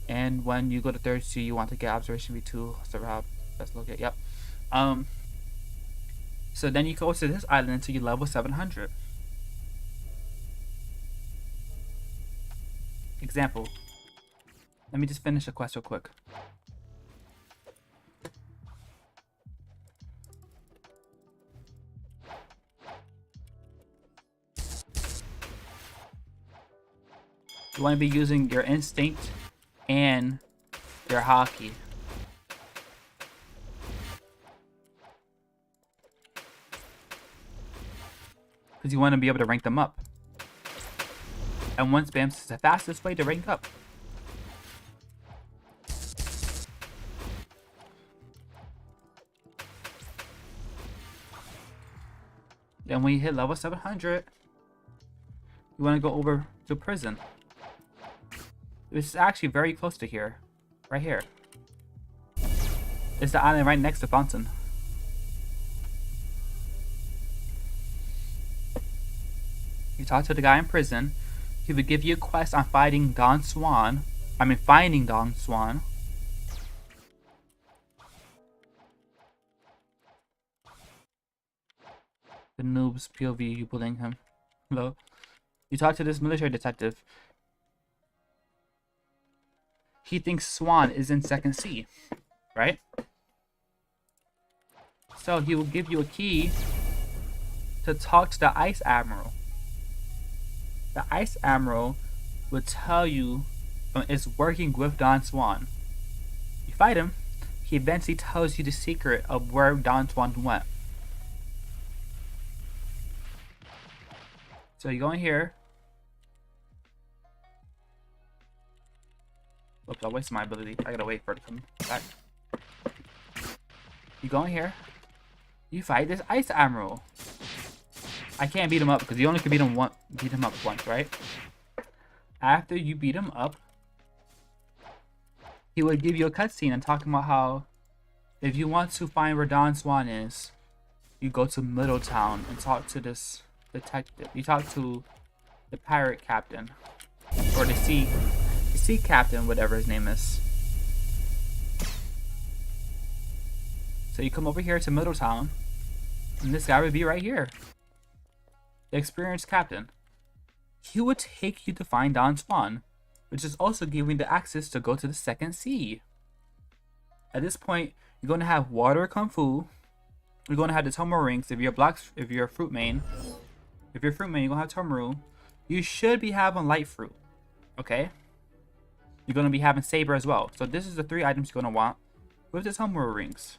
And when you go to third sea, you want to get observation V2. Server hub. Let's look at. Yep. So then you go to this island until you level 700. Example. Let me just finish the quest real quick. You want to be using your Instinct and your hockey. Because you want to be able to rank them up. And one spams is the fastest way to rank up. Then when you hit level 700, you want to go over to prison. This is actually very close to here. Right here. It's the island right next to Fountain. You talk to the guy in prison. He would give you a quest on finding Don Swan. The noob's POV, you bullying him. Hello? You talk to this military detective. He thinks Swan is in Second Sea, right? So he will give you a key to talk to the Ice Admiral. The Ice Admiral will tell you it's working with Don Swan. You fight him, he eventually tells you the secret of where Don Swan went. So you go in here. I wasted my ability. I gotta wait for it to come back. You go in here. You fight this Ice Admiral. I can't beat him up because you only can beat him up once, right? After you beat him up, he would give you a cutscene and talking about how if you want to find where Don Swan is, you go to Middletown and talk to this detective. You talk to the pirate captain or the sea captain, whatever his name is. So you come over here to Middletown, and this guy would be right here. The experienced captain. He would take you to find Don Swan, which is also giving the access to go to the second sea. At this point, you're going to have water kung fu. You're going to have the Tomo rings. If you're a fruit main, you're going to have Tomaru. You should be having light fruit. Okay? You're going to be having saber as well. So this is the 3 items you're going to want with the Tomaru rings.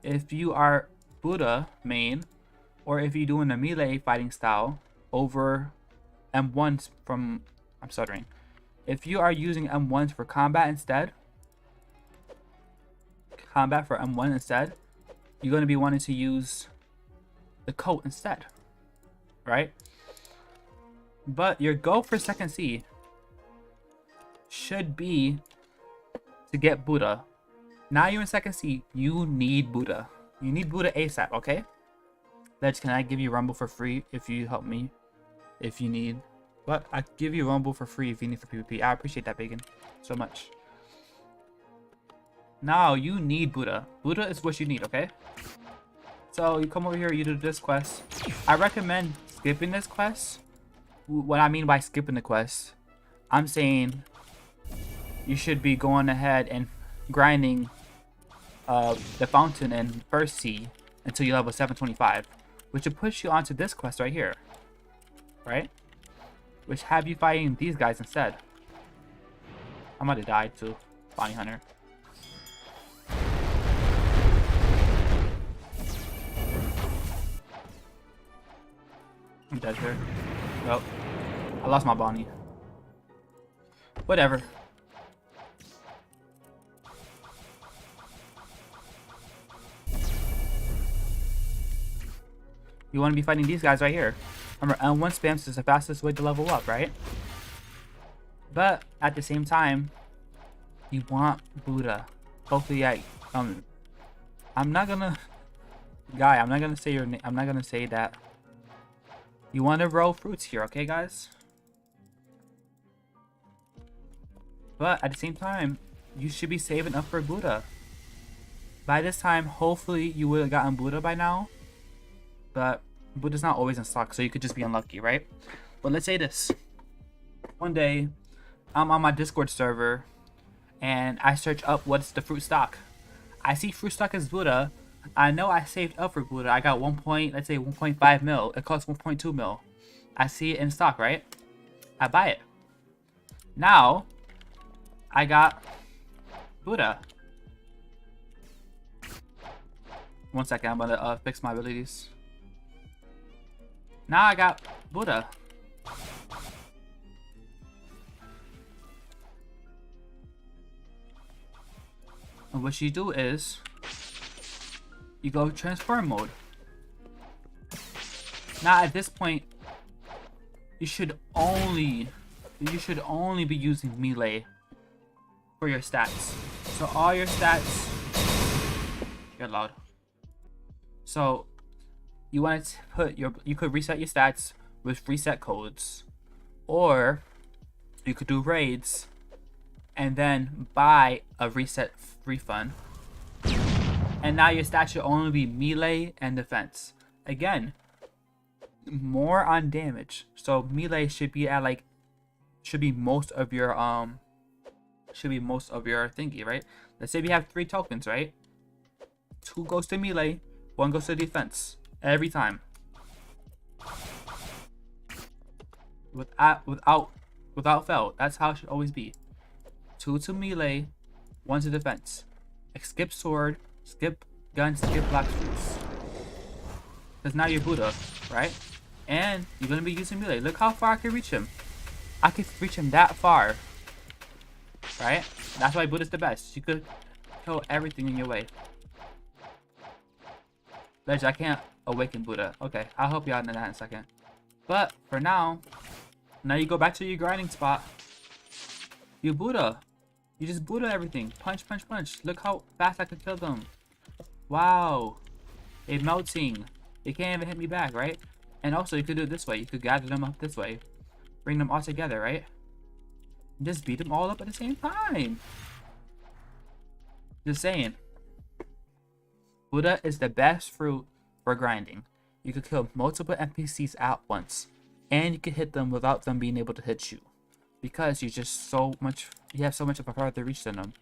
If you are Buddha main, or if you're doing a melee fighting style over M1s from... I'm stuttering. If you are using M1s for combat instead, you're going to be wanting to use the coat instead, right? But your goal for second C should be to get Buddha. Now you're in second C, you need Buddha. You need Buddha ASAP, okay? Ledge, can I give you Rumble for free if you help me? If you need. But I give you Rumble for free if you need for PvP. I appreciate that, Bacon, so much. Now you need Buddha. Buddha is what you need, okay? So you come over here, you do this quest. I recommend skipping this quest. What I mean by skipping the quest, I'm saying you should be going ahead and grinding the fountain in first sea until you level 725, which will push you onto this quest right here, right? Which have you fighting these guys instead. I might have died too, Bounty Hunter. I'm dead here. Well, I lost my bounty. Whatever. You want to be fighting these guys right here. Remember, N1 spams is the fastest way to level up, right? But at the same time, you want Buddha. Hopefully, I'm not gonna, I'm not gonna say your name. I'm not gonna say that. You want to roll fruits here, okay, guys? But at the same time, you should be saving up for Buddha. By this time, hopefully, you would have gotten Buddha by now. But Buddha's not always in stock, so you could just be unlucky, right? But let's say this. One day, I'm on my Discord server, and I search up what's the fruit stock. I see fruit stock is Buddha. I know I saved up for Buddha. I got let's say 1.5 mil. It costs 1.2 mil. I see it in stock, right? I buy it. Now, I got Buddha. 1 second, I'm gonna fix my abilities. Now I got Buddha. And what you do is you go transform mode. Now at this point, you should only be using melee for your stats. So all your stats, you're loud. So you want to put you could reset your stats with reset codes, or you could do raids and then buy a reset refund. And now your stats should only be melee and defense. Again, more on damage. So melee should be at most of your thingy, right? Let's say we have 3 tokens, right? 2 goes to melee, 1 goes to defense. Every time. Without fail. That's how it should always be. 2 to melee, 1 to defense. Skip sword, skip gun, skip Blox Fruits. Because now you're Buddha, right? And you're going to be using melee. Look how far I can reach him. I can reach him that far. right? That's why Buddha's the best. You could kill everything in your way. Ledge, I can't awaken Buddha. Okay, I'll help you out in that in a second. But for now you go back to your grinding spot. You Buddha. You just Buddha everything. Punch, punch, punch. Look how fast I could kill them. Wow. They're melting. They can't even hit me back, right? And also, you could do it this way. You could gather them up this way. Bring them all together, right? And just beat them all up at the same time. Just saying. Buddha is the best fruit for grinding. You could kill multiple NPCs at once. And you could hit them without them being able to hit you. Because you have so much of a farther reach than them.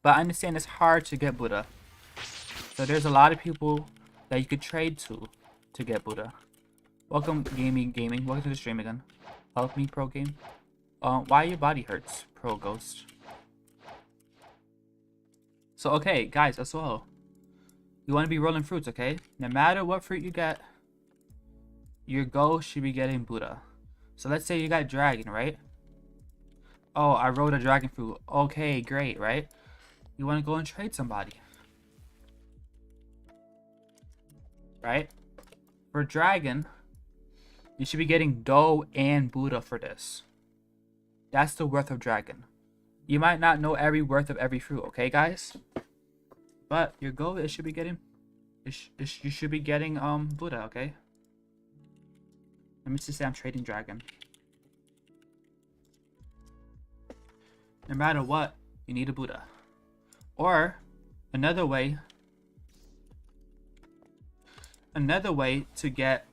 But I understand it's hard to get Buddha. So there's a lot of people that you could trade to get Buddha. Welcome gaming. Welcome to the stream again. Help me pro game. Why your body hurts, pro ghost. So okay, guys, as well. You want to be rolling fruits, okay? No matter what fruit you get, your goal should be getting Buddha. So let's say you got dragon, right? Oh, I rolled a dragon fruit. Okay, great, right? You want to go and trade somebody. Right? For dragon, you should be getting dough and Buddha for this. That's the worth of dragon. You might not know every worth of every fruit, okay, guys? But your goal is should be getting, you should be getting Buddha, okay? Let me just say I'm trading dragon. No matter what, you need a Buddha. Or another way to get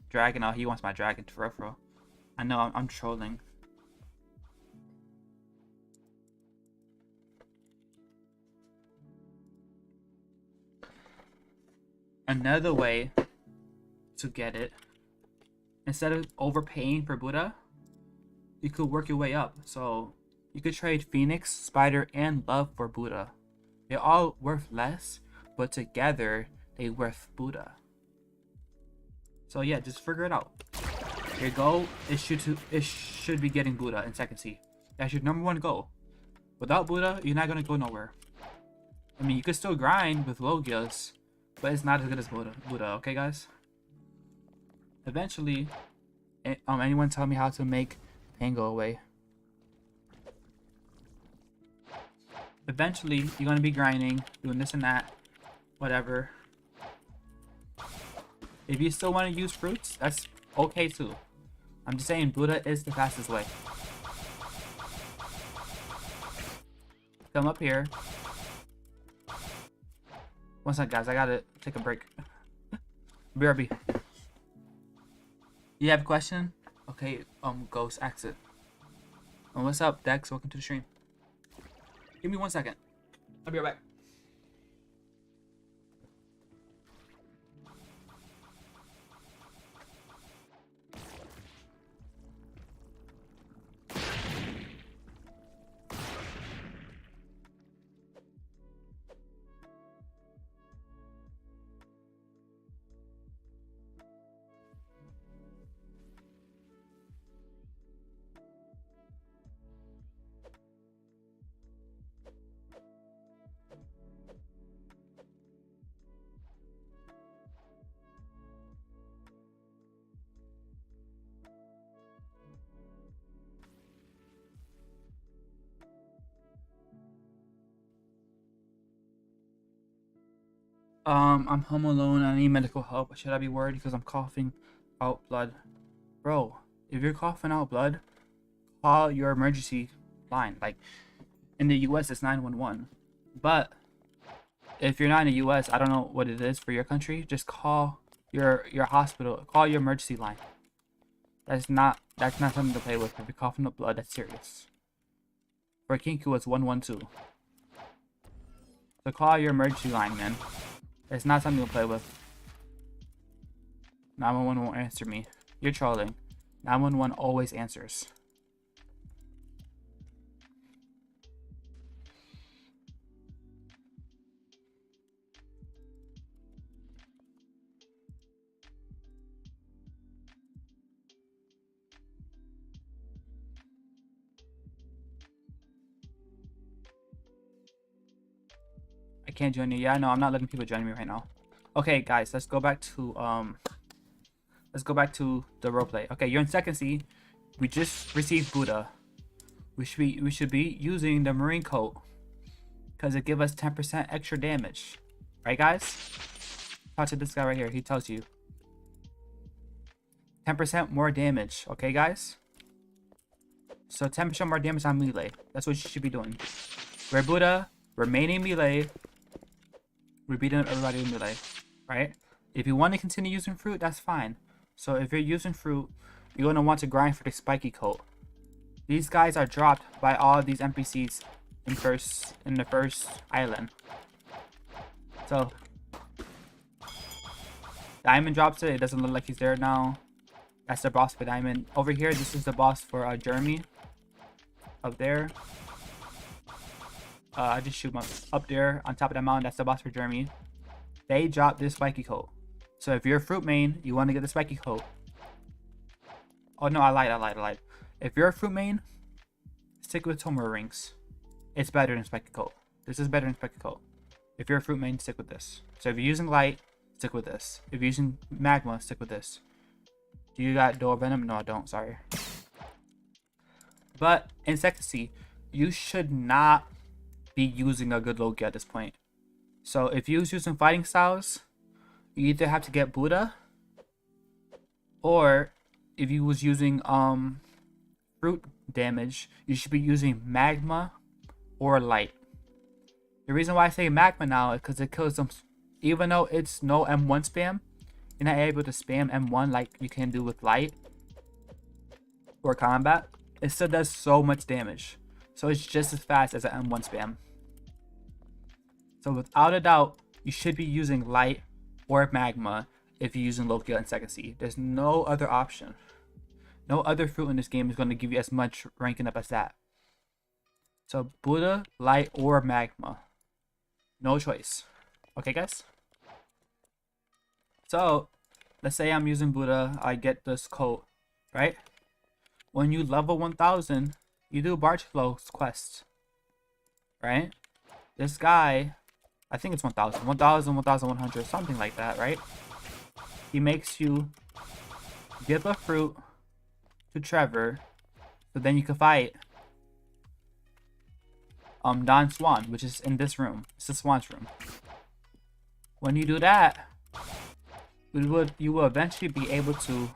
dragon. Oh, he wants my dragon to referral. I know I'm trolling. Another way to get it, instead of overpaying for Buddha, you could work your way up. So you could trade Phoenix, Spider, and Love for Buddha. They're all worth less, but together they worth Buddha. So yeah, just figure it out. Your goal is should be getting Buddha in second C. That's your #1 goal. Without Buddha, you're not gonna go nowhere. I mean, you could still grind with low gills, but it's not as good as Buddha, okay, guys? Eventually, anyone tell me how to make pain go away? Eventually, you're gonna be grinding, doing this and that, whatever. If you still want to use fruits, that's okay too. I'm just saying Buddha is the fastest way. Come up here. One second, guys. I gotta take a break. BRB. You have a question? Okay, Ghost, exit. What's up, Dex? Welcome to the stream. Give me 1 second. I'll be right back. I'm home alone. I need medical help. Should I be worried because I'm coughing out blood? Bro, if you're coughing out blood, call your emergency line. Like, in the US, it's 911. But if you're not in the US, I don't know what it is for your country. Just call your hospital. Call your emergency line. That's not something to play with. If you're coughing up blood, that's serious. For Kinku, it's 112. So call your emergency line, man. It's not something to play with. 911 won't answer me. You're trolling. 911 always answers. can't join you. Yeah, no, I'm not letting people join me right now. Okay, guys, let's go back to the roleplay. Okay, you're in second C. We just received Buddha. We should be using the marine coat because it gives us 10% extra damage. Right, guys? Talk to this guy right here. He tells you 10% more damage. Okay, guys? So 10% more damage on melee. That's what you should be doing. We're Buddha. We're maining melee. We're beating everybody in melee. Right? If you want to continue using fruit, that's fine. So if you're using fruit, you're going to want to grind for the spiky coat. These guys are dropped by all of these NPCs in the first island. So Diamond drops it. It doesn't look like he's there now. That's the boss for Diamond. Over here, this is the boss for Jeremy. Up there. I just shoot him up there on top of that mountain. That's the boss for Jeremy. They drop this spiky coat. So if you're a fruit main, you want to get the spiky coat. Oh no, I lied. If you're a fruit main, stick with Tomura rings. It's better than spiky coat. This is better than spiky coat. If you're a fruit main, stick with this. So if you're using light, stick with this. If you're using magma, stick with this. Do you got door venom? No, I don't. Sorry. But in second C, you should not be using a good Loki at this point. So if you was using fighting styles, you either have to get Buddha, or if you was using fruit damage, you should be using magma or light. The reason why I say magma now is because it kills them. Even though it's no M1 spam, you're not able to spam M1 like you can do with light or combat. It still does so much damage. So it's just as fast as an M1 spam. So without a doubt, you should be using light or magma if you're using Loki in second C. There's no other option. No other fruit in this game is going to give you as much ranking up as that. So Buddha, light, or magma. No choice. Okay, guys? So, let's say I'm using Buddha. I get this coat, right? When you level 1000, you do barge flow quest, right? This guy, I think it's 1000, 1100, something like that, right? He makes you give a fruit to Trevor, so then you can fight Don Swan, which is in this room. It's the Swan's room. When you do that, you will eventually be able to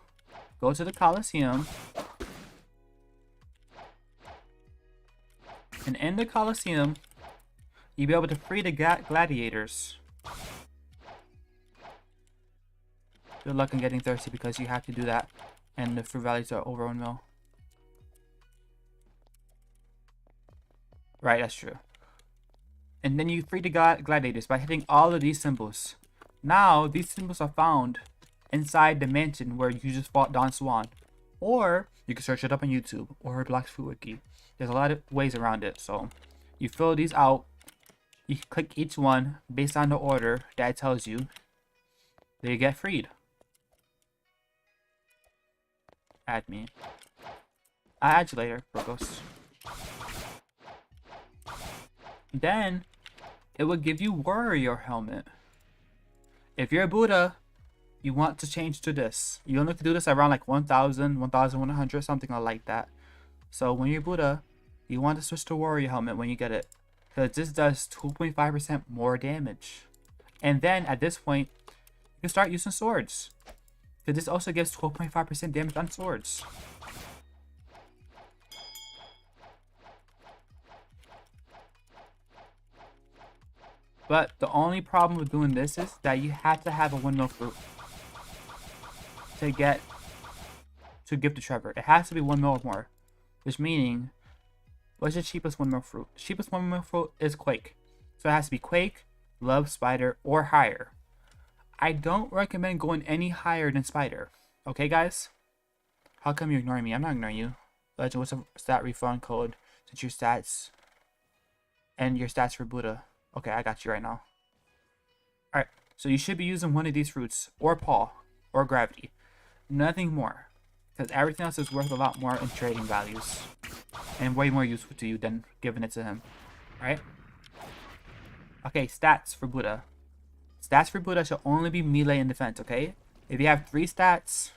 go to the Coliseum, and in the Coliseum, you'll be able to free the gladiators. Good luck in getting thirsty because you have to do that, and the fruit valleys are over 1 mil. Right, that's true. And then you free the gladiators by hitting all of these symbols. Now, these symbols are found inside the mansion where you just fought Don Swan. Or, you can search it up on YouTube or Blox Fruit Wiki. There's a lot of ways around it. So, you fill these out. You click each one based on the order that it tells you. They get freed. Add me. I'll add you later, Burgos. Then, it will give you Warrior Helmet. If you're a Buddha, you want to change to this. You only have to do this around like 1000, 1100, something like that. So when you're Buddha, you want to switch to Warrior Helmet when you get it. Because this does 2.5% more damage. And then at this point, you can start using swords. Because this also gives 12.5% damage on swords. But the only problem with doing this is that you have to have a 1 mil fruit to give to Trevor. It has to be 1 mil or more. Which meaning, what's the cheapest 1 mil fruit? The cheapest 1 mil fruit is Quake. So it has to be Quake, Love, Spider, or higher. I don't recommend going any higher than Spider. Okay, guys? How come you're ignoring me? I'm not ignoring you. Legend, what's a stat refund code since your stats and your stats for Buddha? Okay, I got you right now. Alright, so you should be using one of these fruits, or Paw, or Gravity. Nothing more. Because everything else is worth a lot more in trading values. And way more useful to you than giving it to him. Alright? Okay, stats for Buddha. Stats for Buddha should only be melee and defense, okay? If you have 3 stats,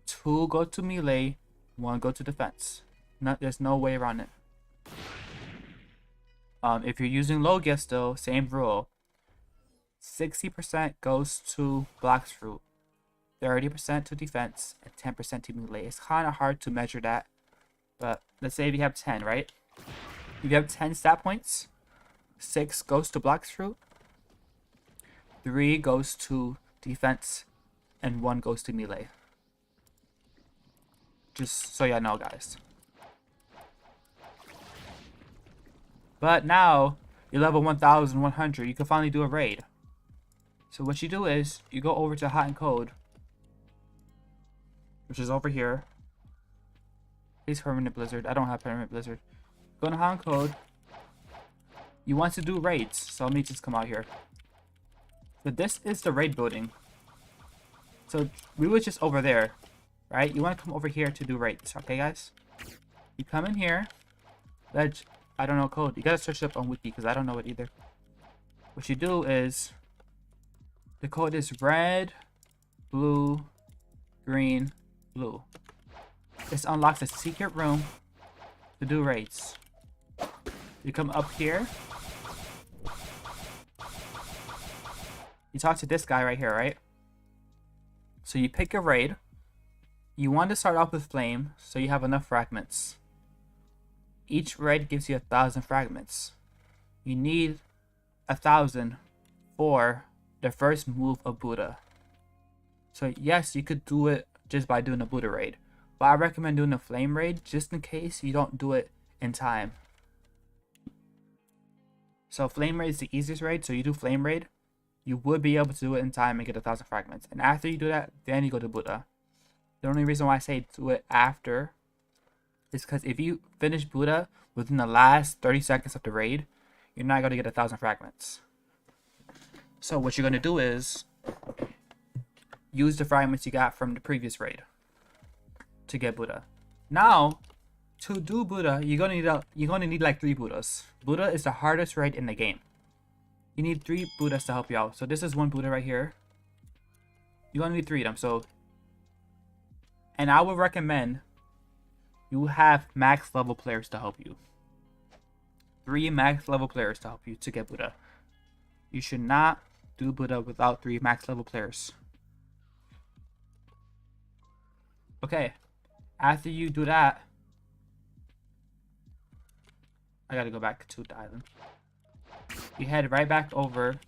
2 go to melee, 1 go to defense. There's no way around it. If you're using Logia still, same rule. 60% goes to Blox Fruit, 30% to defense, and 10% to melee. It's kind of hard to measure that, but let's say if you have 10, right? If you have 10 stat points, 6 goes to Blox Fruit, 3 goes to defense, and 1 goes to melee. Just so y'all know, guys. But now, you're level 1100, you can finally do a raid. So what you do is, you go over to Hot and Cold, which is over here. Please Permanent Blizzard. I don't have Permanent Blizzard. Go to Hot and Cold. You want to do raids, so let me just come out here. So this is the raid building. So we were just over there, right? You want to come over here to do raids, okay, guys? You come in here. I don't know code. You gotta search it up on wiki because I don't know it either. What you do is, the code is red, blue, green, blue. This unlocks a secret room to do raids. You come up here. You talk to this guy right here, right? So you pick a raid. You want to start off with flame, so you have enough fragments. Each raid gives you 1,000 fragments. You need 1,000 for the first move of Buddha. So yes, you could do it just by doing a Buddha raid, but I recommend doing a flame raid just in case you don't do it in time. So flame raid is the easiest raid, so you do flame raid. You would be able to do it in time and get 1,000 fragments. And after you do that, then you go to Buddha. The only reason why I say do it after is because if you finish Buddha within the last 30 seconds of the raid, you're not going to get 1,000 fragments. So what you're going to do is use the fragments you got from the previous raid to get Buddha. Now, to do Buddha, you're gonna need like 3 Buddhas. Buddha is the hardest raid in the game. You need 3 Buddhas to help you out. So this is 1 Buddha right here. You're gonna need 3 of them. So, and I would recommend you have max level players to help you. 3 max level players to help you to get Buddha. You should not do Buddha without 3 max level players. Okay, after you do that, I gotta go back to the island. You head right back over.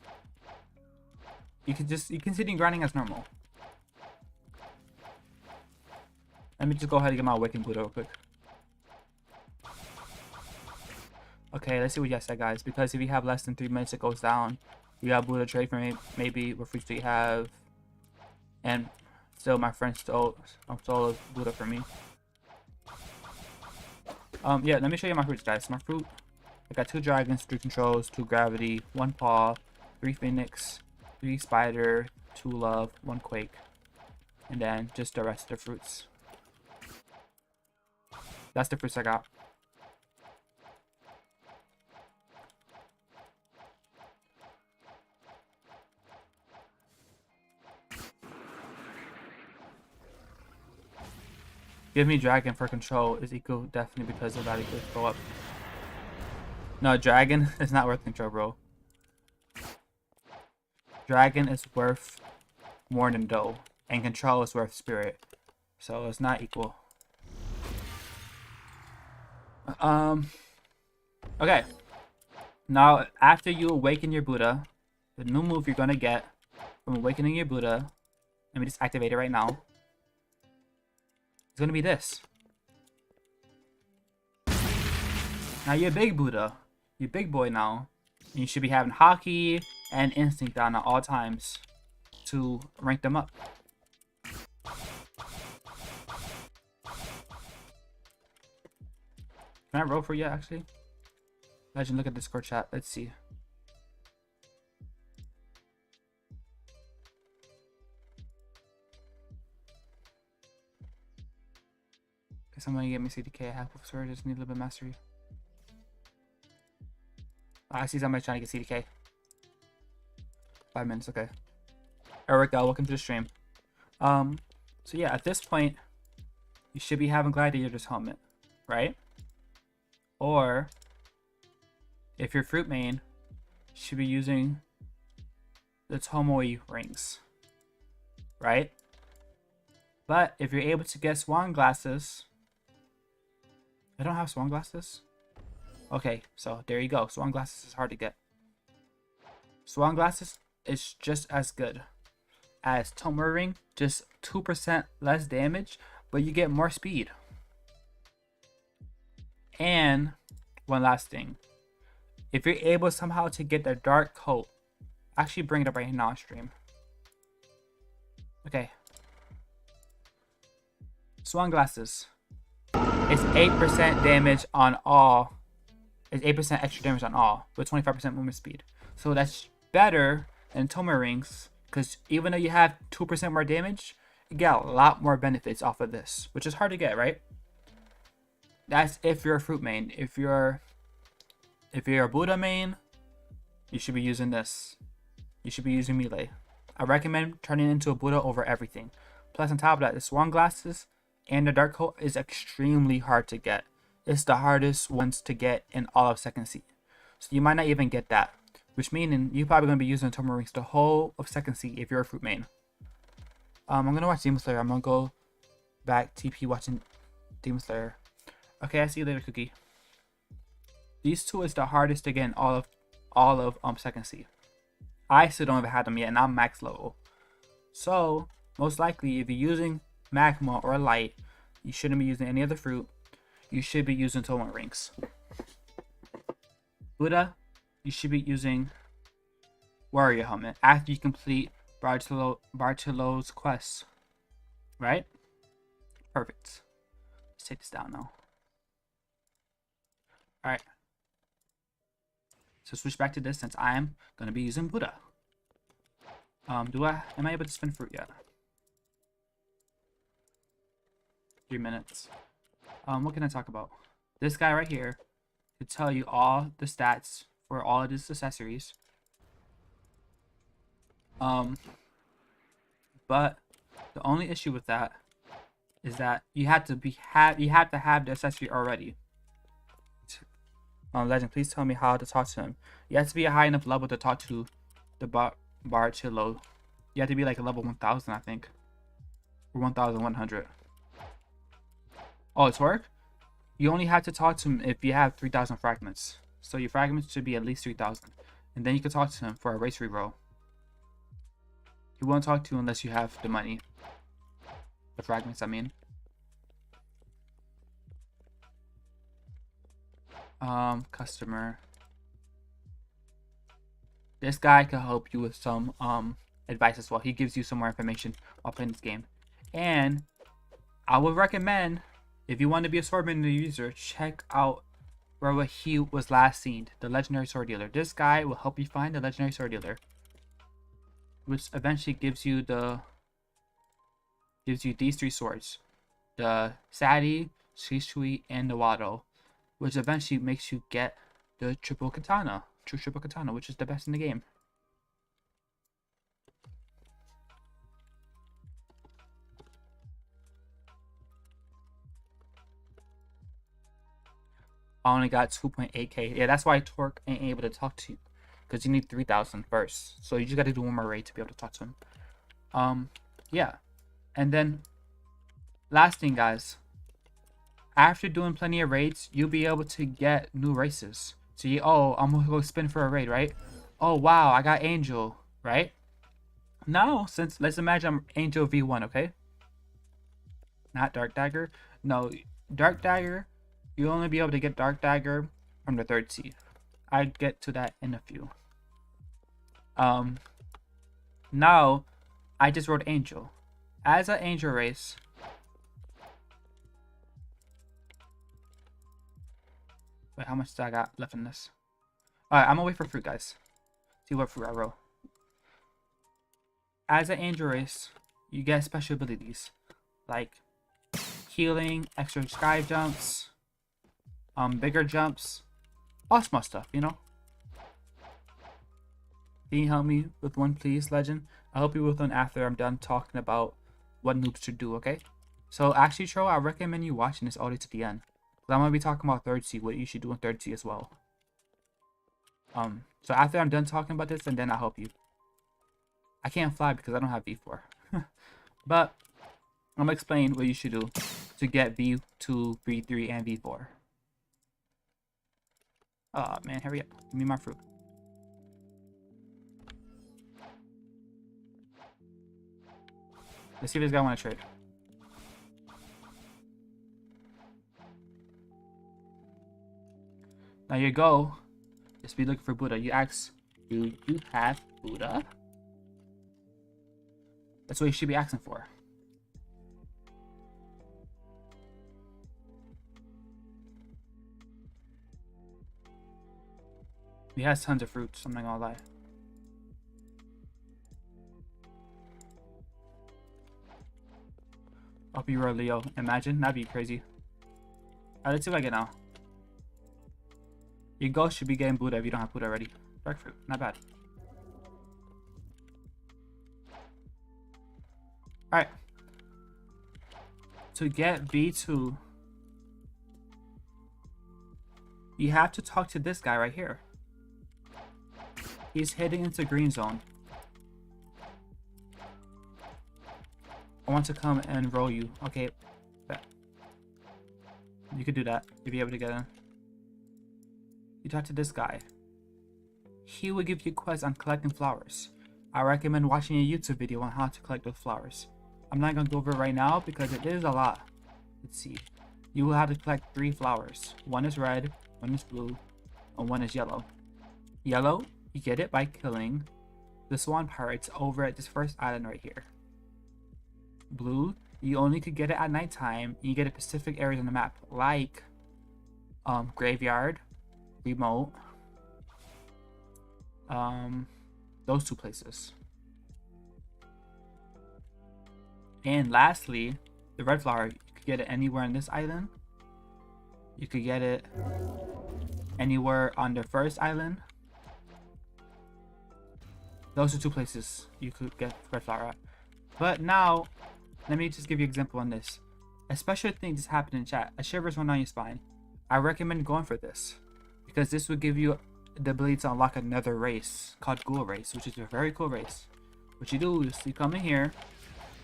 You can continue grinding as normal. Let me just go ahead and get my Awakened Buddha real quick. Okay, let's see what you guys said, guys. Because if you have less than 3 minutes, it goes down. You got Buddha trade for me, maybe what fruits do you have? And still, my friend stole a Buddha for me. Yeah, let me show you my fruits, guys. My fruit, I got 2 dragons, 3 controls, 2 gravity, 1 paw, 3 phoenix, 3 spider, 2 love, 1 quake, and then just the rest of the fruits. That's the fruits I got. Give me dragon for control is equal definitely because of that equals go up. No, dragon is not worth control, bro. Dragon is worth more than dough, and control is worth spirit, so it's not equal. Okay. Now, after you awaken your Buddha, the new move you're gonna get from awakening your Buddha, let me just activate it right now. It's gonna be this. Now you're big Buddha. You're big boy now. And you should be having Hockey and Instinct down at all times to rank them up. Can I roll for you actually? Legend, look at Discord chat. Let's see. Can somebody get me CDK? Half of sword, just need a little bit of mastery. I see somebody trying to get CDK. 5 minutes, okay. Eric, welcome to the stream. So yeah, at this point, you should be having Gladiator's helmet, right? Or if you're fruit main, you should be using the Tomoe rings, right? But if you're able to get swan glasses, I don't have swan glasses. Okay, so there you go. Swan glasses is hard to get. Swan glasses is just as good as Tomoe ring, just 2% less damage, but you get more speed. And one last thing, if you're able somehow to get the dark coat, actually bring it up right now on stream. Okay. Swan glasses. It's 8% damage on all. It's 8% extra damage on all with 25% movement speed. So that's better than Tomoe rings, because even though you have 2% more damage, you get a lot more benefits off of this, which is hard to get, right? That's if you're a fruit main. If you're a Buddha main, you should be using this. You should be using melee. I recommend turning into a Buddha over everything. Plus on top of that, the swan glasses and the dark coat is extremely hard to get. It's the hardest ones to get in all of second seed. So you might not even get that. Which meaning you're probably going to be using Tomoe rings the whole of second seed if you're a fruit main. I'm going to watch Demon Slayer. I'm going to go back TP watching Demon Slayer. Okay, I see you later, Cookie. These two is the hardest to get in all of second seed. I still don't even have them yet, and I'm max level. So most likely, if you're using magma or light, you shouldn't be using any other fruit. You should be using Tomoe rings. Buddha, you should be using warrior helmet after you complete Bartolo's quest. Right? Perfect. Let's take this down now. Alright. So switch back to this since I'm gonna be using Buddha. Am I able to spin fruit yet? 3 minutes. What can I talk about? This guy right here could tell you all the stats for all of his accessories. But the only issue with that is that you have to have the accessory already. Legend, please tell me how to talk to him. You have to be a high enough level to talk to the Bartolo. You have to be like a level 1000, I think, or 1100. Oh, it's work? You only have to talk to him if you have 3000 fragments. So your fragments should be at least 3000. And then you can talk to him for a race reroll. He won't talk to you unless you have the money. The fragments, I mean. Customer. This guy can help you with some advice as well. He gives you some more information while playing this game. And I would recommend, if you want to be a swordman user, check out where he was last seen, the legendary sword dealer. This guy will help you find the legendary sword dealer, which eventually gives you these 3 swords, the Sadi, Shishui, and the Wado, which eventually makes you get the triple katana, which is the best in the game. I only got 2.8k. Yeah, that's why Torque ain't able to talk to you, because you need 3000 first. So you just got to do one more raid to be able to talk to him. Yeah. And then last thing, guys, after doing plenty of raids, you'll be able to get new races. So I'm gonna go spin for a raid, right? Oh wow, I got Angel, right? Now, let's imagine I'm Angel V1, okay? Not Dark Dagger. No, Dark Dagger, you'll only be able to get Dark Dagger from the 3rd seed. I'd get to that in a few. Now, I just wrote Angel. As an Angel race, wait, how much do I got left in this? Alright, I'm gonna wait for fruit, guys. See what fruit I roll. As an Angel race, you get special abilities like healing, extra sky jumps, bigger jumps, all small stuff, you know. Can you help me with one, please, Legend? I'll help you with one after I'm done talking about what noobs should do, okay? So actually, Tro, I recommend you watching this all the way to the end. Because I'm going to be talking about third C, what you should do in third C as well. So after I'm done talking about this, and then I'll help you. I can't fly because I don't have V4. But I'm going to explain what you should do to get V2, V3, and V4. Oh man, hurry up. Give me my fruit. Let's see if this guy want to trade. Now you go. Just be looking for Buddha. You ask, do you have Buddha? That's what you should be asking for. He has tons of fruits, I'm not gonna lie. Up you roll, Leo. Imagine, that'd be crazy. Alright, let's see what I get now. Your ghost should be getting Buddha if you don't have Buddha already. Dark fruit, not bad. Alright. To get B2, you have to talk to this guy right here. He's heading into green zone. I want to come and roll you. Okay. You could do that if you're able to get in. You talk to this guy. He will give you quests on collecting flowers. I recommend watching a YouTube video on how to collect those flowers. I'm not going to go over it right now because it is a lot. Let's see. You will have to collect 3 flowers. One is red, one is blue, and one is yellow. Yellow, you get it by killing the swan pirates over at this first island right here. Blue, you only could get it at nighttime. You get it specific areas on the map, like graveyard, remote, those 2 places. And lastly, the red flower, you could get it anywhere on this island. You could get it anywhere on the first island. Those are 2 places you could get red flower at. But now, let me just give you an example on this. A special thing just happened in chat. A shivers went down your spine. I recommend going for this, because this would give you the ability to unlock another race called Ghoul Race, which is a very cool race. What you do is you come in here,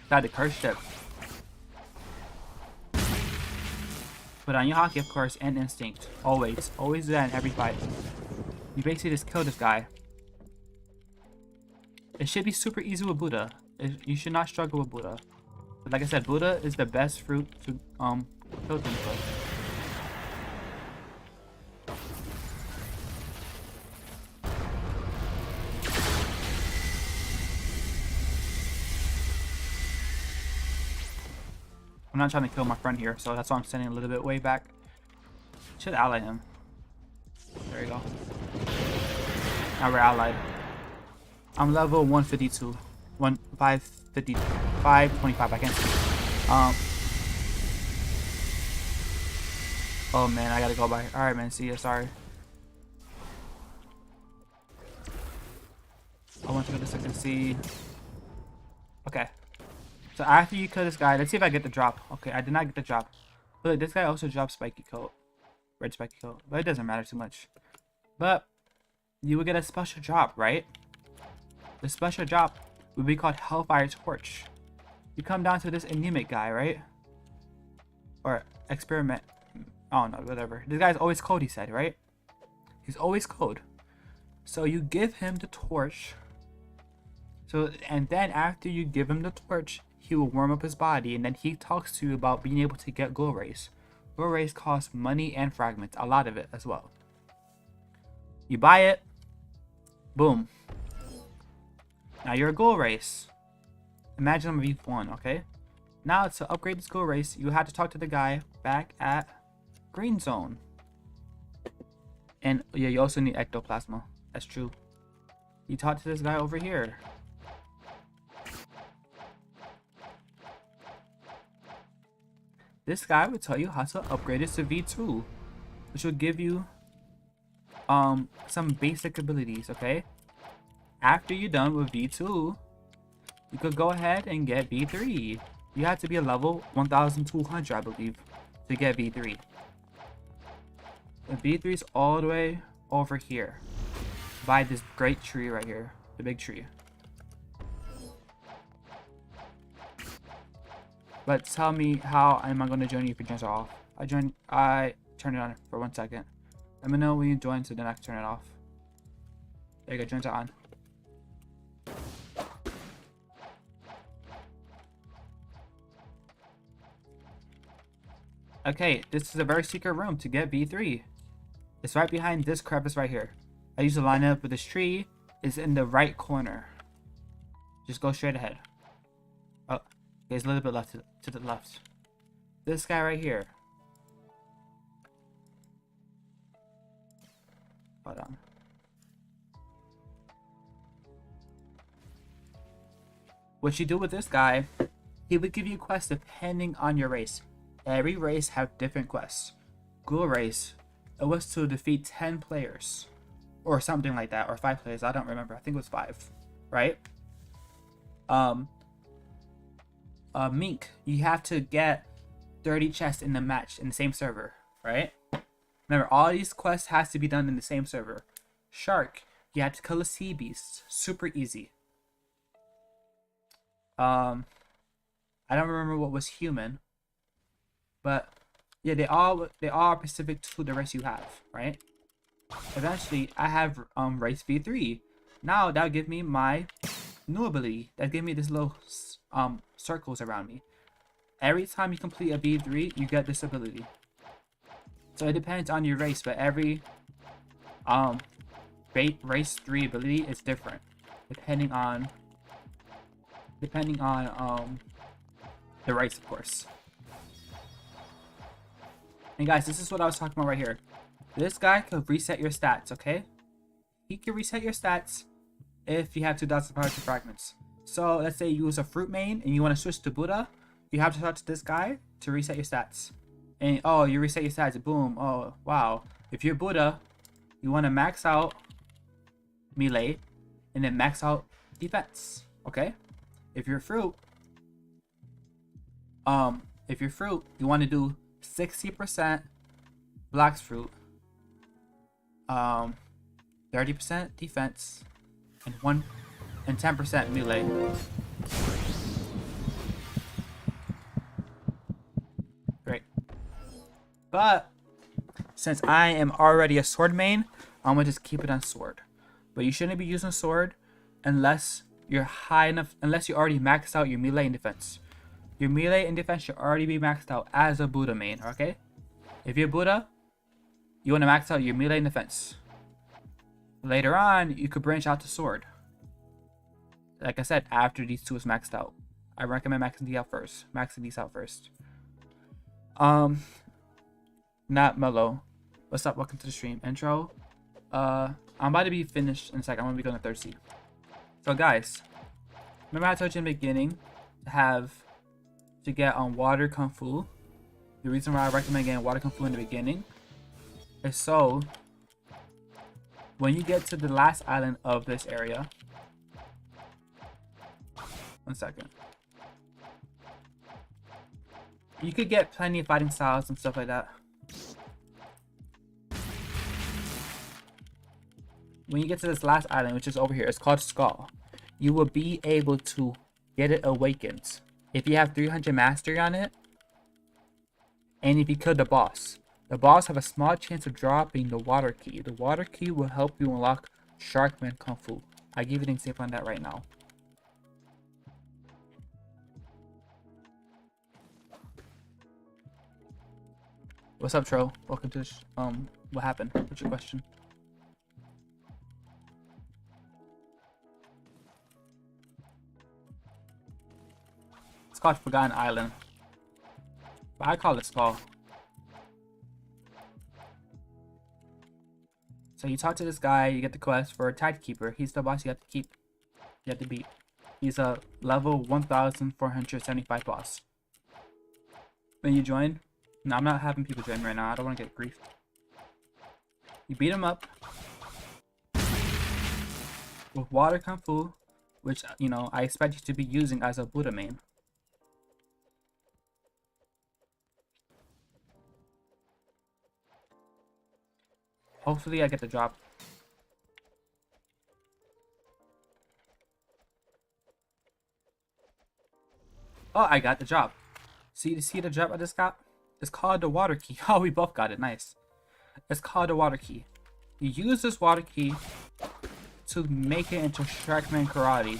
got the curse ship, put on your hockey, of course, and instinct. Always do that in every fight. You basically just kill this guy. It should be super easy with Buddha. You should not struggle with Buddha. But like I said, Buddha is the best fruit to kill things with. I'm not trying to kill my friend here, so that's why I'm standing a little bit way back. Should ally him. There you go. Now we're allied. I'm level 152. 550, 525, I can't see. Oh man, I gotta go by. Alright man, see ya, sorry. I want to go to second C. Okay. So after you kill this guy, let's see if I get the drop. Okay, I did not get the drop. But this guy also drops spiky coat. Red spiky coat. But it doesn't matter too much. But you will get a special drop, right? The special drop would be called Hellfire Torch. You come down to this anemic guy, right? Or experiment. I don't know, whatever. This guy's always cold, he said, right? He's always cold. So you give him the torch. And then after you give him the torch, he will warm up his body, and then he talks to you about being able to get Ghoul Race. Ghoul Race costs money and fragments, a lot of it as well. You buy it, boom. Now you're a Ghoul Race. Imagine I'm a V1, okay? Now to upgrade this Ghoul Race, you have to talk to the guy back at Green Zone. And yeah, you also need Ectoplasma. That's true. You talk to this guy over here. This guy will tell you how to upgrade it to V2, which will give you some basic abilities, okay? after you're done with V2, you could go ahead and get V3. You have to be a level 1200, I believe, to get V3. And V3 is all the way over here by this great tree right here, the big tree. But tell me, how am I going to join you if your joins are off? I turn it on for 1 second. Let me know when you join so then I can turn it off. There you go, joins are on. Okay, this is a very secret room to get V3. It's right behind this crevice right here. I used to line up with this tree. It's in the right corner. Just go straight ahead. Oh, there's a little bit left to the left. This guy right here. Hold on. What you do with this guy, he would give you quests depending on your race. Every race have different quests. Ghoul race, it was to defeat 10 players. Or something like that, or 5 players, I don't remember. I think it was 5, right? Mink, you have to get 30 chests in the match in the same server, right? Remember, all these quests has to be done in the same server. Shark, you have to kill a sea beast. Super easy. I don't remember what was human. But yeah, they all are specific to the race you have, right? Eventually, I have race V3. Now that'll give me my new ability. That give me this little circles around me. Every time you complete a V3, you get this ability. So it depends on your race, but every race 3 ability is different depending on the race, of course. And guys, this is what I was talking about right here. This guy could reset your stats, okay? He can reset your stats if you have 2,500 fragments. So let's say you use a fruit main and you want to switch to Buddha. You have to talk to this guy to reset your stats. And oh, you reset your stats, boom. Oh, wow. If you're Buddha, you want to max out melee and then max out defense, okay? If you're fruit, you want to do 60% Blox Fruit, 30% defense, and 10% melee. Great. But since I am already a sword main, I'm gonna just keep it on sword. But you shouldn't be using sword unless you're high enough, unless you already maxed out your melee and defense. Your melee and defense should already be maxed out as a Buddha main, okay? If you're Buddha, you want to max out your melee and defense. Later on, you could branch out to sword. Like I said, after these two is maxed out. I recommend maxing these out first. Not Mellow. What's up? Welcome to the stream. Intro. I'm about to be finished in a second. I'm going to be going to Thirsty. So guys, remember I told you in the beginning to get on Water Kung Fu. The reason why I recommend getting Water Kung Fu in the beginning is so when you get to the last island of this area. 1 second. You could get plenty of fighting styles and stuff like that. When you get to this last island, which is over here, it's called Skull. You will be able to get it awakened if you have 300 mastery on it, and if you kill the boss. The boss have a small chance of dropping the water key. The water key will help you unlock Sharkman Kung Fu. I give you an example on that right now. What's up, Tro? Welcome to what happened? What's your question? It's called Forgotten Island, but I call it Skull. So you talk to this guy, you get the quest for a Tidekeeper. He's the boss you have to beat. He's a level 1,475 boss. When you join, no, I'm not having people join right now. I don't want to get griefed. You beat him up. with water kung fu, which you know I expect you to be using as a Buddha main. Hopefully I get the drop. Oh, I got the drop. See the drop I just got? It's called the water key. Oh, we both got it. Nice. It's called the water key. You use this water key to make it into Sharkman Karate.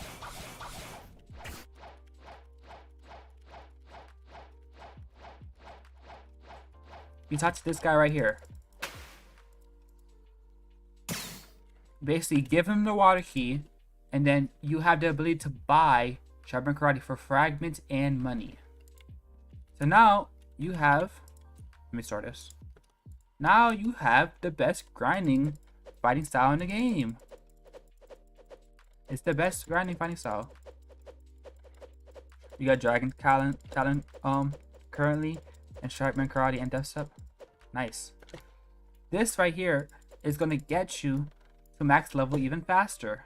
You talk to this guy right here. Basically, give him the water key, and then you have the ability to buy Sharkman Karate for fragments and money. So now you have. Let me start this. Now you have the best grinding fighting style in the game. It's the best grinding fighting style. You got Dragon Talent currently, and Sharkman Karate and Death Step. Nice. This right here is gonna get you to max level even faster.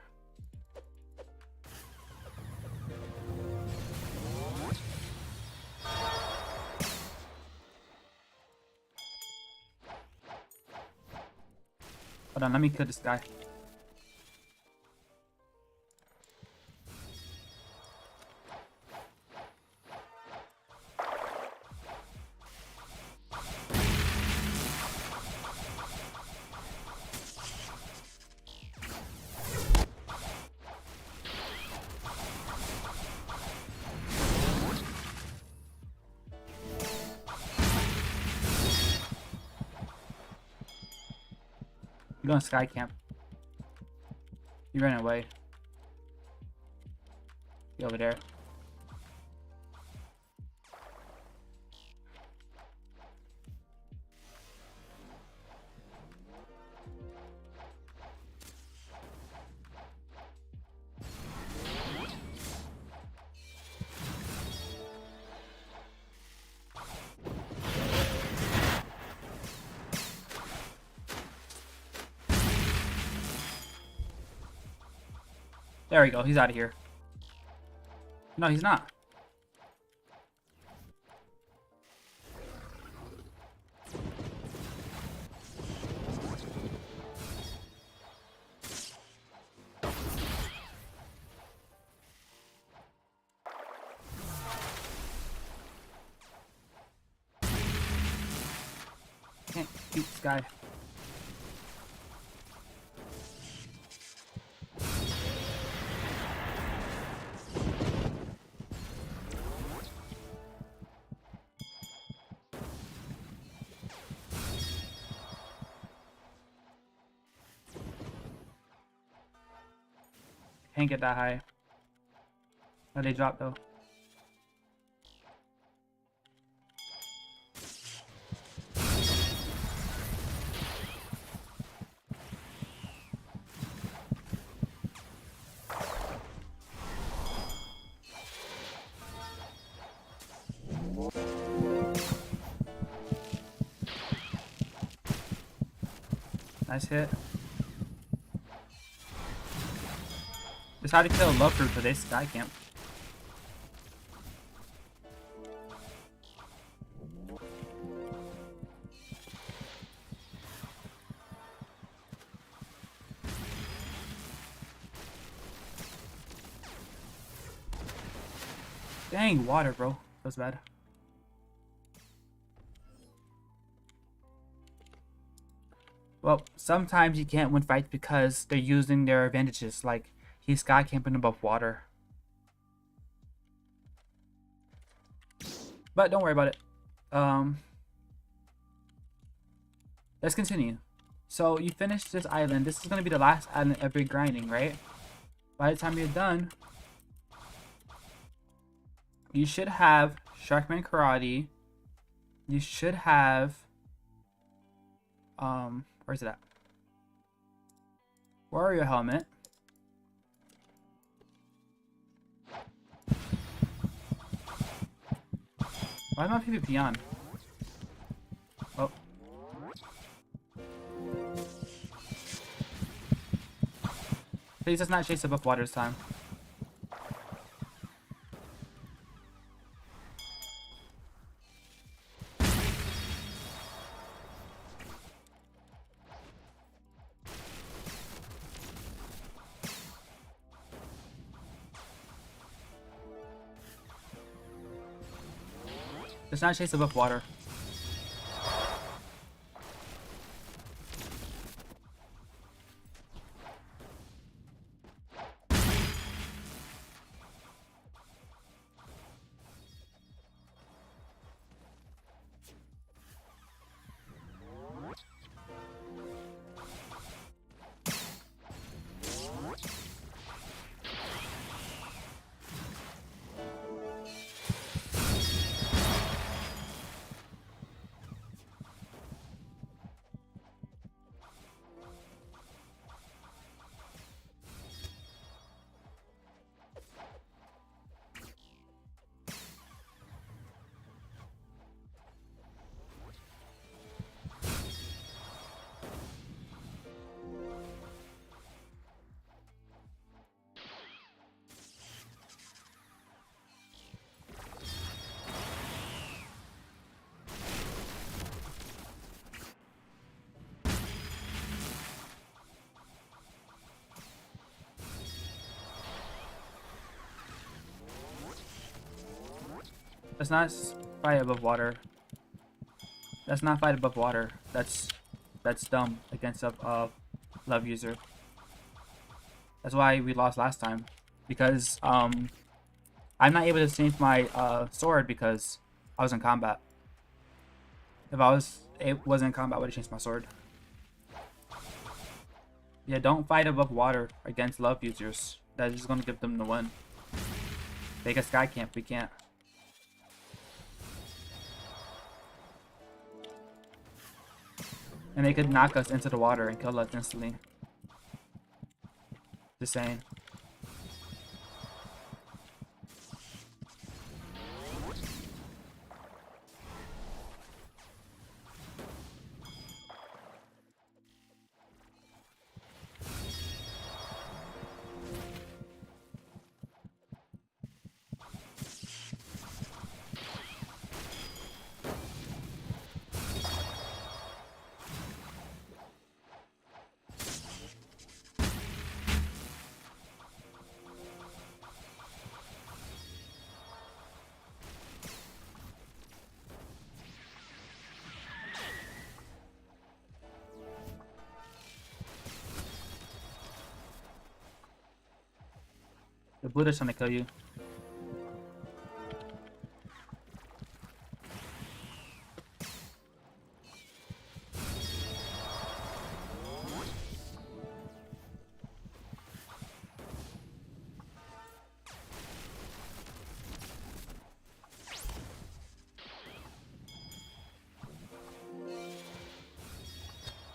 Hold on, let me kill this guy. You're going sky camp. You ran away. You over there. There we go. He's out of here. No, he's not. Can't beat this guy. Can't get that high. Oh, they dropped though. Nice hit. Just how to kill Lofi for this sky camp. Dang, water, bro. That's bad. Well, sometimes you can't win fights because they're using their advantages, like he's sky camping above water. But don't worry about it. Let's continue. So you finished this island. This is gonna be the last island ever grinding, right? By the time you're done, you should have Sharkman Karate. You should have where's it at? Warrior helmet. Why am I PvP on? Oh. Please let's not chase above water this time. Let's not chase above water. Let's not fight above water. Let's not fight above water. That's dumb against a love user. That's why we lost last time. Because I'm not able to change my sword because I was in combat. If it wasn't in combat, I would have changed my sword. Yeah, don't fight above water against love users. That's just gonna give them the win. Take a sky camp, we can't. And they could knock us into the water and kill us instantly. Just saying. The Buddha's trying to kill you.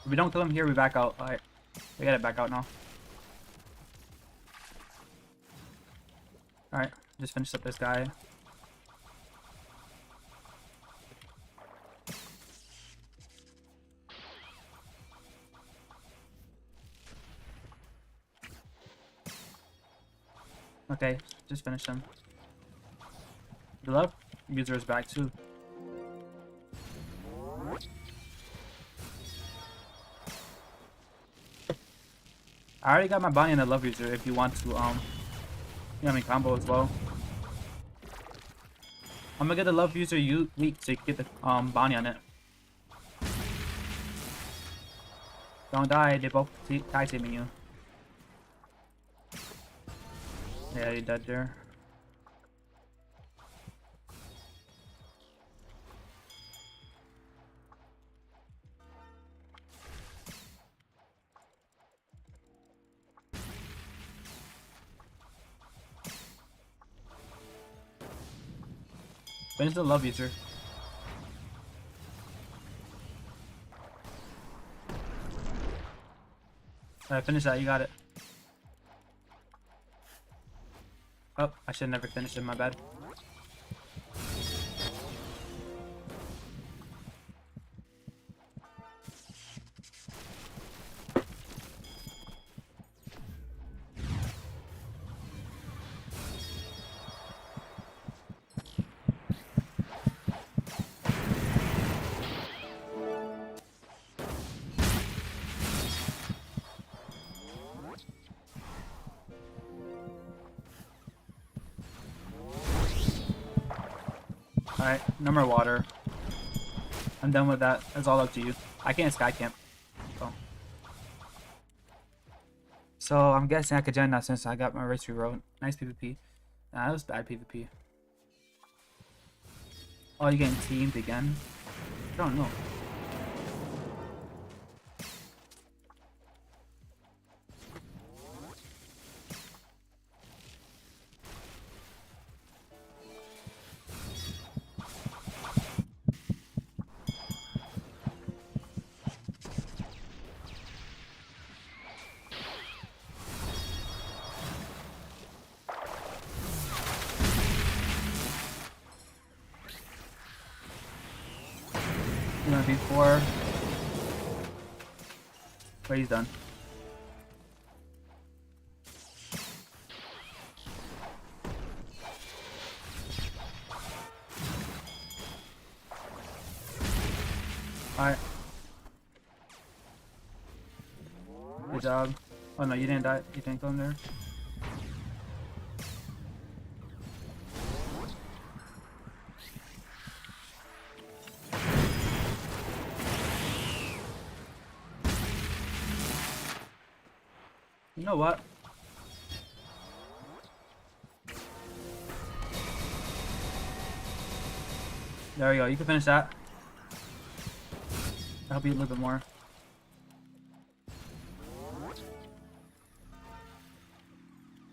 If we don't kill him here, we back out. Alright. We gotta back out now. Alright, just finish up this guy. Okay, just finish him. The love user is back too. I already got my bounty on the love user if you want to combo as well. I'm gonna get the love user weak so you can get the bounty on it. Don't die, they both tag teaming you. Yeah, you dead there. Finish the love user. Alright, finish that, you got it. Oh, I should never finish it, my bad. Alright, no more water. I'm done with that. That's all up to you. I can't sky camp. So I'm guessing I could join now since I got my race rerolled. Nice PvP. Nah, that was bad PvP. Oh, you're getting teamed again? I don't know. You know, before. But he's done. Alright. Good job. Oh no, you didn't die. You didn't go in there. You know what? There we go. You can finish that. I'll help you a little bit more.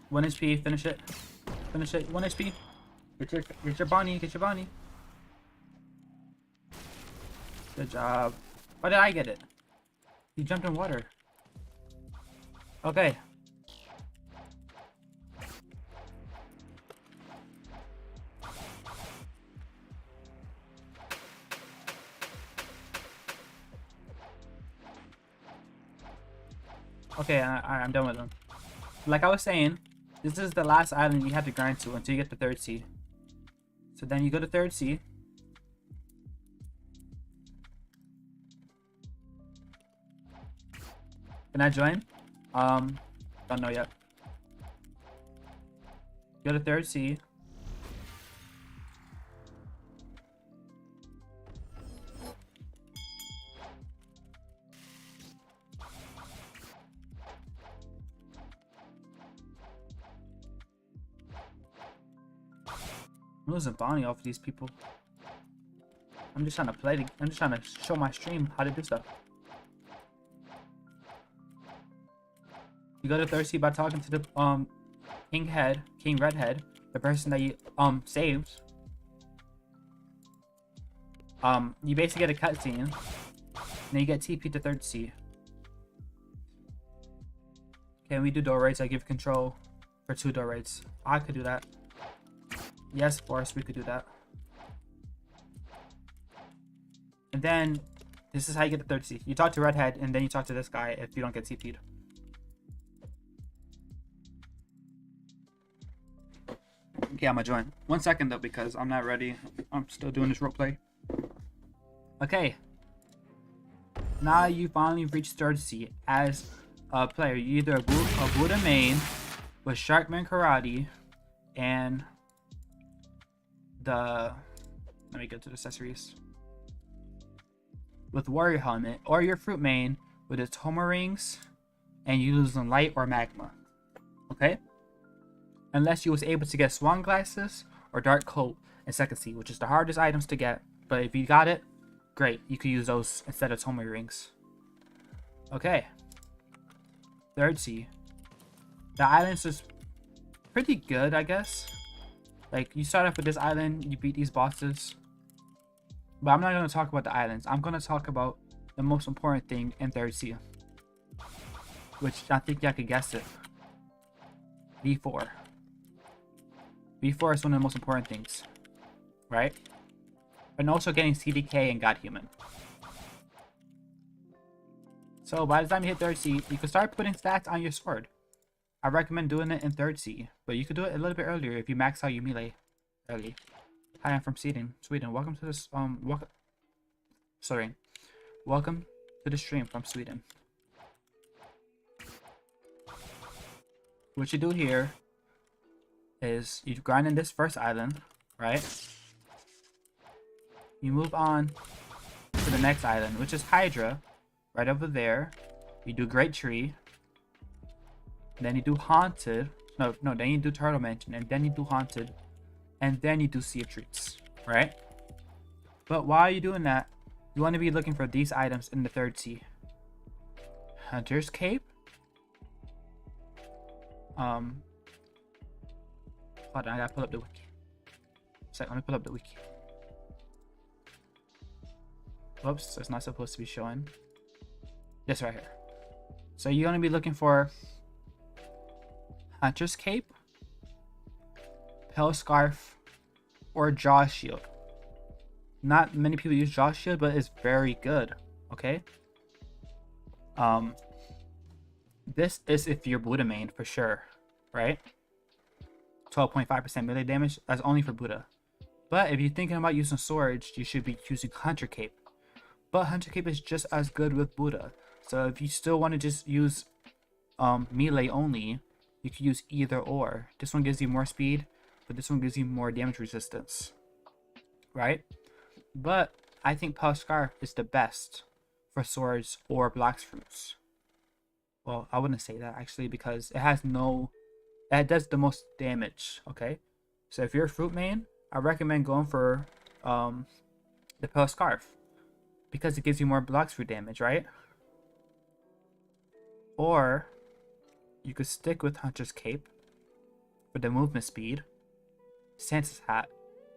One HP. Finish it. Finish it. 1 HP. Get your Bonnie. Get your Bonnie. Good job. Why did I get it? You jumped in water. Okay. Okay, I'm done with them. Like I was saying, this is the last island you have to grind to until you get the 3rd sea. So then you go to 3rd sea. Can I join? Don't know yet. Go to 3rd sea. I'm losing bounty off of these people. I'm just trying to play. I'm just trying to show my stream how to do stuff. You go to 3rd sea by talking to the King Redhead, the person that you saved. You basically get a cutscene, and then you get TP to 3rd sea. Can we do door raids? I give control for 2 door raids. I could do that. Yes, Forrest, we could do that. And then this is how you get the 3rd sea. You talk to Redhead, and then you talk to this guy if you don't get TP'd. Okay, I'm gonna join. 1 second though, because I'm not ready. I'm still doing this roleplay. Okay. Now you finally reached 3rd sea as a player. You're either a Buddha main with Sharkman Karate and let me go to the accessories. With Warrior Helmet, or your Fruit main with its Homer Rings and you lose in Light or Magma. Okay? Unless you was able to get Swan Glasses or Dark Coat in 2nd sea, which is the hardest items to get. But if you got it, great. You could use those instead of Homer Rings. Okay. 3rd sea. The islands is pretty good, I guess. Like, you start off with this island, you beat these bosses. But I'm not going to talk about the islands. I'm going to talk about the most important thing in 3rd sea. Which I think y'all could guess it. V4. V4 is one of the most important things. Right? And also getting CDK and God Human. So by the time you hit 3rd sea, you can start putting stats on your sword. I recommend doing it in 3rd sea, but you could do it a little bit earlier if you max out your melee early. Hi, I'm from Sweden. Welcome to this welcome to the stream from Sweden. What you do here is you grind in this first island, right? you move on to the next island, which is Hydra, right over there. You do Great Tree, then you do Haunted. No, then you do Turtle Mansion, and then you do Haunted, and then you do Sea of Treats, right? But while you're doing that, you want to be looking for these items in the third sea. Hunter's Cape. Hold on, I gotta pull up the wiki. Let me pull up the wiki. Whoops, it's not supposed to be showing. This right here. So you're gonna be looking for Hunter's Cape, Pale Scarf, or Jaw Shield. Not many people use Jaw Shield, but it's very good. Okay. This is if you're Buddha main for sure, right? 12.5% melee damage. That's only for Buddha. But if you're thinking about using swords, you should be using Hunter Cape. But Hunter Cape is just as good with Buddha. So if you still want to just use melee only, you can use either or. This one gives you more speed, but this one gives you more damage resistance, right? But I think Pale Scarf is the best for swords or Blox Fruits. Well, I wouldn't say that actually, because it does the most damage. Okay, so if you're a fruit main, I recommend going for the Pale Scarf because it gives you more Blox Fruit damage, right? Or you could stick with Hunter's Cape for the movement speed, Santa's Hat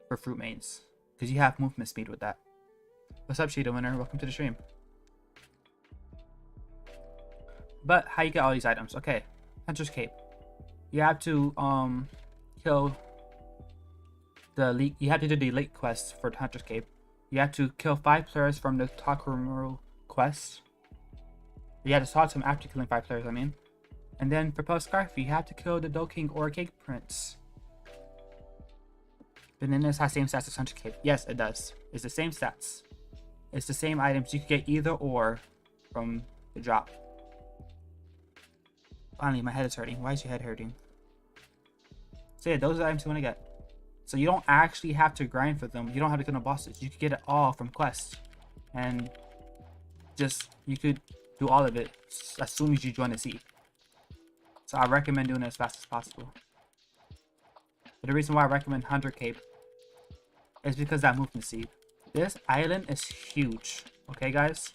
for fruit mains, because you have movement speed with that. What's up, Cheetah Winner? Welcome to the stream. But how you get all these items? Okay, Hunter's Cape. You have to kill the elite. You have to do the elite quest for Hunter's Cape. You have to kill 5 players from the Takumaru quest. You have to talk to them after killing 5 players, I mean. And then for Pale Scarf, you have to kill the Dough King or Cake Prince. Bananas has same stats as Hunter Cape. Yes, it does. It's the same stats. It's the same items. You can get either or from the drop. Finally, my head is hurting. Why is your head hurting? So yeah, those are the items you want to get. So you don't actually have to grind for them. You don't have to kill no bosses. You can get it all from quests. And just, you could do all of it as soon as you join the sea. So I recommend doing it as fast as possible. But the reason why I recommend Hunter Cape is because that movement speed. This island is huge. Okay, guys?